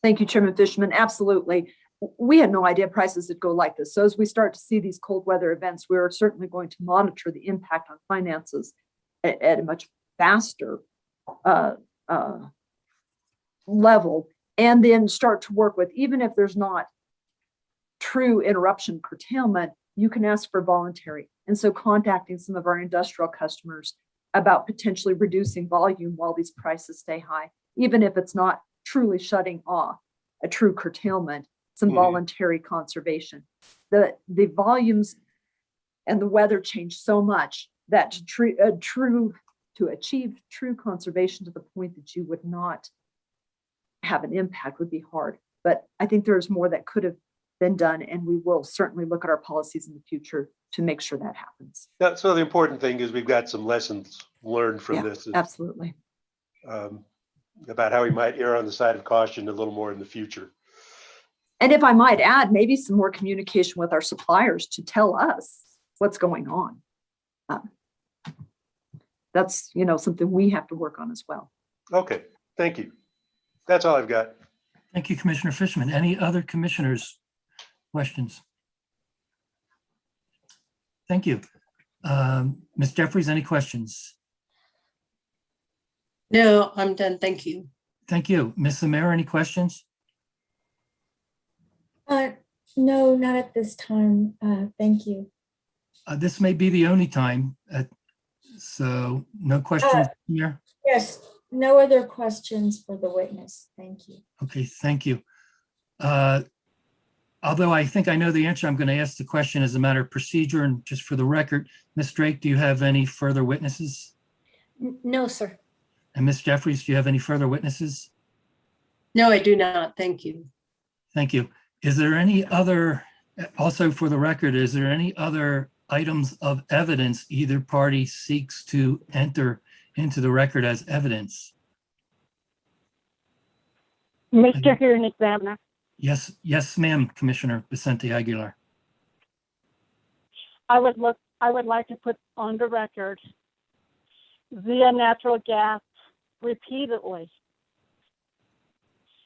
Thank you, Chairman Fishman. Absolutely. We had no idea prices would go like this. So as we start to see these cold weather events, we're certainly going to monitor the impact on finances at a much faster level, and then start to work with, even if there's not true interruption curtailment, you can ask for voluntary. And so contacting some of our industrial customers about potentially reducing volume while these prices stay high, even if it's not truly shutting off a true curtailment, some voluntary conservation. The volumes and the weather change so much that to achieve true conservation to the point that you would not have an impact would be hard. But I think there's more that could have been done, and we will certainly look at our policies in the future to make sure that happens. So the important thing is we've got some lessons learned from this. Absolutely. About how we might err on the side of caution a little more in the future. And if I might add, maybe some more communication with our suppliers to tell us what's going on. That's, something we have to work on as well. Okay, thank you. That's all I've got. Thank you, Commissioner Fishman. Any other commissioners' questions? Thank you. Ms. Jeffries, any questions? No, I'm done. Thank you. Thank you. Ms. Samara, any questions? No, not at this time. Thank you. This may be the only time, so no questions here? Yes, no other questions for the witness. Thank you. Okay, thank you. Although I think I know the answer, I'm going to ask the question as a matter of procedure and just for the record. Ms. Drake, do you have any further witnesses? No, sir. And Ms. Jeffries, do you have any further witnesses? No, I do not. Thank you. Thank you. Is there any other, also for the record, is there any other items of evidence either party seeks to enter into the record as evidence? Mr. Hearing Examiner. Yes, ma'am, Commissioner Vicente Aguilar. I would like to put on the record Zia Natural Gas repeatedly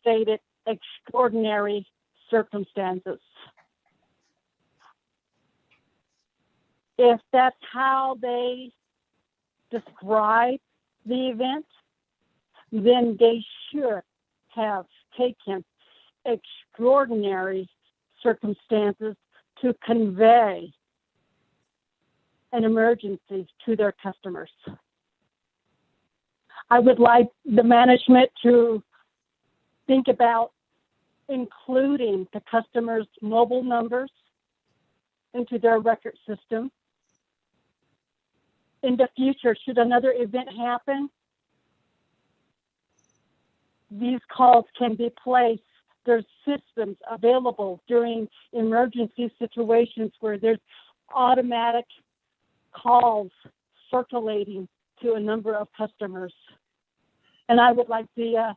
stated extraordinary circumstances. If that's how they describe the event, then they should have taken extraordinary circumstances to convey an emergency to their customers. I would like the management to think about including the customer's mobile numbers into their record system. In the future, should another event happen, these calls can be placed. There's systems available during emergency situations where there's automatic calls circulating to a number of customers. And I would like the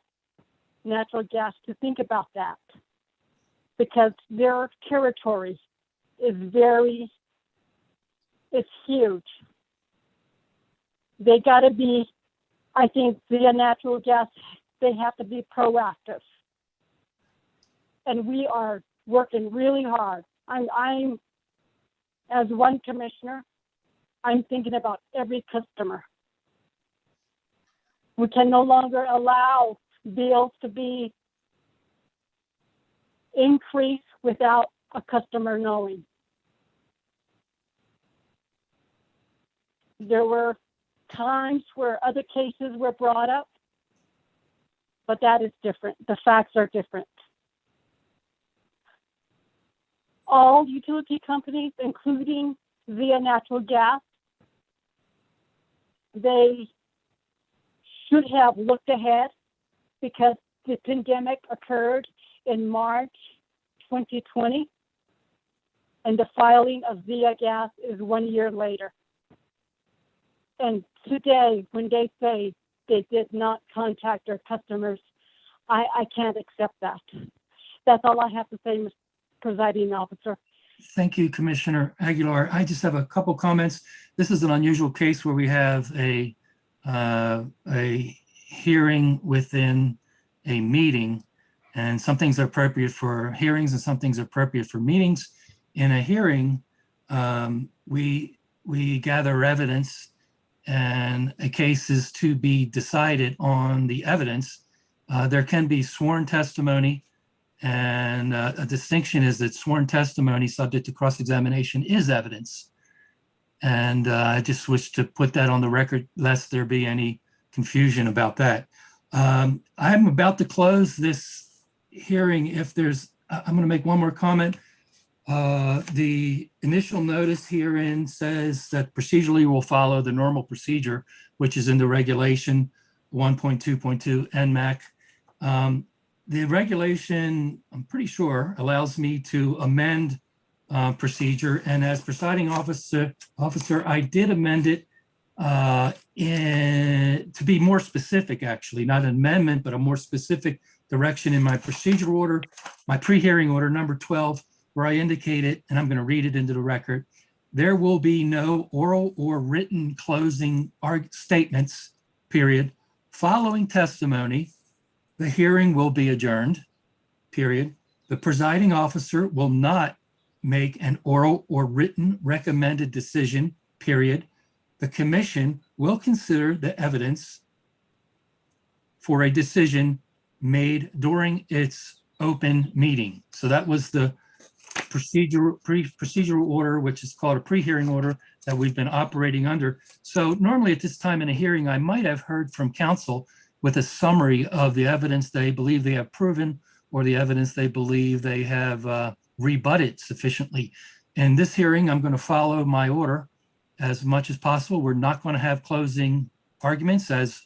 natural gas to think about that, because their territory is it's huge. They got to be, I think, via natural gas, they have to be proactive. And we are working really hard. I'm as one commissioner, I'm thinking about every customer. We can no longer allow bills to be increased without a customer knowing. There were times where other cases were brought up, but that is different. The facts are different. All utility companies, including via natural gas, they should have looked ahead, because the pandemic occurred in March 2020, and the filing of via gas is 1 year later. And today, when they say they did not contact their customers, I can't accept that. That's all I have to say, Mr. Presiding Officer. Thank you, Commissioner Aguilar. I just have a couple comments. This is an unusual case where we have a hearing within a meeting, and some things are appropriate for hearings and some things are appropriate for meetings. In a hearing, we gather evidence, and a case is to be decided on the evidence. There can be sworn testimony, and a distinction is that sworn testimony subject to cross-examination is evidence. And I just wish to put that on the record, lest there be any confusion about that. I'm about to close this hearing. I'm going to make one more comment. The initial notice herein says that procedurally will follow the normal procedure, which is in the regulation 1.2.2 NMAC. The regulation, I'm pretty sure, allows me to amend procedure, and as presiding officer, I did amend it to be more specific, actually, not an amendment, but a more specific direction in my procedure order, my pre-hearing order number 12, where I indicated, and I'm going to read it into the record, there will be no oral or written closing statements, period. Following testimony, the hearing will be adjourned, period. The presiding officer will not make an oral or written recommended decision, period. The commission will consider the evidence for a decision made during its open meeting. So that was the procedural order, which is called a pre-hearing order, that we've been operating under. So normally at this time in a hearing, I might have heard from counsel with a summary of the evidence they believe they have proven, or the evidence they believe they have rebutted sufficiently. In this hearing, I'm going to follow my order as much as possible. We're not going to have closing arguments as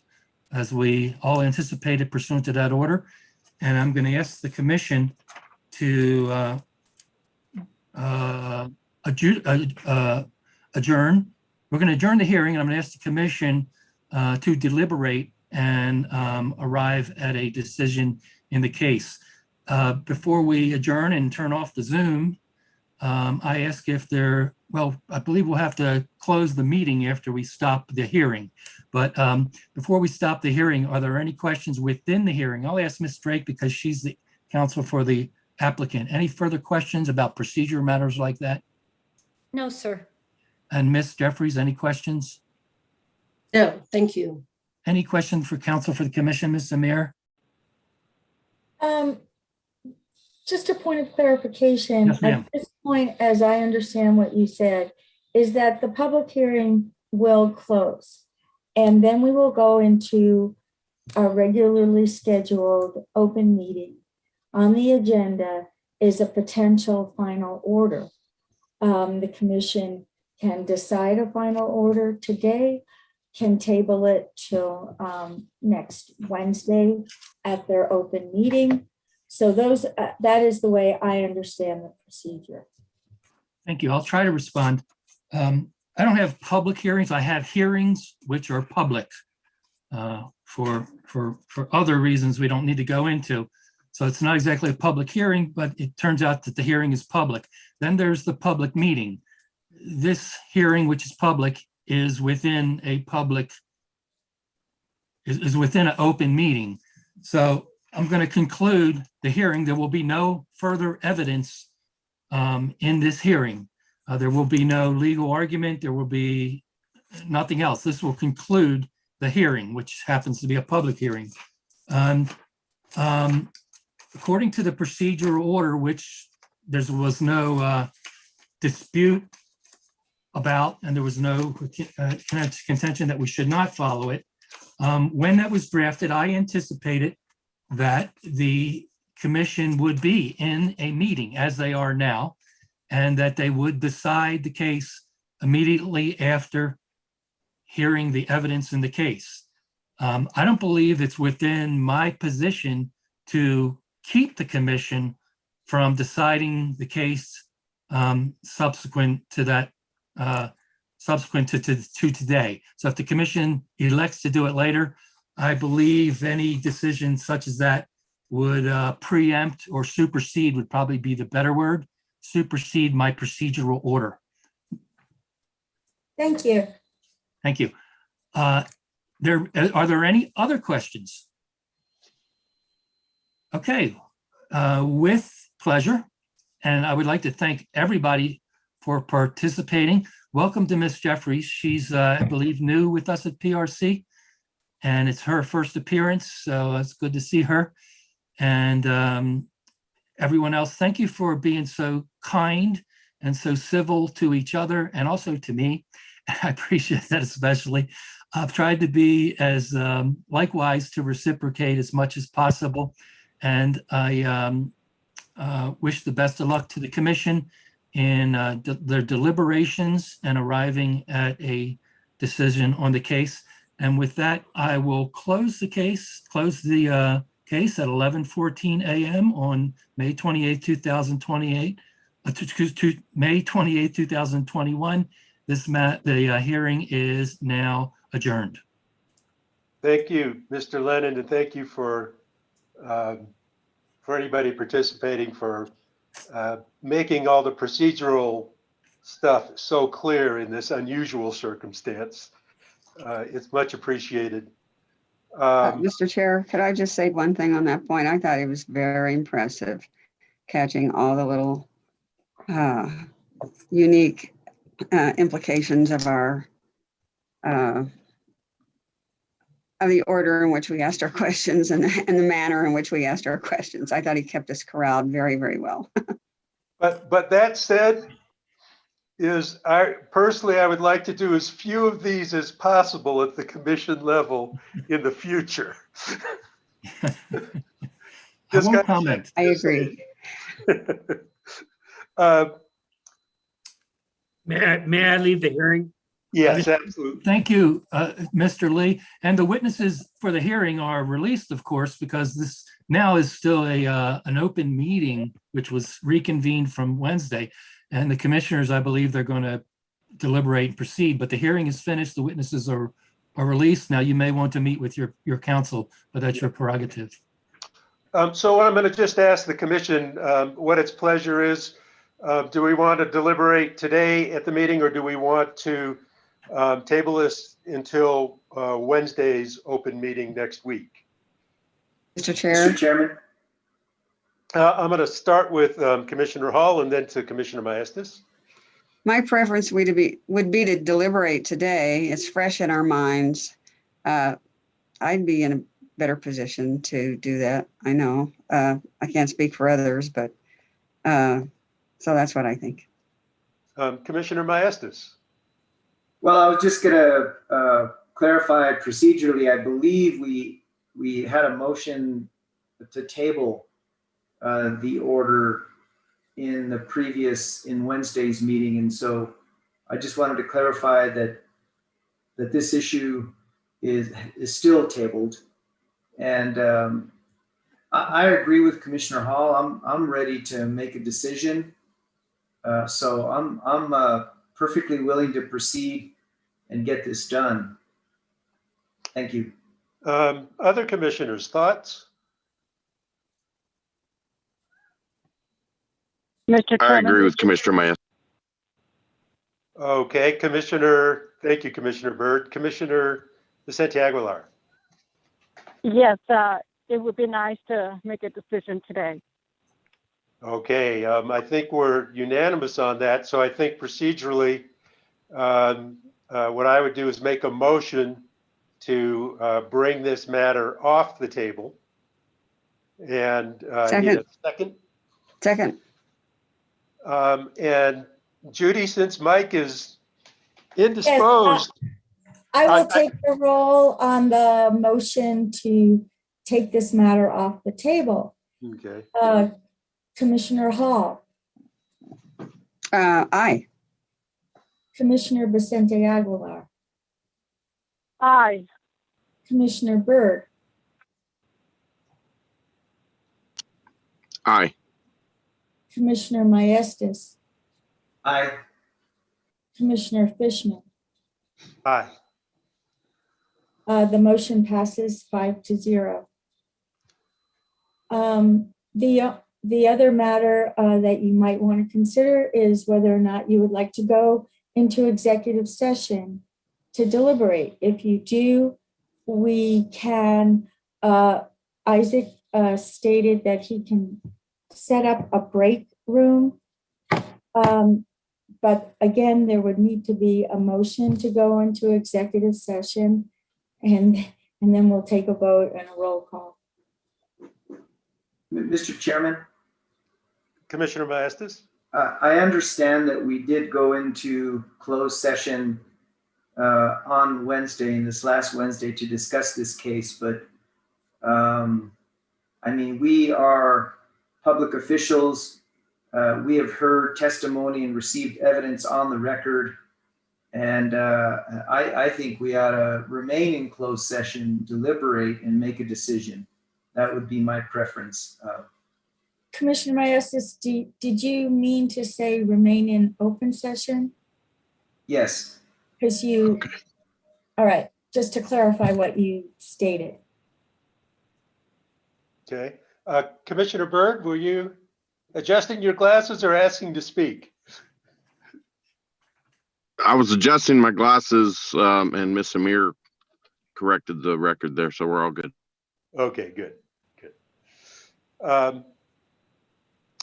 we all anticipated pursuant to that order. And I'm going to ask the commission to adjourn. We're going to adjourn the hearing, and I'm going to ask the commission to deliberate and arrive at a decision in the case. Before we adjourn and turn off the Zoom, I ask if I believe we'll have to close the meeting after we stop the hearing. But before we stop the hearing, are there any questions within the hearing? I'll ask Ms. Drake because she's the counsel for the applicant. Any further questions about procedure matters like that? No, sir. And Ms. Jeffries, any questions? No, thank you. Any questions for counsel for the commission, Ms. Amir? Um, just a point of clarification. Yes, ma'am. At this point, as I understand what you said, is that the public hearing will close. And then we will go into a regularly scheduled open meeting. On the agenda is a potential final order. The commission can decide a final order today, can table it till next Wednesday at their open meeting. So that is the way I understand the procedure. Thank you. I'll try to respond. I don't have public hearings. I have hearings which are public for other reasons we don't need to go into. So it's not exactly a public hearing, but it turns out that the hearing is public. Then there's the public meeting. This hearing, which is public, is within an open meeting. So I'm going to conclude the hearing. There will be no further evidence in this hearing. There will be no legal argument. There will be nothing else. This will conclude the hearing, which happens to be a public hearing. According to the procedural order, which there was no dispute about, and there was no contention that we should not follow it. When that was drafted, I anticipated that the commission would be in a meeting as they are now, and that they would decide the case immediately after hearing the evidence in the case. I don't believe it's within my position to keep the commission from deciding the case subsequent to that, subsequent to today. So if the commission elects to do it later, I believe any decision such as that would preempt or supersede would probably be the better word, supersede my procedural order. Thank you. Thank you. Are there any other questions? Okay, with pleasure. And I would like to thank everybody for participating. Welcome to Ms. Jeffries. She's, I believe, new with us at PRC, and it's her first appearance, so it's good to see her. And everyone else, thank you for being so kind and so civil to each other and also to me. I appreciate that especially. I've tried to be as likewise to reciprocate as much as possible. And I wish the best of luck to the commission in their deliberations and arriving at a decision on the case. And with that, I will close the case at 11:14 a.m. on May 28, 2028, May 28, 2021. The hearing is now adjourned. Thank you, Mr. Lennon, and thank you for anybody participating for making all the procedural stuff so clear in this unusual circumstance. It's much appreciated. Mr. Chair, could I just say one thing on that point? I thought it was very impressive catching all the little unique implications of our of the order in which we asked our questions and the manner in which we asked our questions. I thought he kept us corralled very, very well. But that said, I would like to do as few of these as possible at the commission level in the future. I won't comment. I agree. May I leave the hearing? Yes, absolutely. Thank you, Mr. Lee. And the witnesses for the hearing are released, of course, because this now is still an open meeting, which was reconvened from Wednesday. And the commissioners, I believe they're going to deliberate and proceed, but the hearing is finished. The witnesses are released. Now you may want to meet with your counsel, but that's your prerogative. So I'm going to just ask the commission what its pleasure is. Do we want to deliberate today at the meeting, or do we want to table this until Wednesday's open meeting next week? Mr. Chair. Mr. Chairman. I'm going to start with Commissioner Hall and then to Commissioner Maestas. My preference would be to deliberate today. It's fresh in our minds. I'd be in a better position to do that. I know. I can't speak for others, but so that's what I think. Commissioner Maestas. Well, I was just going to clarify procedurally. I believe we had a motion to table the order in Wednesday's meeting, and so I just wanted to clarify that this issue is still tabled. And I agree with Commissioner Hall. I'm ready to make a decision. So I'm perfectly willing to proceed and get this done. Thank you. Other commissioners, thoughts? Mr. I Chairman, agree with Commissioner Mass. Okay, thank you, Commissioner Byrd. Commissioner Vicente Aguilar. yes, it would be nice to make a decision today. Okay, I think we're unanimous on that. So I think procedurally, what I would do is make a motion to bring this matter off the table. And need a second. Second. And Judy, since Mike is indisposed. I will take the roll on the motion to take this matter off the table. Okay. Commissioner Hall, Aye. Commissioner Vicente Aguilar, Aye. Commissioner Byrd, Aye. Commissioner Maestas, Aye. Commissioner Fishman. Aye. The motion passes 5-0. The other matter that you might want to consider is whether or not you would like to go into executive session to deliberate. If you do, we can, Isaac stated that he can set up a break room. But again, there would need to be a motion to go into executive session, and then we'll take a vote and a roll call. Mr. Chairman, Commissioner Maestas. I understand that we did go into closed session on Wednesday, this last Wednesday, to discuss this case, but I mean, we are public officials. We have heard testimony and received evidence on the record. And I think we ought to remain in closed session, deliberate, and make a decision. That would be my preference. Commissioner Maestas, did you mean to say remain in open session? Yes. Because you, all right, just to clarify what you stated. Okay. Commissioner Byrd, were you adjusting your glasses or asking to speak? I was adjusting my glasses, and Miss Amir corrected the record there, so we're all good. Okay, good.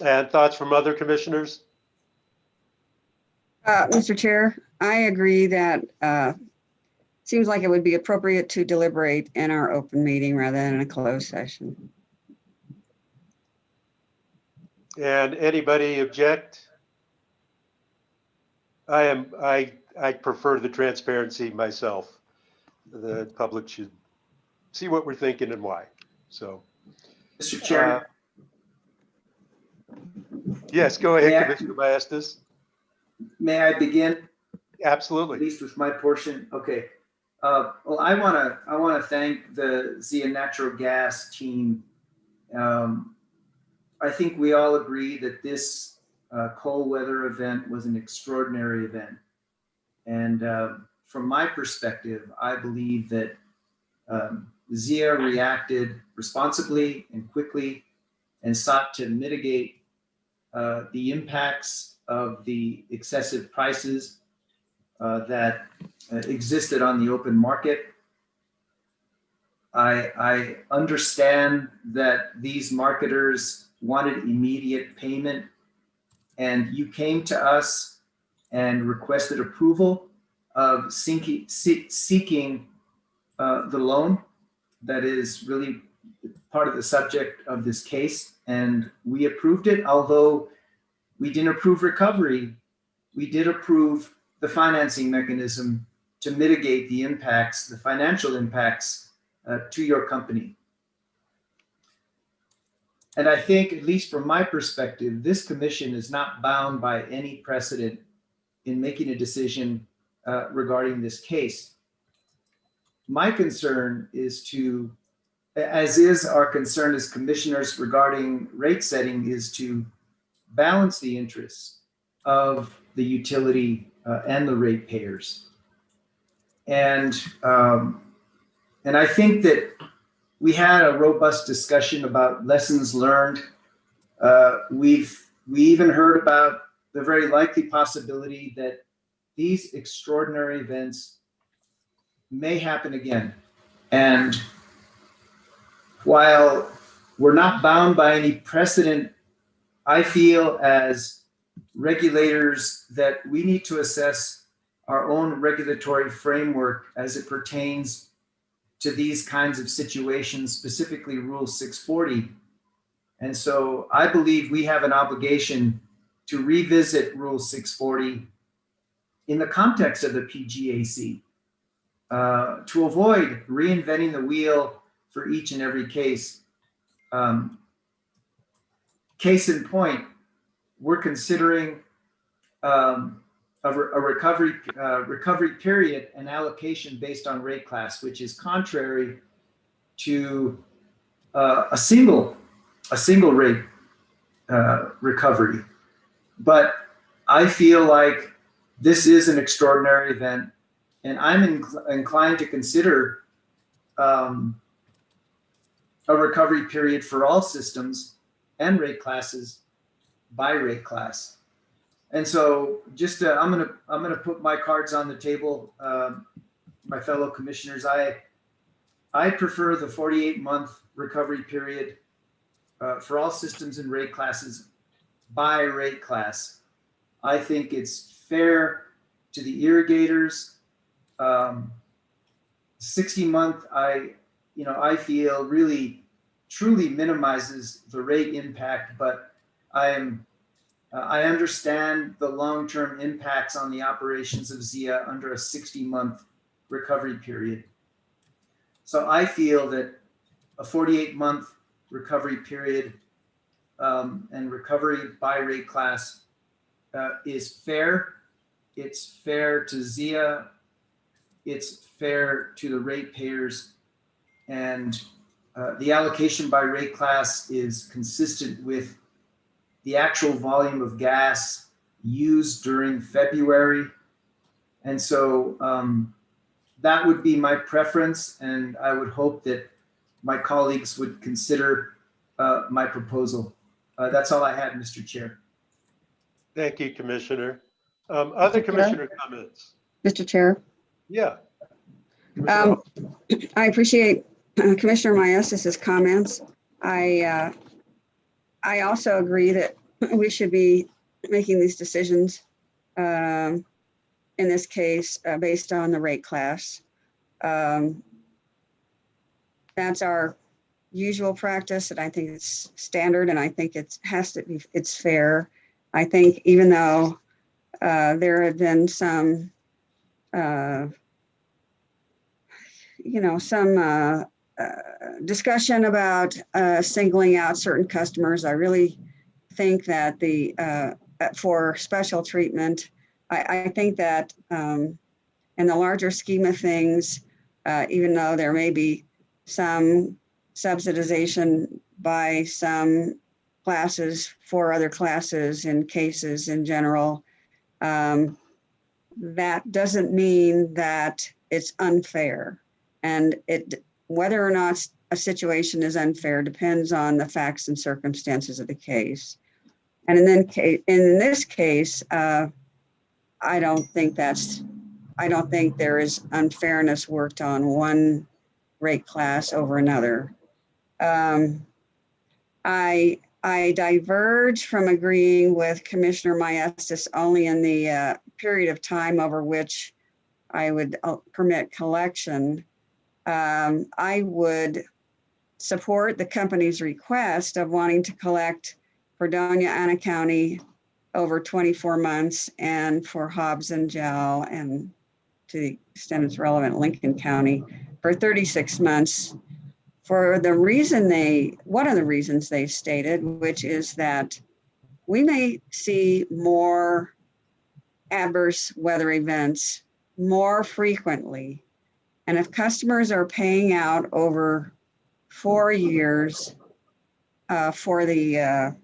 And thoughts from other commissioners? Mr. Chair, I agree that seems like it would be appropriate to deliberate in our open meeting rather than in a closed session. And anybody object? I prefer the transparency myself. The public should see what we're thinking and why. So, Mr. Chairman. Yes, go ahead, Commissioner Maestas. May I begin? Absolutely. At least with my portion. Okay. Well, I want to thank the Zia Natural Gas team. I think we all agree that this cold weather event was an extraordinary event. And from my perspective, I believe that Zia reacted responsibly and quickly and sought to mitigate the impacts of the excessive prices that existed on the open market. I understand that these marketers wanted immediate payment, and you came to us and requested approval of seeking the loan. that is really part of the subject of this case, and we approved it. Although we didn't approve recovery, we did approve the financing mechanism to mitigate the impacts, the financial impacts to your company. And I think, at least from my perspective, this commission is not bound by any precedent in making a decision regarding this case. My concern is to, as is our concern as commissioners regarding rate setting, is to balance the interests of the utility and the ratepayers. And I think that we had a robust discussion about lessons learned. We even heard about the very likely possibility that these extraordinary events may happen again. And while we're not bound by any precedent, I feel as regulators that we need to assess our own regulatory framework as it pertains to these kinds of situations, specifically Rule 640. And so I believe we have an obligation to revisit Rule 640 in the context of the PGAC, to avoid reinventing the wheel for each and every case. Case in point, we're considering a recovery period and allocation based on rate class, which is contrary to a single rate recovery. But I feel like this is an extraordinary event, and I'm inclined to consider a recovery period for all systems and rate classes by rate class. And so just I'm gonna put my cards on the table, my fellow commissioners. I prefer the 48-month recovery period for all systems and rate classes by rate class. I think it's fair to the irrigators. 60-month, I feel really truly minimizes the rate impact, but I understand the long-term impacts on the operations of ZIA under a 60-month recovery period. So I feel that a 48-month recovery period and recovery by rate class is fair. It's fair to ZIA. It's fair to the ratepayers, and the allocation by rate class is consistent with the actual volume of gas used during February. And so that would be my preference, and I would hope that my colleagues would consider my proposal. That's all I had, Mr. Chair. Thank you, Commissioner. Other commissioner comments? Mr. Chair. Yeah. I appreciate Commissioner Maestas' comments. I also agree that we should be making these decisions in this case based on the rate class. That's our usual practice, and I think it's standard, and I think it's fair. I think even though there have been some discussion about singling out certain customers, I really think that for special treatment, I think that in the larger scheme of things, even though there may be some subsidization by some classes for other classes and cases in general, that doesn't mean that it's unfair. And whether or not a situation is unfair depends on the facts and circumstances of the case. And in this case, I don't think there is unfairness worked on one rate class over another. I diverge from agreeing with Commissioner Maestas only in the period of time over which I would permit collection. I would support the company's request of wanting to collect for Doña Ana County over 24 months and for Hobbs and Gel, and to the extent it's relevant, Lincoln County for 36 months for the reason one of the reasons they stated, which is that we may see more adverse weather events more frequently. And if customers are paying out over 4 years for the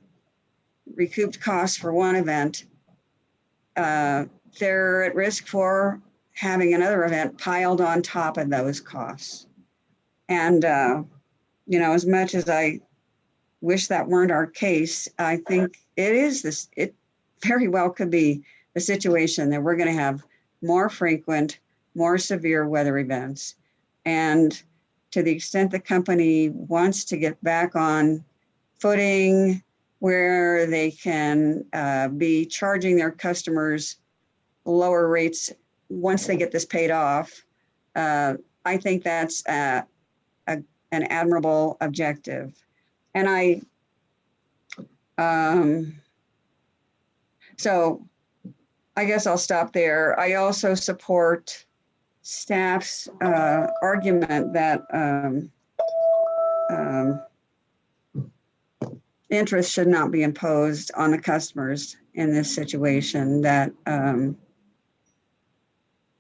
recouped costs for one event, they're at risk for having another event piled on top of those costs. And, as much as I wish that weren't our case, I think it very well could be the situation that we're going to have more frequent, more severe weather events. And to the extent the company wants to get back on footing where they can be charging their customers lower rates once they get this paid off, I think that's an admirable objective. And so I guess I'll stop there. I also support staff's argument that interest should not be imposed on the customers in this situation, that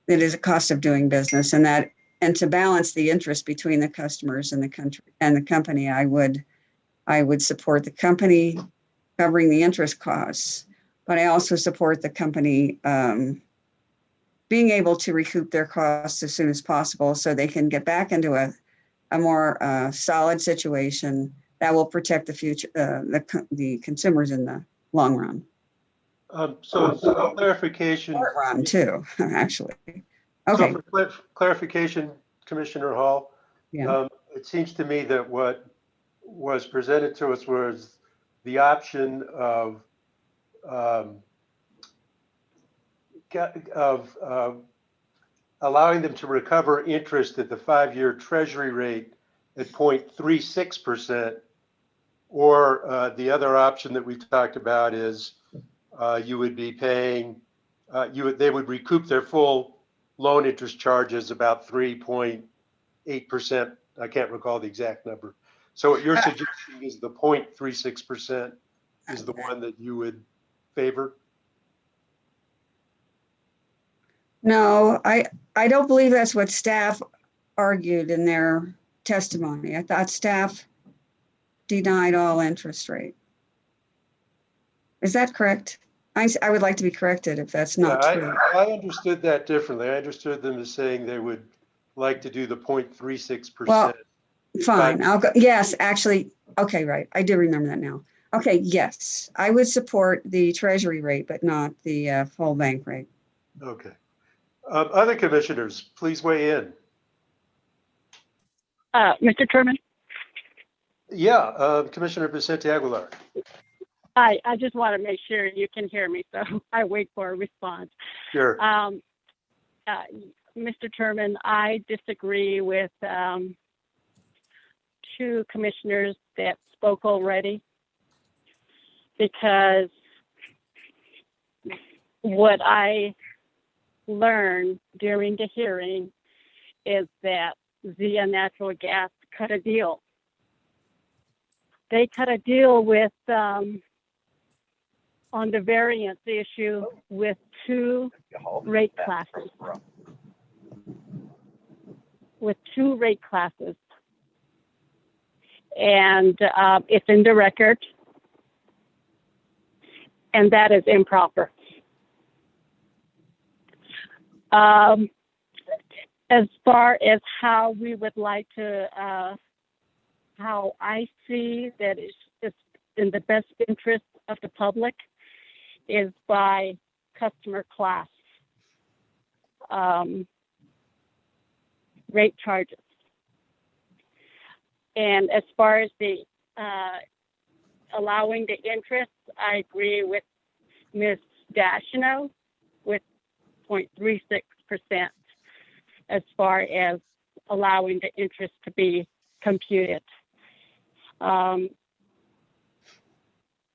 it is a cost of doing business, and to balance the interest between the customers and the company, I would support the company covering the interest costs, but I also support the company being able to recoup their costs as soon as possible so they can get back into a more solid situation that will protect the future, the consumers in the long run. So clarification. Short run too, actually. Okay. So for clarification, Commissioner Hall, Yeah. it seems to me that what was presented to us was the option of allowing them to recover interest at the 5-year Treasury rate at 0.36%, or the other option that we talked about is you would be paying, they would recoup their full loan interest charges about 3.8%. I can't recall the exact number. So what you're suggesting is the 0.36% is the one that you would favor? No, I don't believe that's what staff argued in their testimony. I thought staff denied all interest rate. Is that correct? I would like to be corrected if that's not true. I understood that differently. I understood them as saying they would like to do the 0.36%. Well, fine. I'll go. Yes, actually. Okay, right. I do remember that now. Okay, yes. I would support the Treasury rate, but not the full bank rate. Okay. Other commissioners, please weigh in. Mr. Chairman? Yeah, Commissioner Vicente Aguilar. Hi, I just want to make sure you can hear me, so I wait for a response. Sure. Mr. Chairman, I disagree with two commissioners that spoke already, because what I learned during the hearing is that Zia Natural Gas cut a deal. They cut a deal with on the variance issue with two rate classes. And it's in the record, and that is improper. As far as how we would like to, how I see that it's in the best interest of the public is by customer class rate charges. And as far as the allowing the interest, I agree with Ms. Dashino with 0.36% as far as allowing the interest to be computed.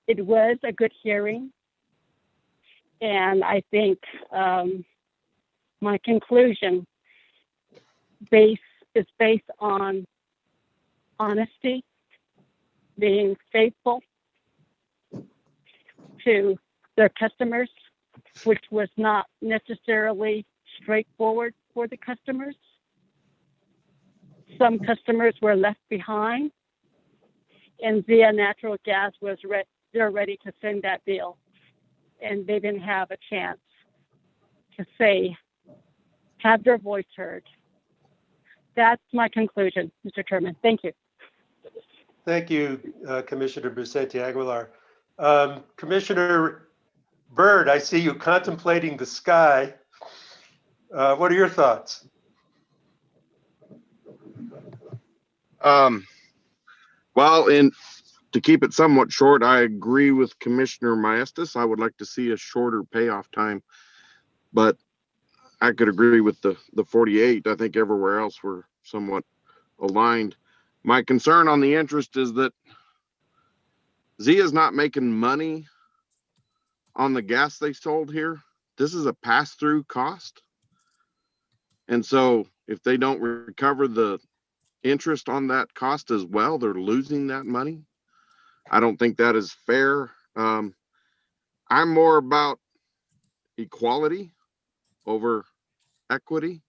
It was a good hearing, and I think my conclusion is based on honesty, being faithful to their customers, which was not necessarily straightforward for the customers. Some customers were left behind, and Zia Natural Gas was they're ready to send that bill, and they didn't have a chance to have their voice heard. That's my conclusion, Mr. Chairman. Thank you. Thank you, Commissioner Vicente Aguilar. Commissioner Byrd, I see you contemplating the sky. What are your thoughts? Well, to keep it somewhat short, I agree with Commissioner Maestas. I would like to see a shorter payoff time, but I could agree with the 48. I think everywhere else we're somewhat aligned. My concern on the interest is that Zia is not making money on the gas they sold here. This is a pass-through cost. And so if they don't recover the interest on that cost as well, they're losing that money. I don't think that is fair. I'm more about equality over equity.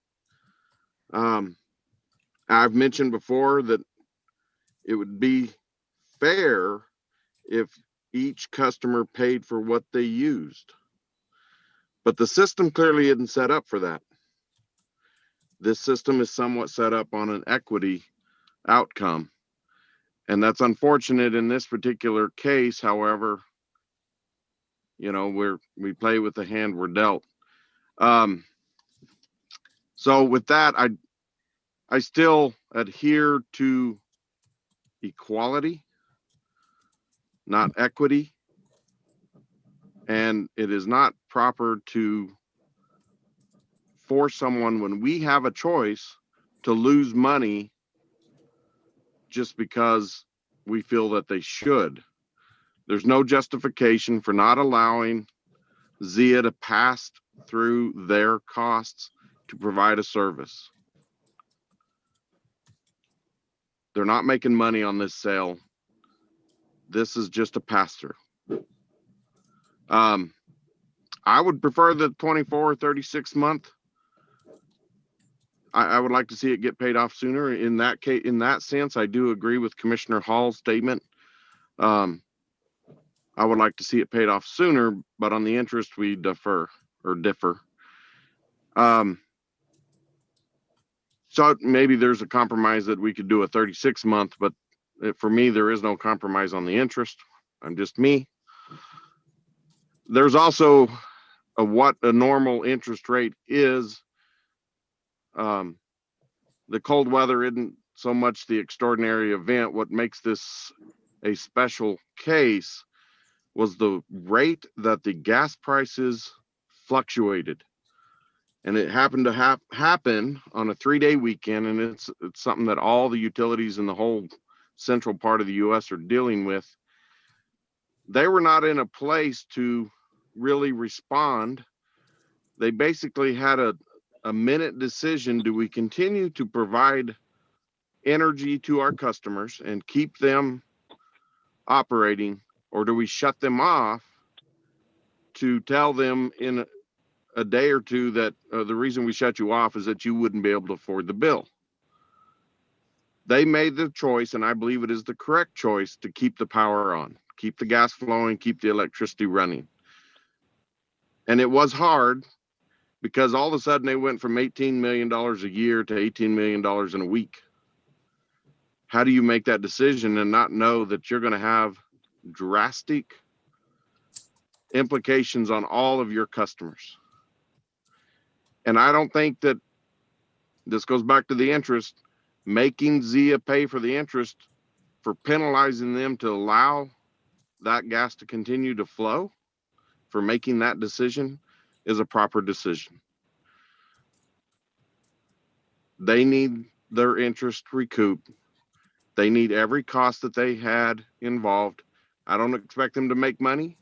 I've mentioned before that it would be fair if each customer paid for what they used. But the system clearly isn't set up for that. This system is somewhat set up on an equity outcome. And that's unfortunate in this particular case. However, you know, we play with the hand we're dealt. So with that, I still adhere to equality, not equity. And it is not proper to force someone when we have a choice to lose money just because we feel that they should. There's no justification for not allowing Zia to pass through their costs to provide a service. They're not making money on this sale. This is just a pass-through. I would prefer the 24 or 36 month. I would like to see it get paid off sooner. In that case, in that sense, I do agree with Commissioner Hall's statement. I would like to see it paid off sooner, but on the interest, we differ. So maybe there's a compromise that we could do a 36 month, but for me, there is no compromise on the interest. I'm just me. There's also what a normal interest rate is. The cold weather isn't so much the extraordinary event. What makes this a special case was the rate that the gas prices fluctuated. And it happened to happen on a 3-day weekend, and it's something that all the utilities in the whole central part of the US are dealing with. They were not in a place to really respond. They basically had a minute decision. Do we continue to provide energy to our customers and keep them operating, or do we shut them off to tell them in a day or two that the reason we shut you off is that you wouldn't be able to afford the bill? They made the choice, and I believe it is the correct choice, to keep the power on, keep the gas flowing, keep the electricity running. And it was hard because all of a sudden they went from $18 million a year to $18 million in a week. How do you make that decision and not know that you're going to have drastic implications on all of your customers? And I don't think that this goes back to the interest, making Zia pay for the interest, for penalizing them to allow that gas to continue to flow, for making that decision, is a proper decision. They need their interest recouped. They need every cost that they had involved. I don't expect them to make money.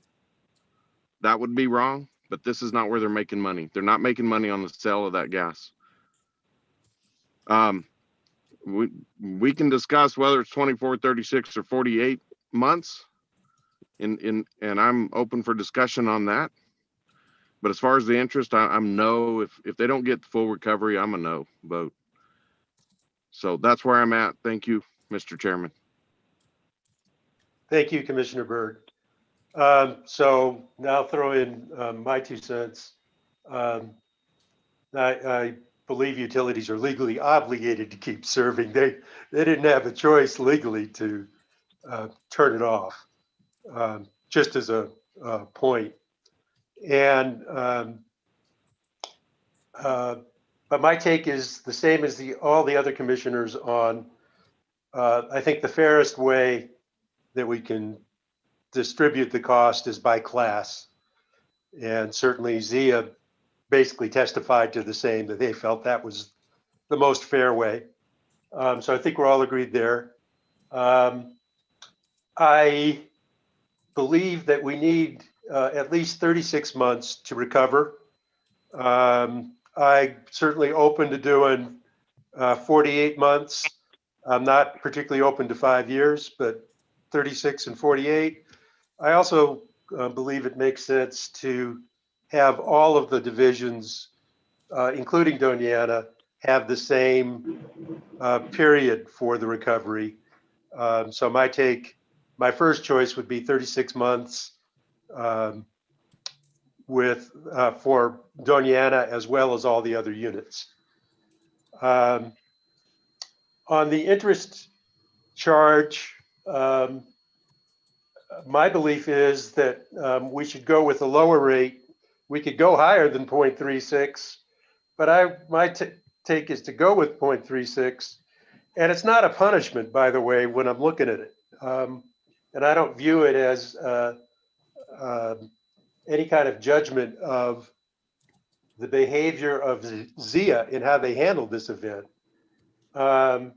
That would be wrong, but this is not where they're making money. They're not making money on the sale of that gas. We can discuss whether it's 24, 36, or 48 months. And I'm open for discussion on that. But as far as the interest, I'm no. If they don't get full recovery, I'm a no vote. So that's where I'm at. Thank you, Mr. Chairman. Thank you, Commissioner Byrd. So now throw in my 2 cents. I believe utilities are legally obligated to keep serving. They didn't have a choice legally to turn it off, just as a point. And but my take is the same as all the other commissioners on, I think the fairest way that we can distribute the cost is by class. And certainly Zia basically testified to the same, that they felt that was the most fair way. So I think we're all agreed there. I believe that we need at least 36 months to recover. I certainly open to doing 48 months. I'm not particularly open to 5 years, but 36 and 48. I also believe it makes sense to have all of the divisions, including Doniana, have the same period for the recovery. So my first choice would be 36 months for Doniana as well as all the other units. On the interest charge, my belief is that we should go with a lower rate. We could go higher than 0.36, but my take is to go with 0.36. And it's not a punishment, by the way, when I'm looking at it. And I don't view it as any kind of judgment of the behavior of Zia in how they handled this event. I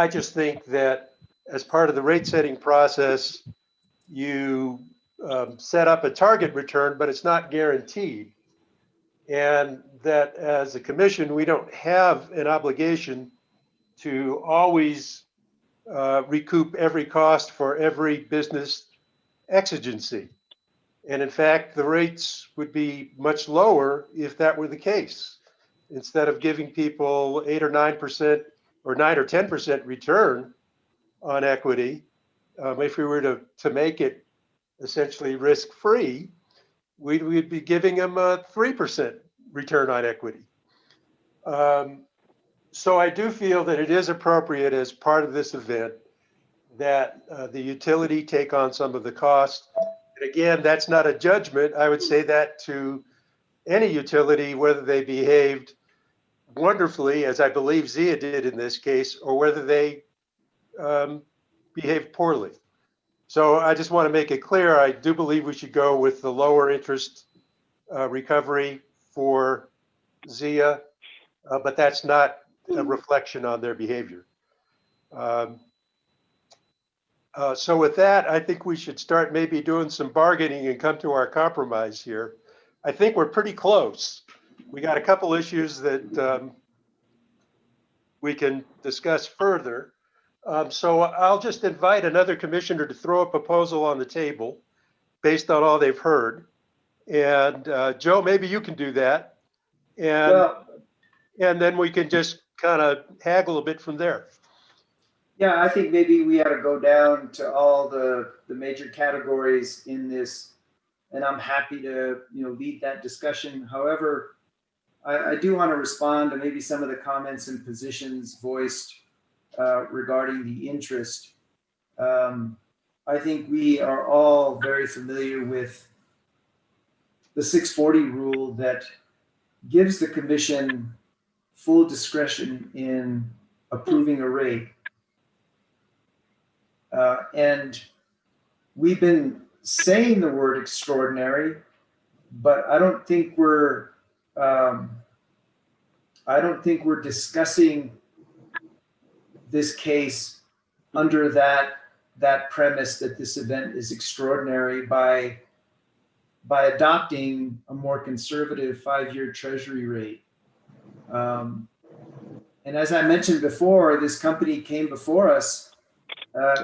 just think that as part of the rate setting process, you set up a target return, but it's not guaranteed. And that as a commission, we don't have an obligation to always recoup every cost for every business exigency. And in fact, the rates would be much lower if that were the case. Instead of giving people 8 or 9% or 9 or 10% return on equity, if we were to make it essentially risk-free, we'd be giving them a 3% return on equity. So I do feel that it is appropriate as part of this event that the utility take on some of the cost. And again, that's not a judgment. I would say that to any utility, whether they behaved wonderfully, as I believe Zia did in this case, or whether they behaved poorly. So I just want to make it clear, I do believe we should go with the lower interest recovery for Zia, but that's not a reflection on their behavior. So with that, I think we should start maybe doing some bargaining and come to our compromise here. I think we're pretty close. We got a couple issues that we can discuss further. So I'll just invite another commissioner to throw a proposal on the table based on all they've heard. And Joe, maybe you can do that. And then we can just kind of haggle a bit from there. Yeah, I think maybe we ought to go down to all the major categories in this, and I'm happy to lead that discussion. However, I do want to respond to maybe some of the comments and positions voiced regarding the interest. I think we are all very familiar with the 640 rule that gives the commission full discretion in approving a rate. And we've been saying the word extraordinary, but I don't think we're I don't think we're discussing this case under that premise that this event is extraordinary by adopting a more conservative 5-year treasury rate. And as I mentioned before, this company came before us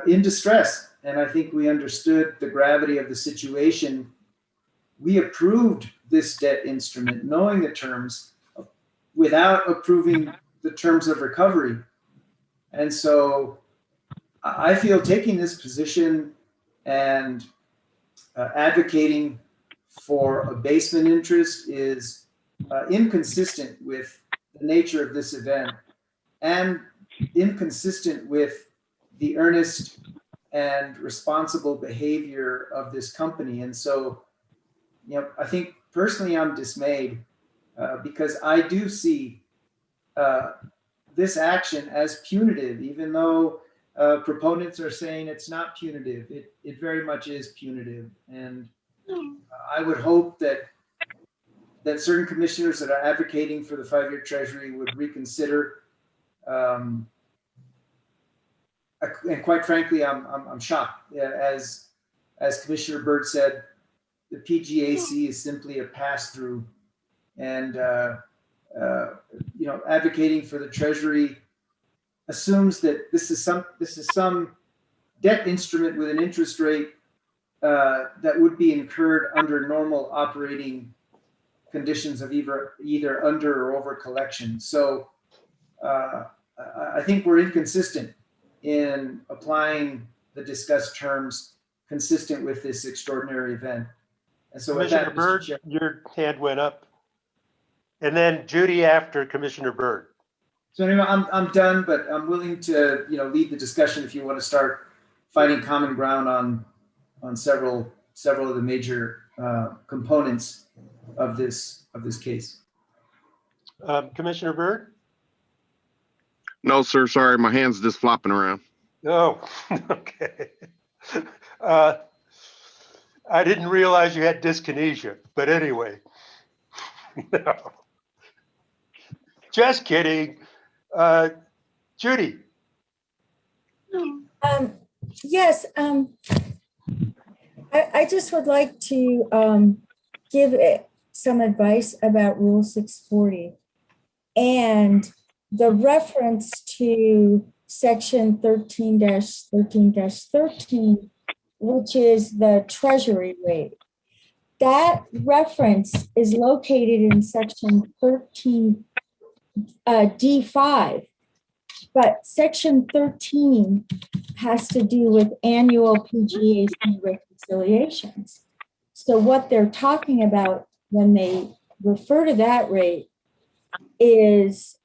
in distress. And I think we understood the gravity of the situation. We approved this debt instrument, knowing the terms, without approving the terms of recovery. And so I feel taking this position and advocating for abasement interest is inconsistent with the nature of this event and inconsistent with the earnest and responsible behavior of this company. And so, I think personally I'm dismayed because I do see this action as punitive, even though proponents are saying it's not punitive. It very much is punitive. And I would hope that certain commissioners that are advocating for the 5-year treasury would reconsider. And quite frankly, I'm shocked. As Commissioner Byrd said, the PGAC is simply a pass-through, and advocating for the treasury assumes that this is some debt instrument with an interest rate that would be incurred under normal operating conditions of either under or over collection. So I think we're inconsistent in applying the discussed terms consistent with this extraordinary event. And so with Commissioner that, Byrd, Mr. Chair, your hand went up. And then Judy after Commissioner Byrd. so anyway, I'm done, but I'm willing to lead the discussion if you want to start finding common ground on several of the major components of this case. Commissioner Byrd? No, sir. Sorry, my hand's just flopping around. Oh, okay. I didn't realize you had dyskinesia, but anyway. No. Just kidding. Judy. Yes, I just would like to give some advice about Rule 640 and the reference to Section 13-13-13, which is the Treasury rate. That reference is located in Section 13 D5, but Section 13 has to do with annual PGAC reconciliations. So what they're talking about when they refer to that rate is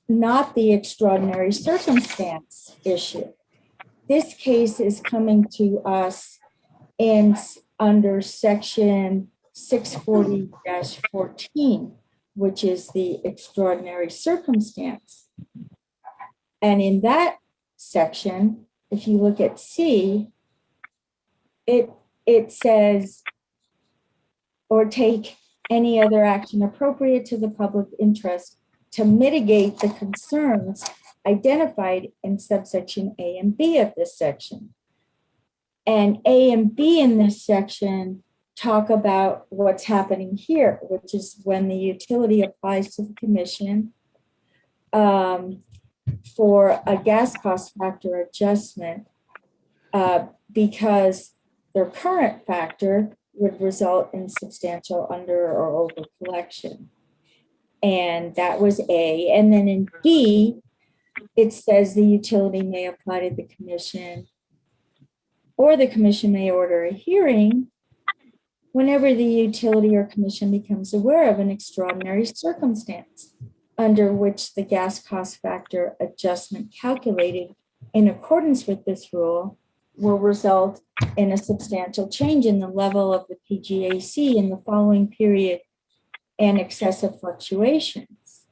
not the extraordinary circumstance issue. This case is coming to us under Section 640-14, which is the extraordinary circumstance. And in that section, if you look at C, it says, or take any other action appropriate to the public interest to mitigate the concerns identified in subsection A and B of this section. And A and B in this section talk about what's happening here, which is when the utility applies to the commission for a gas cost factor adjustment because their current factor would result in substantial under or over collection. And that was A. And then in B, it says the utility may apply to the commission, or the commission may order a hearing whenever the utility or commission becomes aware of an extraordinary circumstance under which the gas cost factor adjustment calculated in accordance with this rule will result in a substantial change in the level of the PGAC in the following period and excessive fluctuations.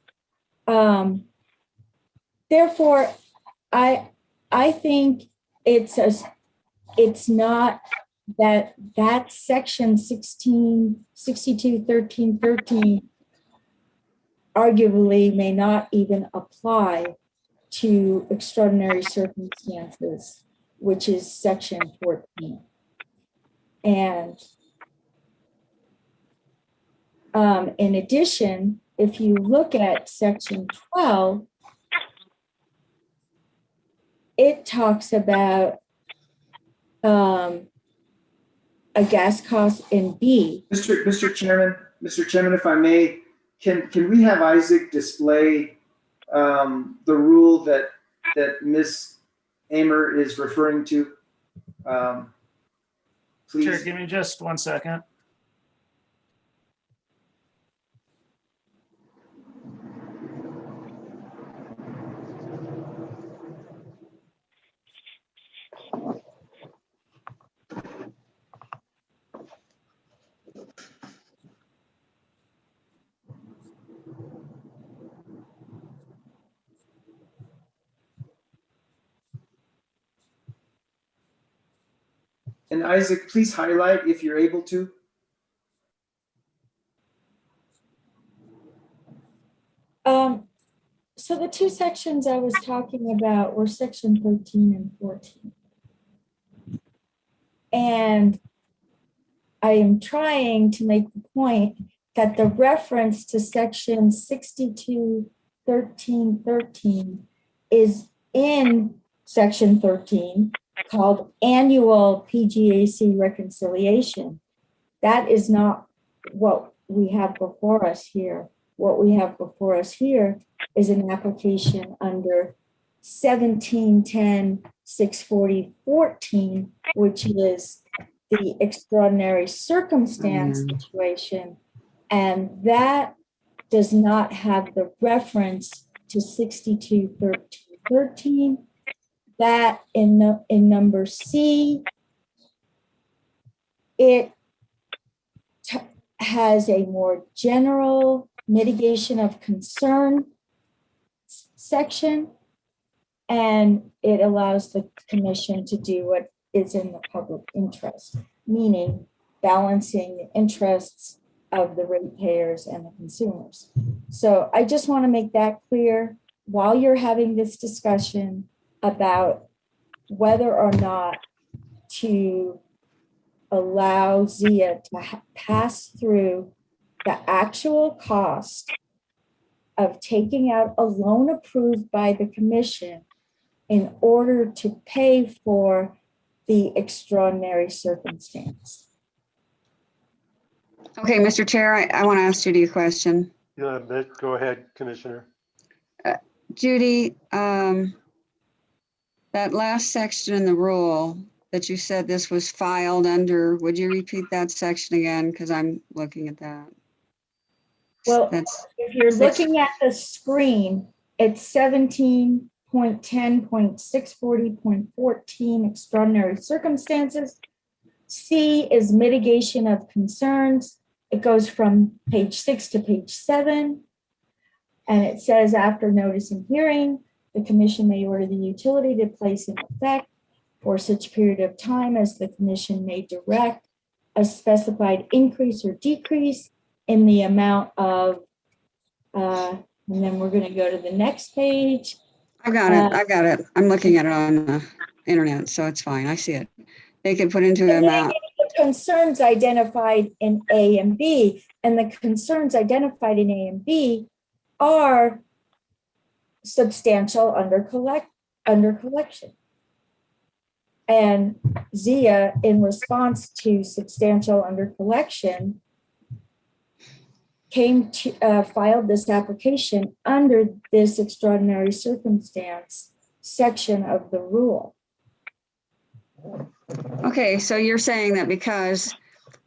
Therefore, I think it's not that section 1662-13-13 arguably may not even apply to extraordinary circumstances, which is section 14. And in addition, if you look at section 12, it talks about a gas cost in B. Mr. Chairman, if I may, can we have Isaac display the rule that Ms. Amer is referring to? Please. Sure, give me just 1 second. And Isaac, please highlight if you're able to. So the two sections I was talking about were section 13 and 14. And I am trying to make the point that the reference to section 62.13.13 is in section 13 called annual PGAC reconciliation. That is not what we have before us here. What we have before us here is an application under 1710-640-14, which is the extraordinary circumstance situation. And that does not have the reference to 62.13.13. That in number C, it has a more general mitigation of concern section, and it allows the commission to do what is in the public interest, meaning balancing the interests of the ratepayers and the consumers. So I just want to make that clear while you're having this discussion about whether or not to allow ZIA to pass through the actual cost of taking out a loan approved by the commission in order to pay for the extraordinary circumstance. Okay, Mr. Chair, I want to ask Judy a question. Yeah, go ahead, Commissioner. Judy, that last section in the rule that you said this was filed under, would you repeat that section again? Because I'm looking at that. Well, if you're looking at the screen, it's 17.10.640.14 extraordinary circumstances. C is mitigation of concerns. It goes from page 6 to page 7. And it says after notice and hearing, the commission may order the utility to place in effect for such period of time as the commission may direct a specified increase or decrease in the amount of, and then we're going to go to the next page. I've got it. I've got it. I'm looking at it on the internet, so it's fine. I see it. They can put into an amount. Concerns identified in A and B, and the concerns identified in A and B are substantial under collection. And ZIA, in response to substantial under collection, came to filed this application under this extraordinary circumstance section of the rule. Okay, so you're saying that because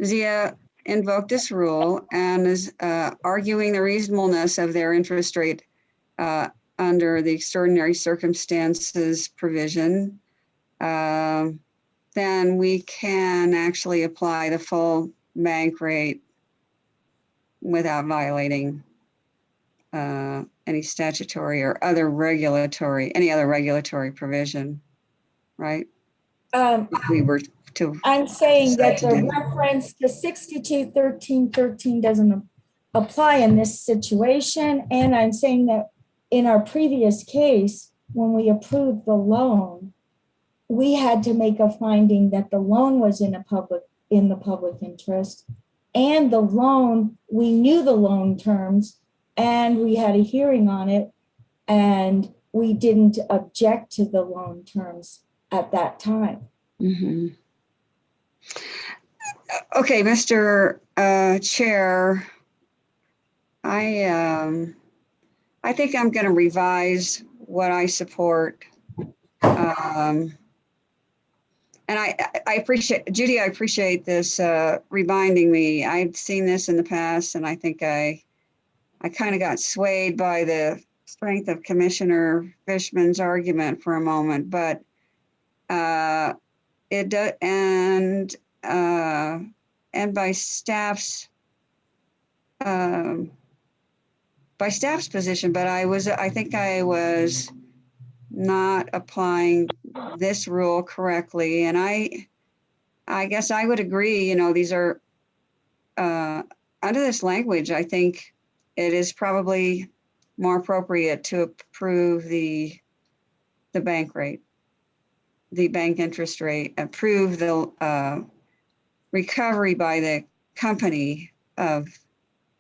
ZIA invoked this rule and is arguing the reasonableness of their interest rate under the extraordinary circumstances provision, then we can actually apply the full bank rate without violating any statutory or other any other regulatory provision, right? If we were to. I'm saying that the reference to 62.13.13 apply in this situation. And I'm saying that in our previous case, when we approved the loan, we had to make a finding that the loan was in the public interest, and the loan, we knew the loan terms, and we had a hearing on it, and we didn't object to the loan terms at that time. Mhm. Okay, Mr. Chair, I think I'm going to revise what I support. And I appreciate, Judy, I appreciate this reminding me. I've seen this in the past, and I think I kind of got swayed by the strength of Commissioner Fishman's argument for a moment, but it does, and by staff's position, but I think I was not applying this rule correctly. And I guess I would agree, you know, these are, under this language, I think it is probably more appropriate to approve the bank rate, the bank interest rate, approve the recovery by the company of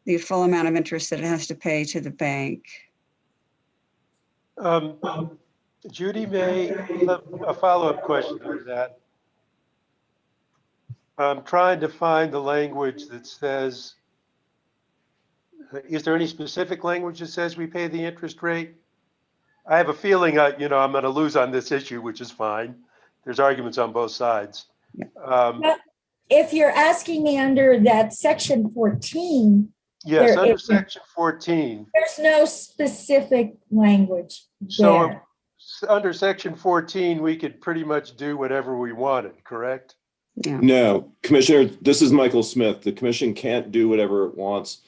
the full amount of interest that it has to pay to the bank. Judy, a follow-up question on that. I'm trying to find the language that says, is there any specific language that says we pay the interest rate? I have a feeling, I'm going to lose on this issue, which is fine. There's arguments on both sides. If you're asking me under that section 14, Yes, under section 14. There's no specific language So there. under section 14, we could pretty much do whatever we wanted, correct? Yeah. No, Commissioner, this is Michael Smith. The commission can't do whatever it wants.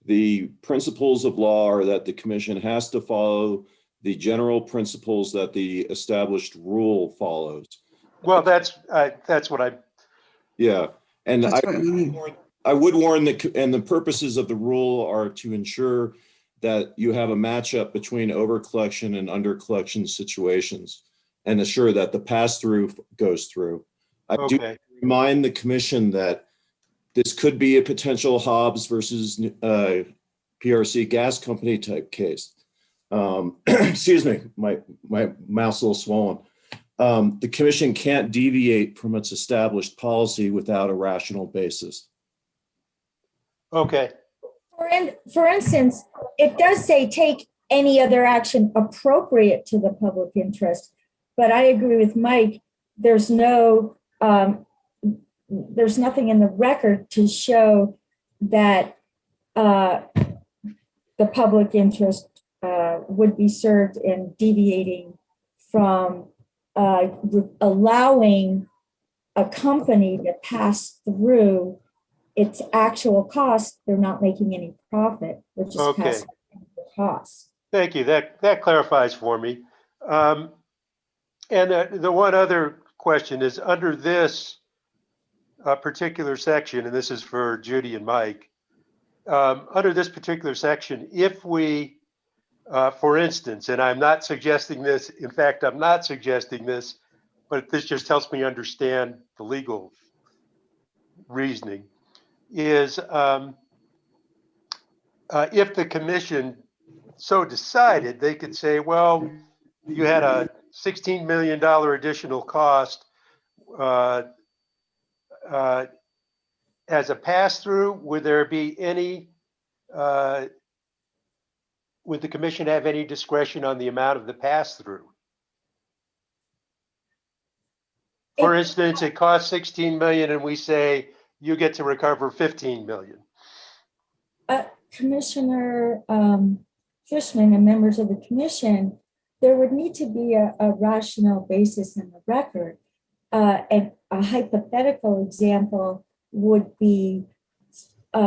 The principles of law are that the commission has to follow the general principles that the established rule follows. Well, that's what I. Yeah, and That's what I mean. I would warn that, and the purposes of the rule are to ensure that you have a matchup between over collection and under collection situations, and assure that the pass-through goes through. I do remind the commission that this could be a potential Hobbs versus PRC gas company type case. Excuse me, my mouth's a little swollen. The commission can't deviate from its established policy without a rational basis. Okay. For instance, it does say take any other action appropriate to the public interest, but I agree with Mike. There's nothing in the record to show that the public interest would be served in deviating from allowing a company to pass through its actual cost. They're not making any profit. They're just passing the cost. Thank you. That clarifies for me. And the one other question is under this particular section, and this is for Judy and Mike, under this particular section, if we, for instance, and I'm not suggesting this, in fact, I'm not suggesting this, but this just helps me understand the legal reasoning, is if the commission so decided, they could say, well, you had a $16 million additional cost as a pass-through. Would there be any, would the commission have any discretion on the amount of the pass-through? For instance, it costs 16 million and we say you get to recover 15 million. Commissioner Fishman and members of the commission, there would need to be a rational basis in the record. And a hypothetical example would be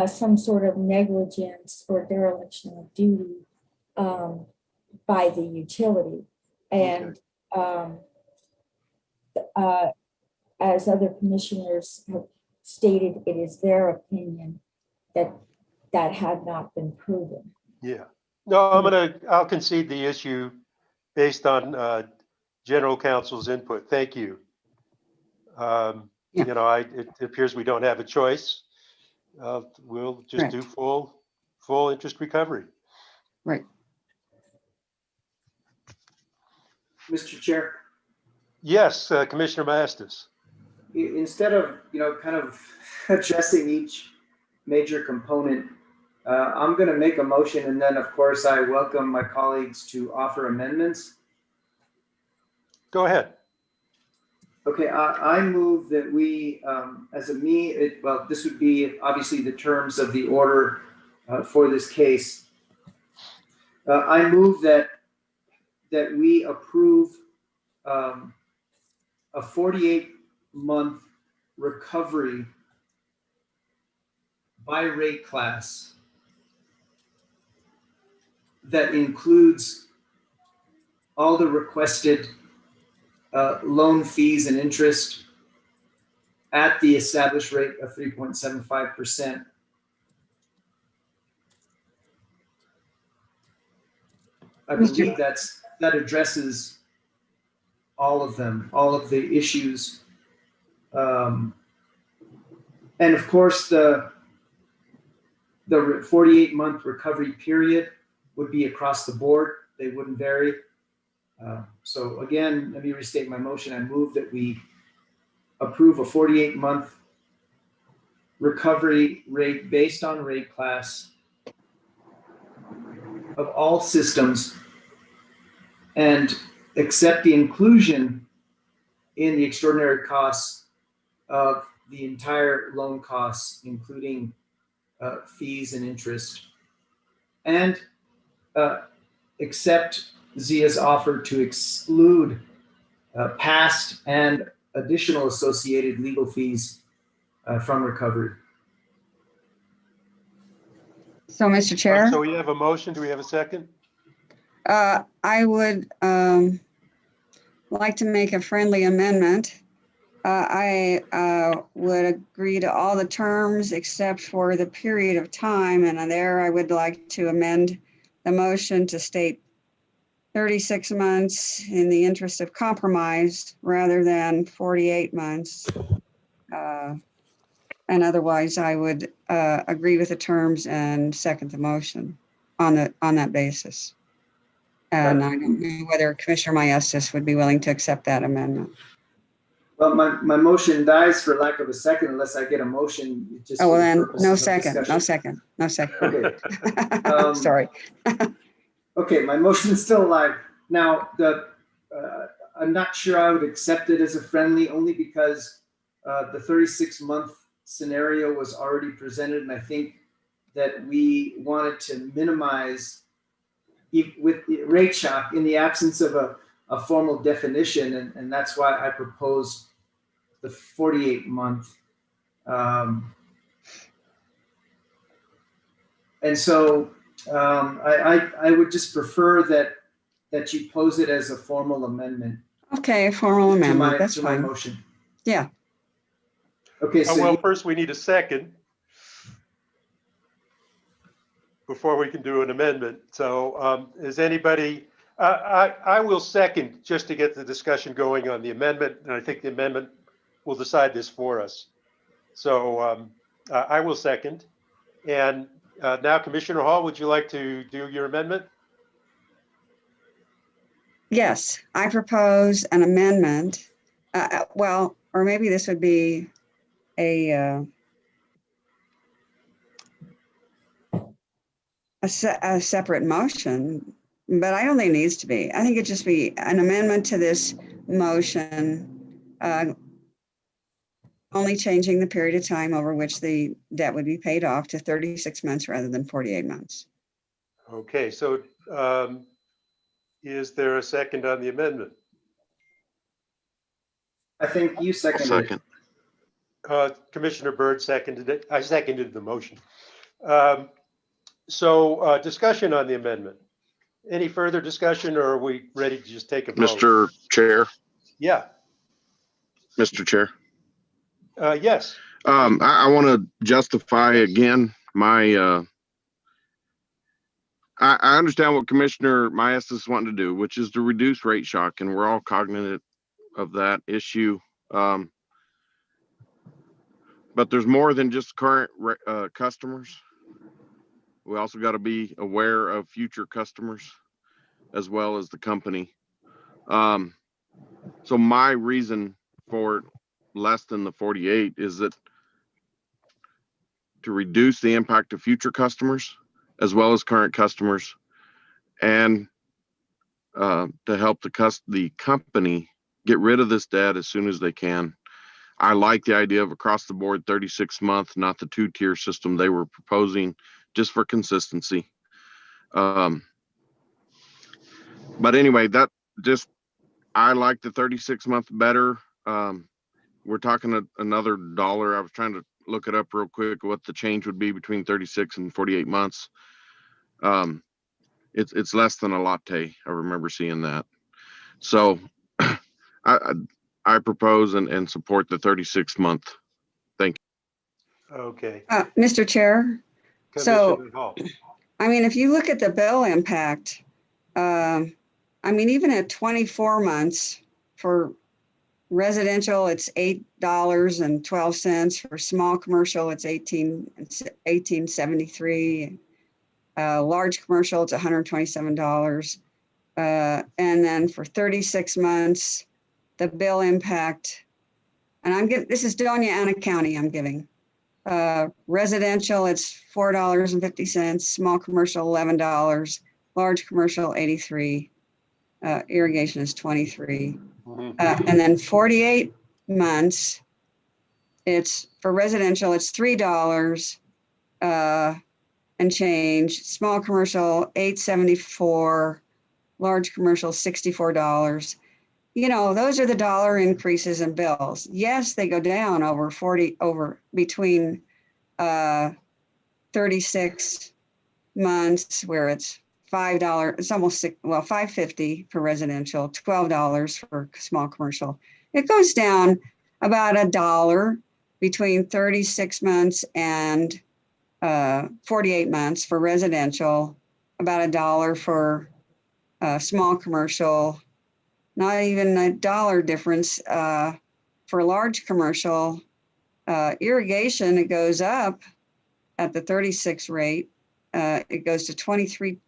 some sort of negligence or dereliction of duty by the utility. And as other commissioners have stated, it is their opinion that that had not been proven. Yeah. No, I'll concede the issue based on general counsel's input. Thank you. Yeah. It appears we don't have a choice. We'll just do full interest recovery. Right. Mr. Chair, Yes, Commissioner Mastis. instead of, kind of addressing each major component, I'm going to make a motion, and then of course I welcome my colleagues to offer amendments. Go ahead. Okay, I move that we, this would be obviously the terms of the order for this case. I move that we approve a 48-month recovery by rate class that includes all the requested loan fees and interest at the established rate of 3.75%. I believe that addresses all of them, all of the issues. And of course, the 48-month recovery period would be across the board. They wouldn't vary. So again, let me restate my motion. I move that we approve a 48-month recovery rate based on rate class of all systems and accept the inclusion in the extraordinary costs of the entire loan costs, including fees and interest, and accept Zia's offer to exclude past and additional associated legal fees from recovery. So, Mr. Chair? So we have a motion. Do we have a second? I would like to make a friendly amendment. I would agree to all the terms except for the period of time, and there I would like to amend the motion to state 36 months in the interest of compromise rather than 48 months. And otherwise, I would agree with the terms and second the motion on that basis. And I don't know whether Commissioner Maestas would be willing to accept that amendment. Well, my motion dies for lack of a second unless I get a motion. Just Oh, well for the then, purposes no of second, no discussion. second, no second. Okay. Sorry. Okay, my motion is still alive. Now, I'm not sure I would accept it as a friendly, only because the 36-month scenario was already presented, and I think that we wanted to minimize with rate shock in the absence of a formal definition, and that's why I proposed the 48-month. And so I would just prefer that you pose it as a formal amendment. Okay, a formal amendment, that's to fine. my motion. Yeah. Okay, so well, first we need a second before we can do an amendment. So is anybody, I will second just to get the discussion going on the amendment. And I think the amendment will decide this for us. So I will second. And now Commissioner Hall, would you like to do your amendment? Yes, I propose an amendment. Well, or maybe this would be a separate motion, but I don't think it needs to be. I think it'd just be an amendment to this motion, only changing the period of time over which the debt would be paid off to 36 months rather than 48 months. Okay, so is there a second on the amendment? I think you seconded it. Commissioner Byrd seconded it. I seconded the motion. So discussion on the amendment. Any further discussion, or are we ready to just take a vote? Mr. Chair, Yeah. Mr. Chair. Yes. I want to justify again my I understand what Commissioner Maestas is wanting to do, which is to reduce rate shock, and we're all cognizant of that issue. But there's more than just current customers. We also got to be aware of future customers as well as the company. So my reason for less than the 48 is that to reduce the impact of future customers as well as current customers, and to help the company get rid of this debt as soon as they can. I like the idea of across the board 36-month, not the 2-tier system they were proposing, just for consistency. But anyway, I like the 36-month better. We're talking another dollar. I was trying to look it up real quick, what the change would be between 36 and 48 months. It's less than a latte. I remember seeing that. So I propose and support the 36-month. Thank you. Okay. Mr. Chair, so, Commissioner Hall. I mean, if you look at the bill impact, I mean, even at 24 months for residential, it's $8.12. For small commercial, it's $18.73. Large commercial, it's $127. And then for 36 months, the bill impact, and I'm giving, this is Doña Ana County I'm giving. Residential, it's $4.50. Small commercial, $11. Large commercial, $83. Irrigation is $23. And then 48 months, it's for residential, it's $3 and change. Small commercial, $8.74. Large commercial, $64. You know, those are the dollar increases in bills. Yes, they go down between 36 months where it's $5, it's almost $5.50 for residential, $12 for small commercial. It goes down about $1 between 36 months and 48 months for residential, about $1 for small commercial, not even $1 difference for large commercial. Irrigation, it goes up at the 36 rate. It goes to $23.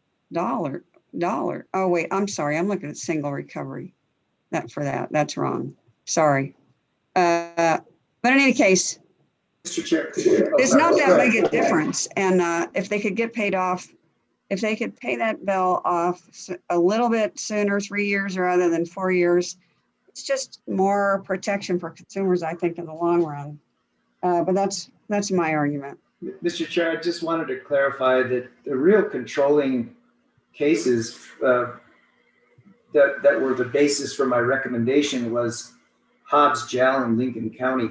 Oh, wait, I'm sorry. I'm looking at single recovery. That's wrong. Sorry. But in any case, Mr. Chair. it's not that big a difference. And if they could get paid off, if they could pay that bill off a little bit sooner, 3 years rather than 4 years, it's just more protection for consumers, I think, in the long run. But that's my argument. Mr. Chair, I just wanted to clarify that the real controlling cases that were the basis for my recommendation was Hobbs, Jal, and Lincoln County,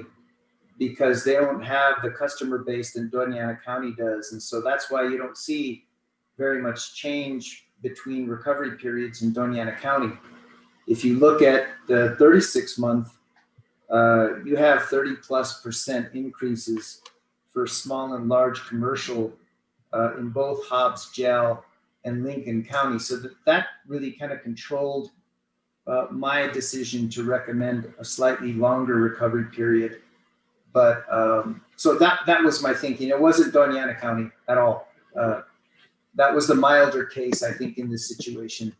because they don't have the customer base that Doña Ana County does. And so that's why you don't see very much change between recovery periods in Doña Ana County. If you look at the 36-month, you have 30+% increases for small and large commercial in both Hobbs, Jal, and Lincoln County. So that really kind of controlled my decision to recommend a slightly longer recovery period. But so that was my thinking. It wasn't Doña Ana County at all. That was the milder case, I think, in this situation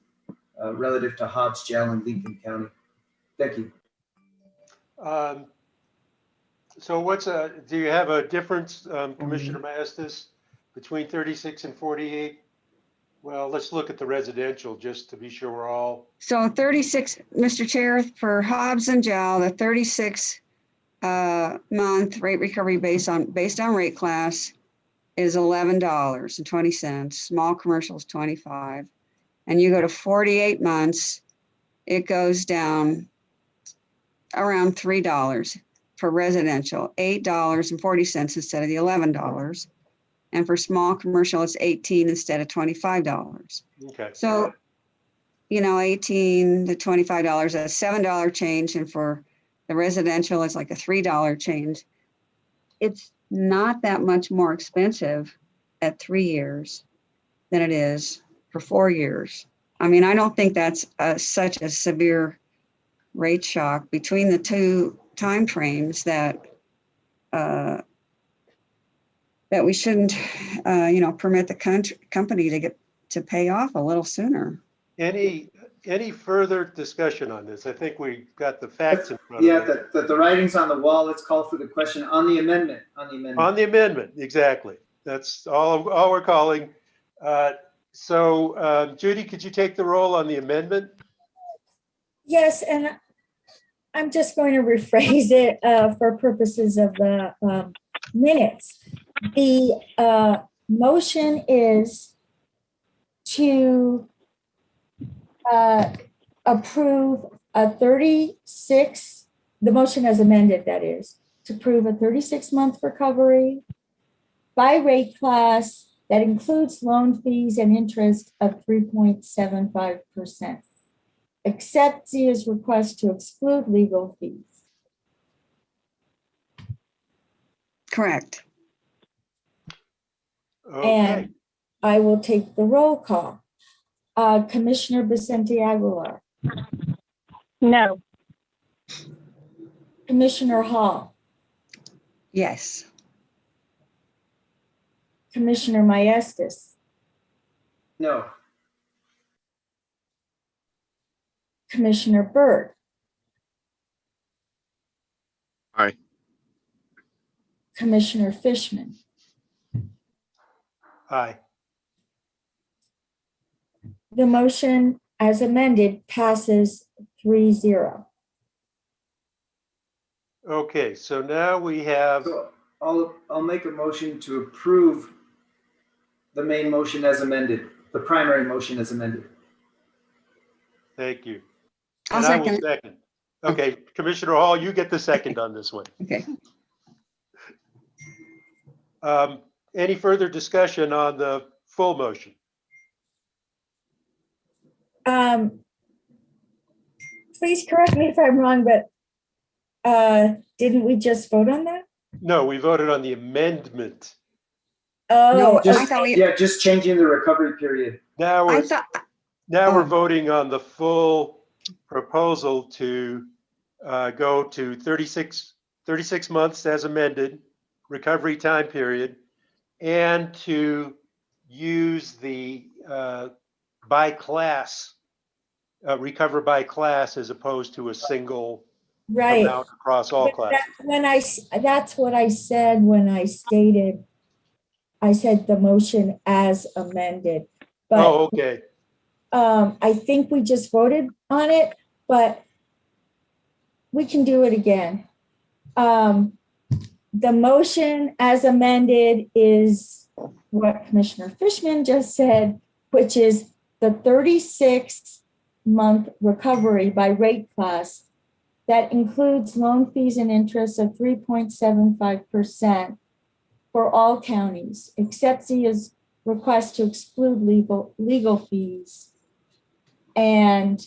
relative to Hobbs, Jal, and Lincoln County. Thank you. So do you have a difference, Commissioner Maestas, between 36 and 48? Well, let's look at the residential just to be sure we're all. So 36, Mr. Chair, for Hobbs and Jal, the 36 month rate recovery based on rate class is $11.20. Small commercial is $25. And you go to 48 months, it goes down around $3 for residential, $8.40 instead of the $11. And for small commercial, it's $18 instead of $25. Okay. So, you know, $18 to $25, a $7 change. And for the residential, it's like a $3 change. It's not that much more expensive at 3 years than it is for 4 years. I mean, I don't think that's such a severe rate shock between the two timeframes that that we shouldn't, permit the company to pay off a little sooner. Any further discussion on this? I think we got the facts in front Yeah, of us. the writing's on the wall. Let's call for the question on the amendment, On the amendment, exactly. That's all we're calling. So Judy, could you take the roll on the amendment? Yes, and I'm just going to rephrase it for purposes of the minutes. The motion is to approve the motion as amended, that is, to approve a 36-month recovery by rate class that includes loan fees and interest of 3.75%. Accept Zia's request to exclude legal fees. Correct. Okay. And I will take the roll call. Commissioner Vicente Aguilar, No. Commissioner Hall, Yes. Commissioner Maestas, No. Commissioner Byrd, Aye. Commissioner Fishman. Aye. The motion as amended passes 3-0. Okay, so now we have, So I'll make a motion to approve the main motion as amended, the primary motion as amended. thank you. I'll And I will second. second. Okay, Commissioner Hall, you get the second on this one. Okay. Any further discussion on the full motion? Please correct me if I'm wrong, but didn't we just vote on that? No, we voted on the amendment. Oh, I thought we, Yeah, just changing the recovery period. Now I we're, thought, now we're oh. voting on the full proposal to go to 36 months as amended, recovery time period, and to use the by class, recover by class as opposed to a single right. amount across all But classes. that's what I said when I stated, I said the motion as amended. But Oh, okay. I think we just voted on it, but we can do it again. The motion as amended is what Commissioner Fishman just said, which is the 36-month recovery by rate class that includes loan fees and interest of 3.75% for all counties, except Zia's request to exclude legal fees. And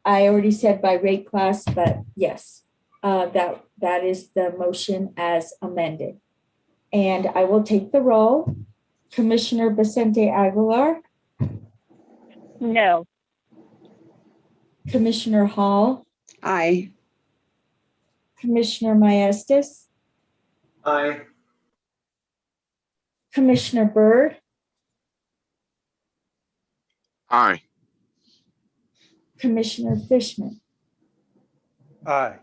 I already said by rate class, but yes, that is the motion as amended. And I will take the roll. Commissioner Vicente Aguilar, No. Commissioner Hall, Aye. Commissioner Maestas, Aye. Commissioner Byrd, Aye. Commissioner Fishman. Aye.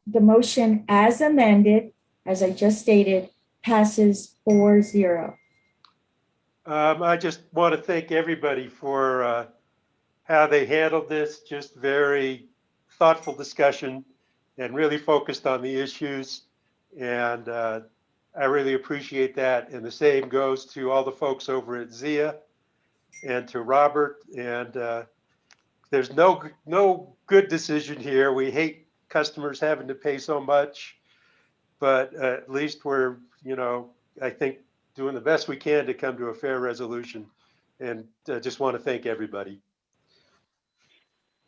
The motion as amended, as I just stated, passes 4-0. I just want to thank everybody for how they handled this. Just very thoughtful discussion and really focused on the issues. And I really appreciate that. And the same goes to all the folks over at Zia and to Robert. And there's no good decision here. We hate customers having to pay so much, but at least we're, I think, doing the best we can to come to a fair resolution. And just want to thank everybody.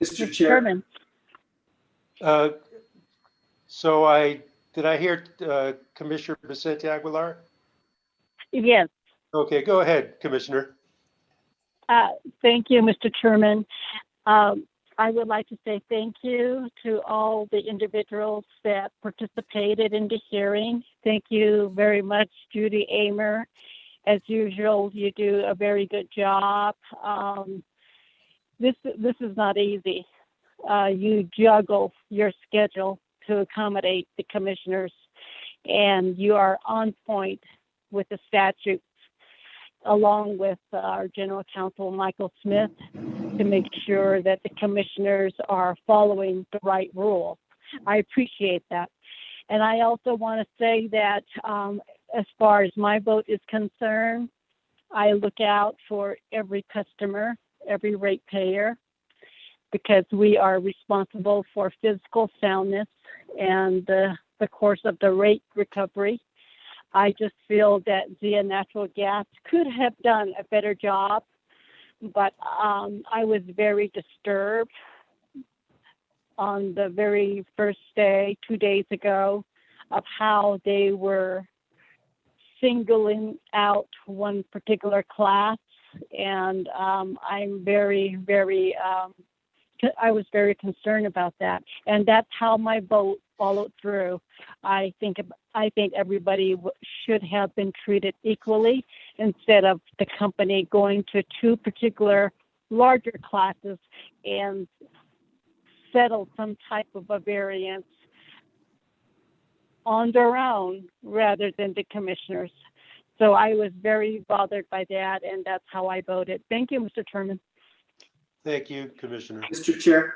Mr. Chair. So did I hear Commissioner Vicente Aguilar? Yes, Okay, go ahead, Commissioner. thank you, Mr. Chairman. I would like to say thank you to all the individuals that participated in the hearing. Thank you very much, Judy Amer. As usual, you do a very good job. This is not easy. You juggle your schedule to accommodate the commissioners, and you are on point with the statutes, along with our general counsel, Michael Smith, to make sure that the commissioners are following the right rules. I appreciate that. And I also want to say that as far as my vote is concerned, I look out for every customer, every ratepayer, because we are responsible for fiscal soundness and the course of the rate recovery. I just feel that Zia Natural Gas could have done a better job, but I was very disturbed on the very first day, 2 days ago, of how they were singling out one particular class. And I'm very, very, I was very concerned about that. And that's how my vote followed through. I think everybody should have been treated equally instead of the company going to two particular larger classes and settle some type of a variance on their own rather than the commissioners. So I was very bothered by that, and that's how I voted. Thank you, Mr. Chairman. Thank you, Commissioner. Mr. Chair.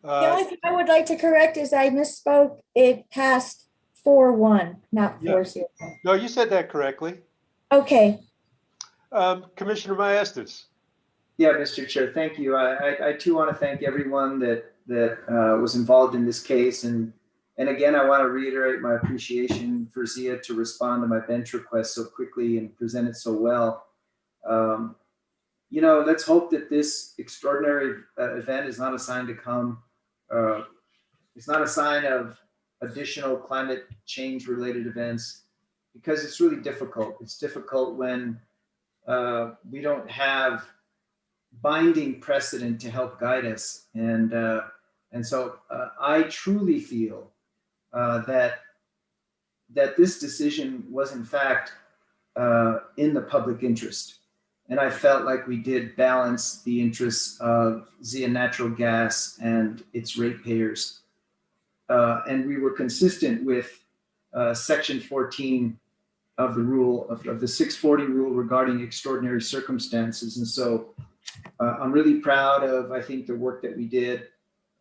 The only thing I would like to correct is I misspoke. It passed 4-1, not Yeah. 4-0. No, you said that correctly. Okay. Commissioner Maestas. Yeah, Mr. Chair, thank you. I too want to thank everyone that was involved in this case. And again, I want to reiterate my appreciation for Zia to respond to my bench request so quickly and present it so well. You know, let's hope that this extraordinary event is not a sign to come. It's not a sign of additional climate change related events, because it's really difficult. It's difficult when we don't have binding precedent to help guide us. And so I truly feel that this decision was in fact in the public interest. And I felt like we did balance the interests of Zia Natural Gas and its ratepayers. And we were consistent with Section 14 of the rule, of the 640 rule regarding extraordinary circumstances. And so I'm really proud of, I think, the work that we did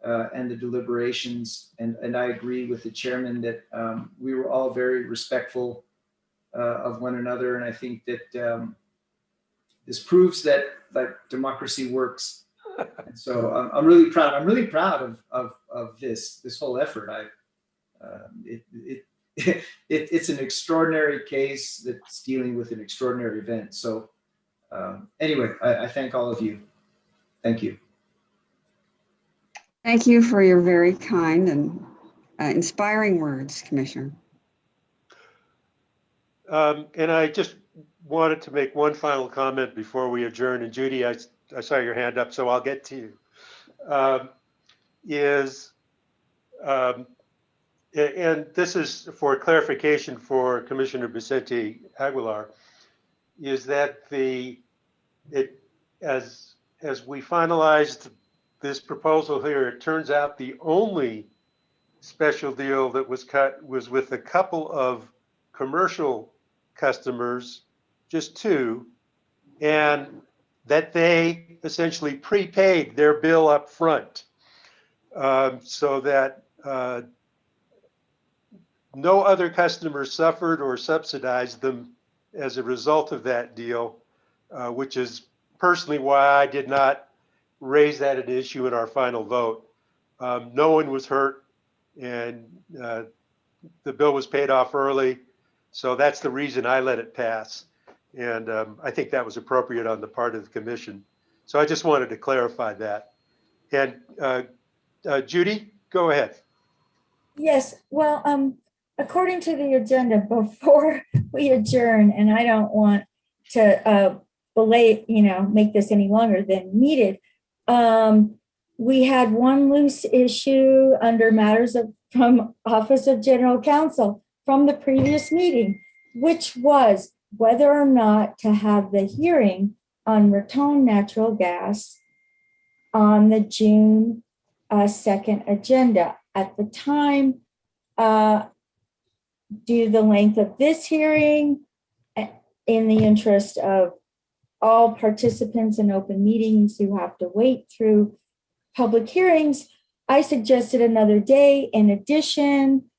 and the deliberations. And I agree with the chairman that we were all very respectful of one another. And I think that this proves that democracy works. And so I'm really proud. I'm really proud of this whole effort. It's an extraordinary case that's dealing with an extraordinary event. So anyway, I thank all of you. Thank you. Thank you for your very kind and inspiring words, Commissioner. And I just wanted to make one final comment before we adjourn. And Judy, I saw your hand up, so I'll get to you. And this is for clarification for Commissioner Vicente Aguilar, is that as we finalized this proposal here, it turns out the only special deal that was cut was with a couple of commercial customers, just two, and that they essentially prepaid their bill up front, so that no other customers suffered or subsidized them as a result of that deal, which is personally why I did not raise that an issue in our final vote. No one was hurt, and the bill was paid off early. So that's the reason I let it pass. And I think that was appropriate on the part of the commission. So I just wanted to clarify that. And Judy, go ahead. Yes, well, according to the agenda, before we adjourn, and I don't want to belay, make this any longer than needed. We had one loose issue under matters from Office of General Counsel from the previous meeting, which was whether or not to have the hearing on Raton Natural Gas on the June 2nd agenda. At the time, due to the length of this hearing, in the interest of all participants in open meetings who have to wait through public hearings, I suggested another day. In addition,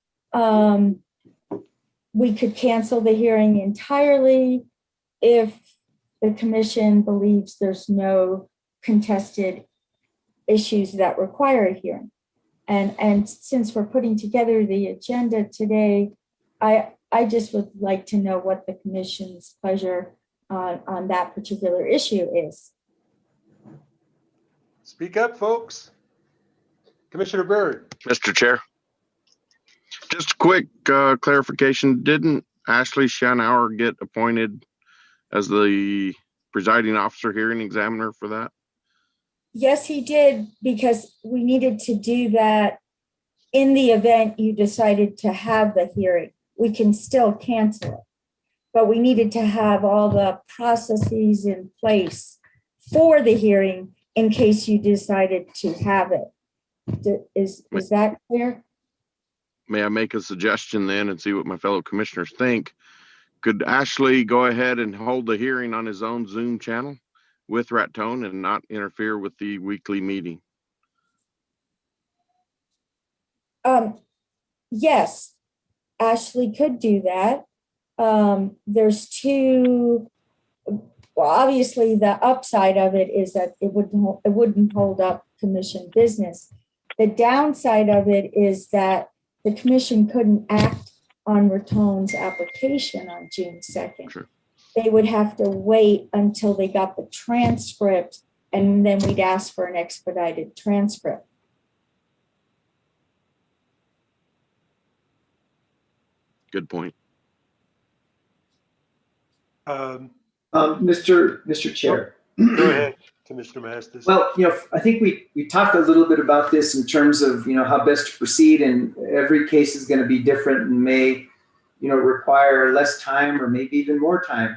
we could cancel the hearing entirely if the commission believes there's no contested issues that require a hearing. And since we're putting together the agenda today, I just would like to know what the commission's pleasure on that particular issue is. Speak up, folks. Commissioner Byrd. Mr. Chair, just a quick clarification. Didn't Ashley Schanauer get appointed as the presiding officer hearing examiner for that? Yes, he did, because we needed to do that in the event you decided to have the hearing. We can still cancel it, but we needed to have all the processes in place for the hearing in case you decided to have it. Is that clear? May I make a suggestion then and see what my fellow commissioners think? Could Ashley go ahead and hold the hearing on his own Zoom channel with Raton and not interfere with the weekly meeting? Yes, Ashley could do that. There's two, well, obviously the upside of it is that it wouldn't hold up commission business. The downside of it is that the commission couldn't act on Raton's application on June 2nd. Sure. They would have to wait until they got the transcript, and then we'd ask for an expedited transcript. Good point. Mr. Chair. Go ahead, Commissioner Mastis. Well, I think we talked a little bit about this in terms of, how best to proceed, and every case is going to be different and may, require less time or maybe even more time.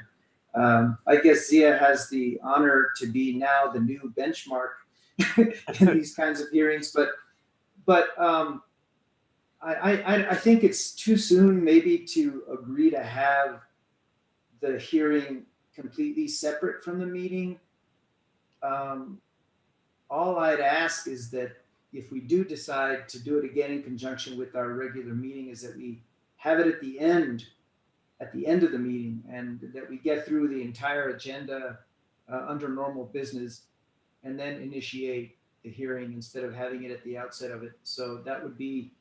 I guess Zia has the honor to be now the new benchmark in these kinds of hearings, but I think it's too soon maybe to agree to have the hearing completely separate from the meeting. All I'd ask is that if we do decide to do it again in conjunction with our regular meeting, is that we have it at the end of the meeting, and that we get through the entire agenda under normal business and then initiate the hearing instead of having it at the outset of it. So that would be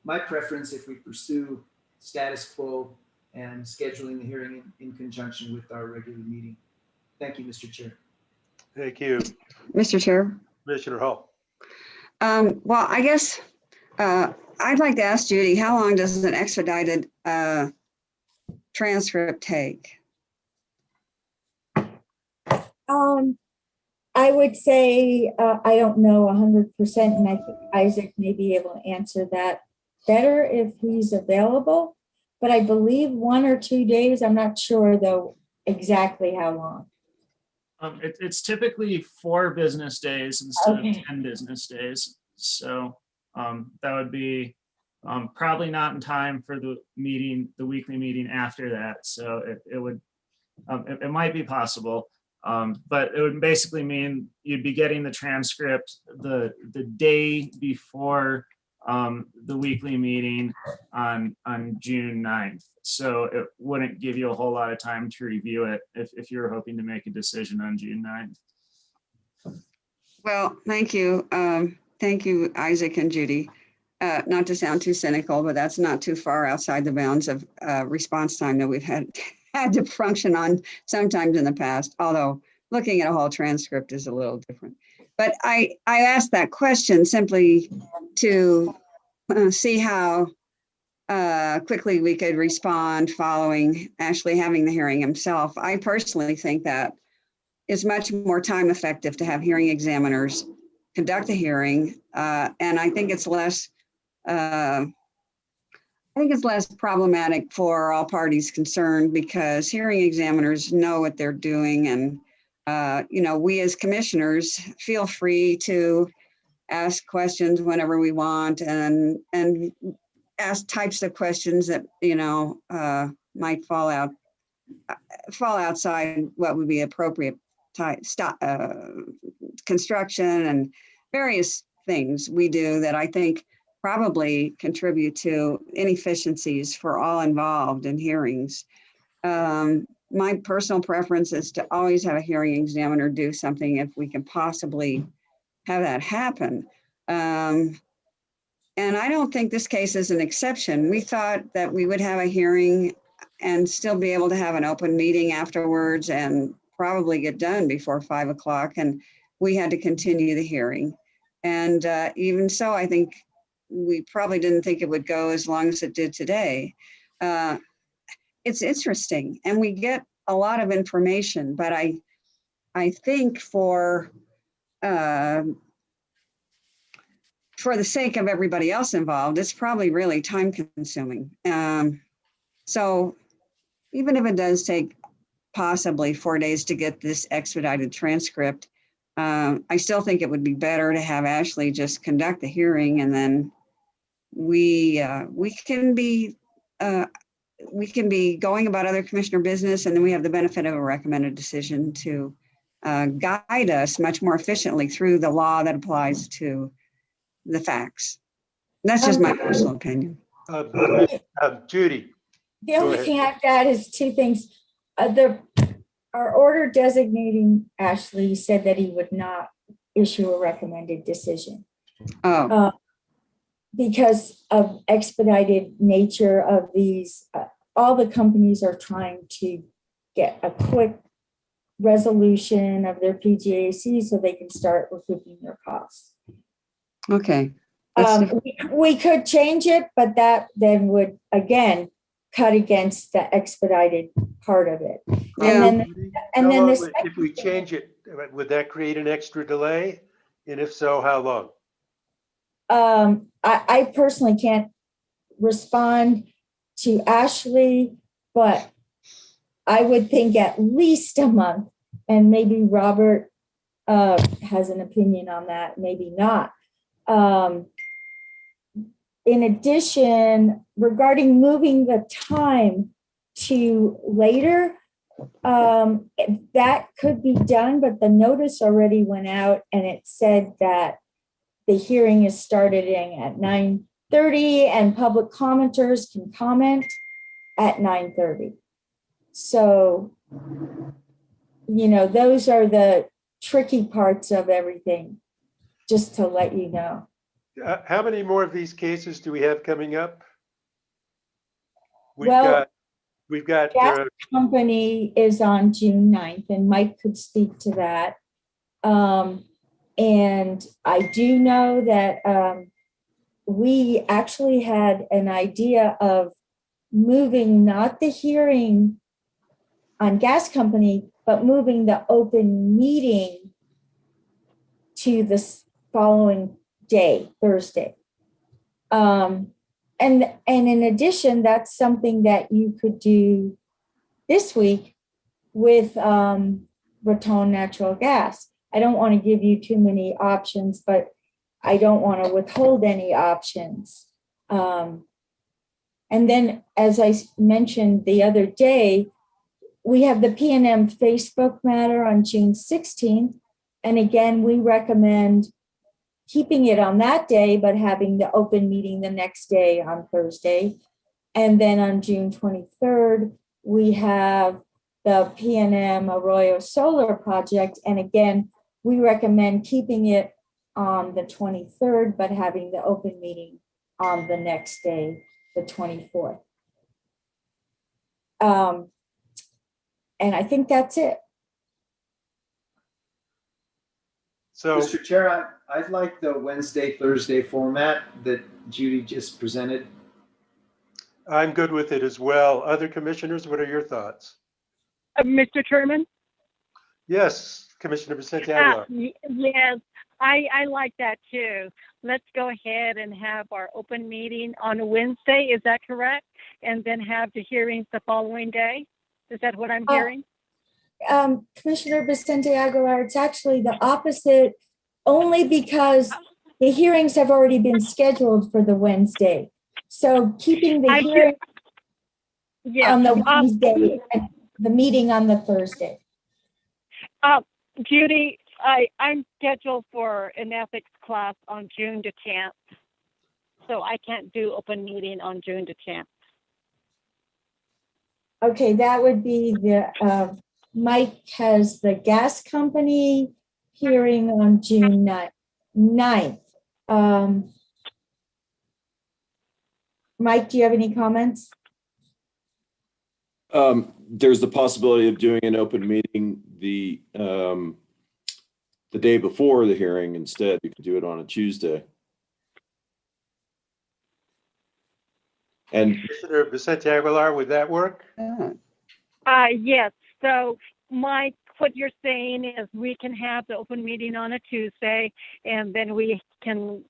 my preference if we pursue status quo and scheduling the hearing in conjunction with our regular meeting. Thank you, Mr. Chair. Thank you. Mr. Chair. Commissioner Hall. Well, I guess I'd like to ask Judy, how long does an expedited transcript take? I would say I don't know 100%, and I think Isaac may be able to answer that better if he's available. But I believe 1 or 2 days. I'm not sure though exactly how long. It's typically 4 business days instead of 10 business days. So that would be probably not in time for the meeting, the weekly meeting after that. So it might be possible, but it would basically mean you'd be getting the transcript the day before the weekly meeting on June 9th. So it wouldn't give you a whole lot of time to review it if you're hoping to make a decision on June 9th. Well, thank you. Thank you, Isaac and Judy. Not to sound too cynical, but that's not too far outside the bounds of response time that we've had to function on sometimes in the past, although looking at a whole transcript is a little different. But I asked that question simply to see how quickly we could respond following Ashley having the hearing himself. I personally think that it's much more time effective to have hearing examiners conduct a hearing. And I think it's less problematic for all parties concerned because hearing examiners know what they're doing. And, we as commissioners feel free to ask questions whenever we want and ask types of questions that, might fall outside what would be appropriate type construction and various things we do that I think probably contribute to inefficiencies for all involved in hearings. My personal preference is to always have a hearing examiner do something if we can possibly have that happen. And I don't think this case is an exception. We thought that we would have a hearing and still be able to have an open meeting afterwards and probably get done before 5 o'clock. And we had to continue the hearing. And even so, I think we probably didn't think it would go as long as it did today. It's interesting and we get a lot of information, but I think for the sake of everybody else involved, it's probably really time consuming. So even if it does take possibly 4 days to get this expedited transcript, I still think it would be better to have Ashley just conduct the hearing and then we can be going about other commissioner business, and then we have the benefit of a recommended decision to guide us much more efficiently through the law that applies to the facts. That's just my personal opinion. Judy. The only thing I've got is two things. Our order designating Ashley said that he would not issue a recommended decision. Because of expedited nature of these, all the companies are trying to get a quick resolution of their PGAC so they can start recouping their costs. Okay. We could change it, but that then would, again, cut against the expedited part of it. Yeah. And then this, if we change it, would that create an extra delay? And if so, how long? I personally can't respond to Ashley, but I would think at least a month, and maybe Robert has an opinion on that, maybe not. In addition, regarding moving the time to later, that could be done, but the notice already went out and it said that the hearing is starting at 9:30 and public commenters can comment at 9:30. So, those are the tricky parts of everything, just to let you know. How many more of these cases do we have coming up? We've got Gas company is on June 9th, and Mike could speak to that. And I do know that we actually had an idea of moving not the hearing on gas company, but moving the open meeting to the following day, Thursday. And in addition, that's something that you could do this week with Raton Natural Gas. I don't want to give you too many options, but I don't want to withhold any options. And then, as I mentioned the other day, we have the P&M Facebook matter on June 16th. And again, we recommend keeping it on that day, but having the open meeting the next day on Thursday. And then on June 23rd, we have the P&M Arroyo Solar Project. And again, we recommend keeping it on the 23rd, but having the open meeting on the next day, the 24th. And I think that's it. So, Mr. Chair, I'd like the Wednesday, Thursday format that Judy just presented. I'm good with it as well. Other commissioners, what are your thoughts? Mr. Chairman? Yes, Commissioner Vicente Aguilar. Yes, I like that too. Let's go ahead and have our open meeting on a Wednesday, is that correct? And then have the hearings the following day? Is that what I'm hearing? Commissioner Vicente Aguilar, it's actually the opposite, only because the hearings have already been scheduled for the Wednesday. So keeping the hearing on the Wednesday and the meeting on the Thursday. Judy, I'm scheduled for an ethics class on June the 10th. So I can't do open meeting on June the 10th. Okay, that would be the, Mike has the gas company hearing on June 9th. Mike, do you have any comments? There's the possibility of doing an open meeting the day before the hearing instead. You could do it on a Tuesday. And Commissioner Vicente Aguilar, would that work? Yes, so Mike, what you're saying is we can have the open meeting on a Tuesday and then we can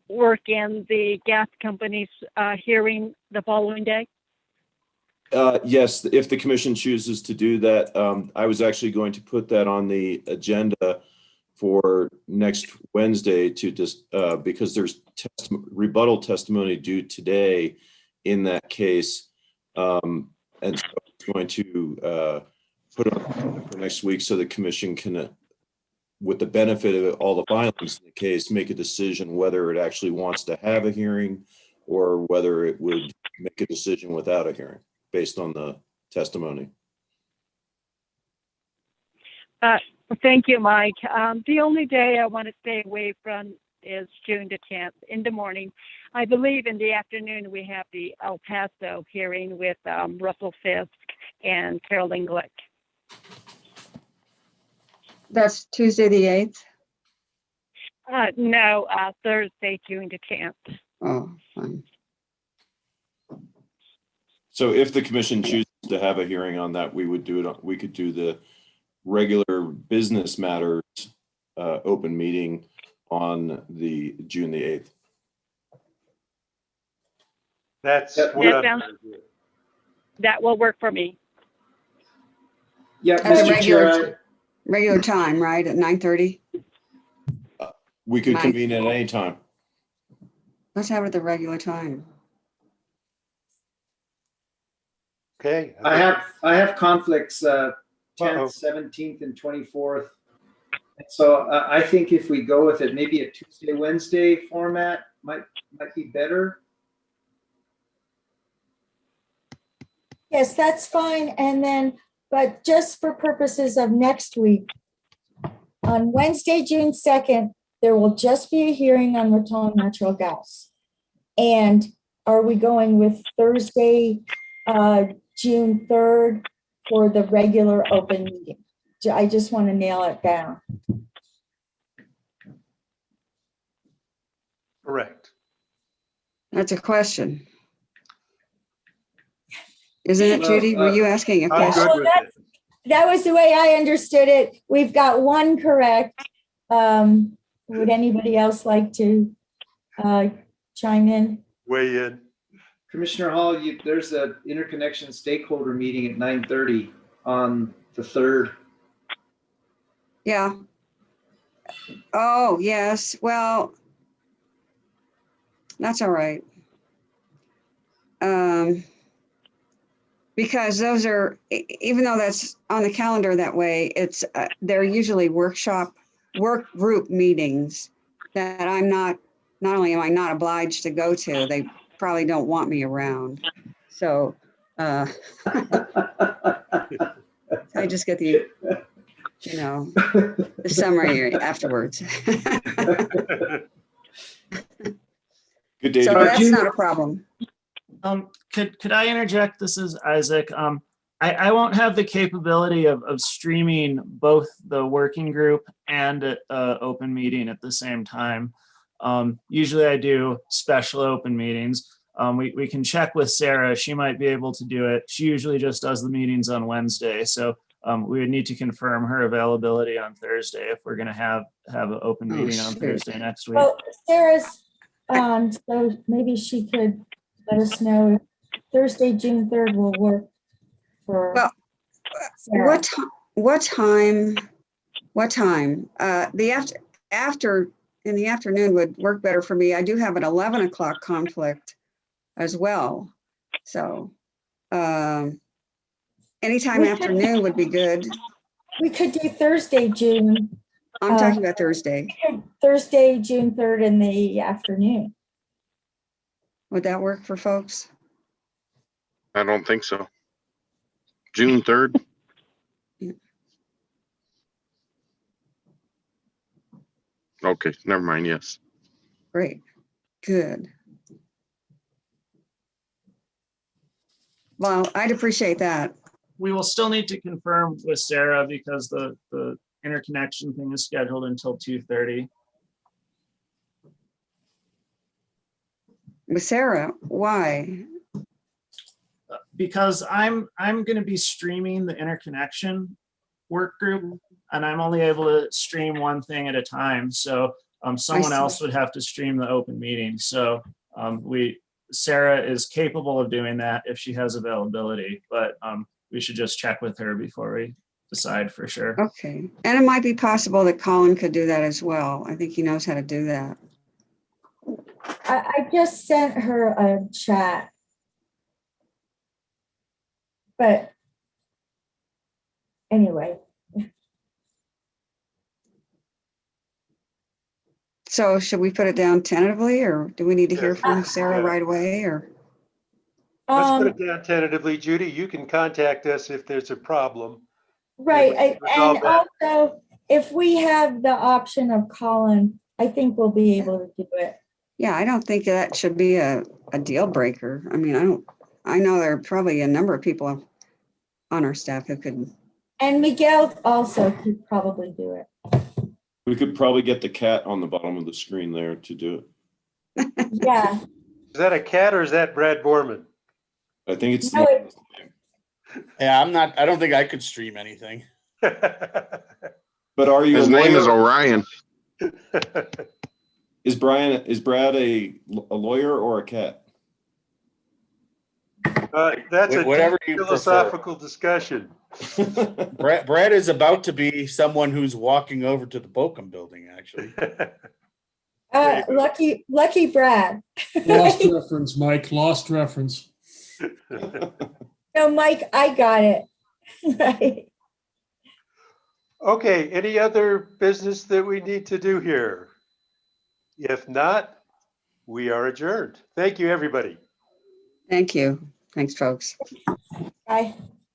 work in the gas company's hearing the following day? yes, if the commission chooses to do that, I was actually going to put that on the agenda for next Wednesday to just because there's rebuttal testimony due today in that case, and so I'm going to put it on for next week so the commission can, with the benefit of all the filings in the case, make a decision whether it actually wants to have a hearing or whether it would make a decision without a hearing based on the testimony. Thank you, Mike. The only day I want to stay away from is June the 10th in the morning. I believe in the afternoon we have the El Paso hearing with Russell Fisk and Carolyn Glick. That's Tuesday, the 8th? No, Thursday, June the 10th. Oh, fine. So if the commission chooses to have a hearing on that, we would do it. We could do the regular business matters open meeting on the June the 8th. That will work for me. Yeah, At the Mr. Chair, regular time, right, at 9:30? We could Mike. convene at any time. Let's have it at the regular time. Okay. I have conflicts 10th, 17th, and 24th. So I think if we go with it, maybe a Tuesday, Wednesday format might be better. Yes, that's fine. And then, but just for purposes of next week, on Wednesday, June 2nd, there will just be a hearing on Raton Natural Gas. And are we going with Thursday, June 3rd for the regular open meeting? I just want to nail it down. Correct. That's a question. Isn't it, Judy? Were you asking a question? I'm good with it. That was the way I understood it. We've got one correct. Would anybody else like to chime in? Weigh in. Commissioner Hall, there's an interconnection stakeholder meeting at 9:30 on the 3rd. Yeah. Oh, yes. Well, that's all right. Because those are, even though that's on the calendar that way, it's they're usually work group meetings that I'm not only am I not obliged to go to, they probably don't want me around. So I just get the, the summary afterwards. Good day. So that's not a problem. Could I interject? This is Isaac. I won't have the capability of streaming both the working group and open meeting at the same time. Usually I do special open meetings. we can check with Sarah. She might be able to do it. She usually just does the meetings on Wednesday. So we would need to confirm her availability on Thursday if we're going to have an open meeting on shoot. Thursday next week. Well, Sarah's on, so maybe she could let us know if Thursday, June 3rd will work for Well, Sarah. what time? After in the afternoon would work better for me. I do have an 11 o'clock conflict as well. So anytime We could- afternoon would be good. We could do Thursday, June. I'm talking about Thursday. Thursday, June 3rd in the afternoon. Would that work for folks? I don't think so. June 3rd. Okay, never mind. Yes. Great, good. Well, I'd appreciate that. We will still need to confirm with Sarah because the interconnection thing is scheduled until 2:30. With Sarah, why? Because I'm going to be streaming the interconnection work group, and I'm only able to stream one thing at a time. So someone see. else would have to stream the open meeting. So Sarah is capable of doing that if she has availability, but we should just check with her before we decide for sure. Okay, and it might be possible that Colin could do that as well. I think he knows how to do that. I just sent her a chat. But anyway, So should we put it down tentatively, or do we need to hear Yes. from Sarah Yeah. right away, or? Let's put it down tentatively. Judy, you can contact us if there's a problem. right, we can and resolve that. also, if we have the option of Colin, I think we'll be able to do it. Yeah, I don't think that should be a deal breaker. I mean, I know there are probably a number of people on our staff who could. And Miguel also could probably do it. We could probably get the cat on the bottom of the screen there to do it. Yeah. Is that a cat or is that Brad Borman? I think it's. No, Yeah, I don't think I could stream anything. But are you? His a name is lawyer? Orion. Is Brad a lawyer or a cat? That's a Whatever deep you philosophical discussion. Brad is about to be someone who's walking over to the Bochum building, actually. lucky Brad. Lost reference, Mike, lost reference. No, Mike, I got it. Right. Okay, any other business that we need to do here? If not, we are adjourned. Thank you, everybody. Thank you. Thanks, folks. Bye.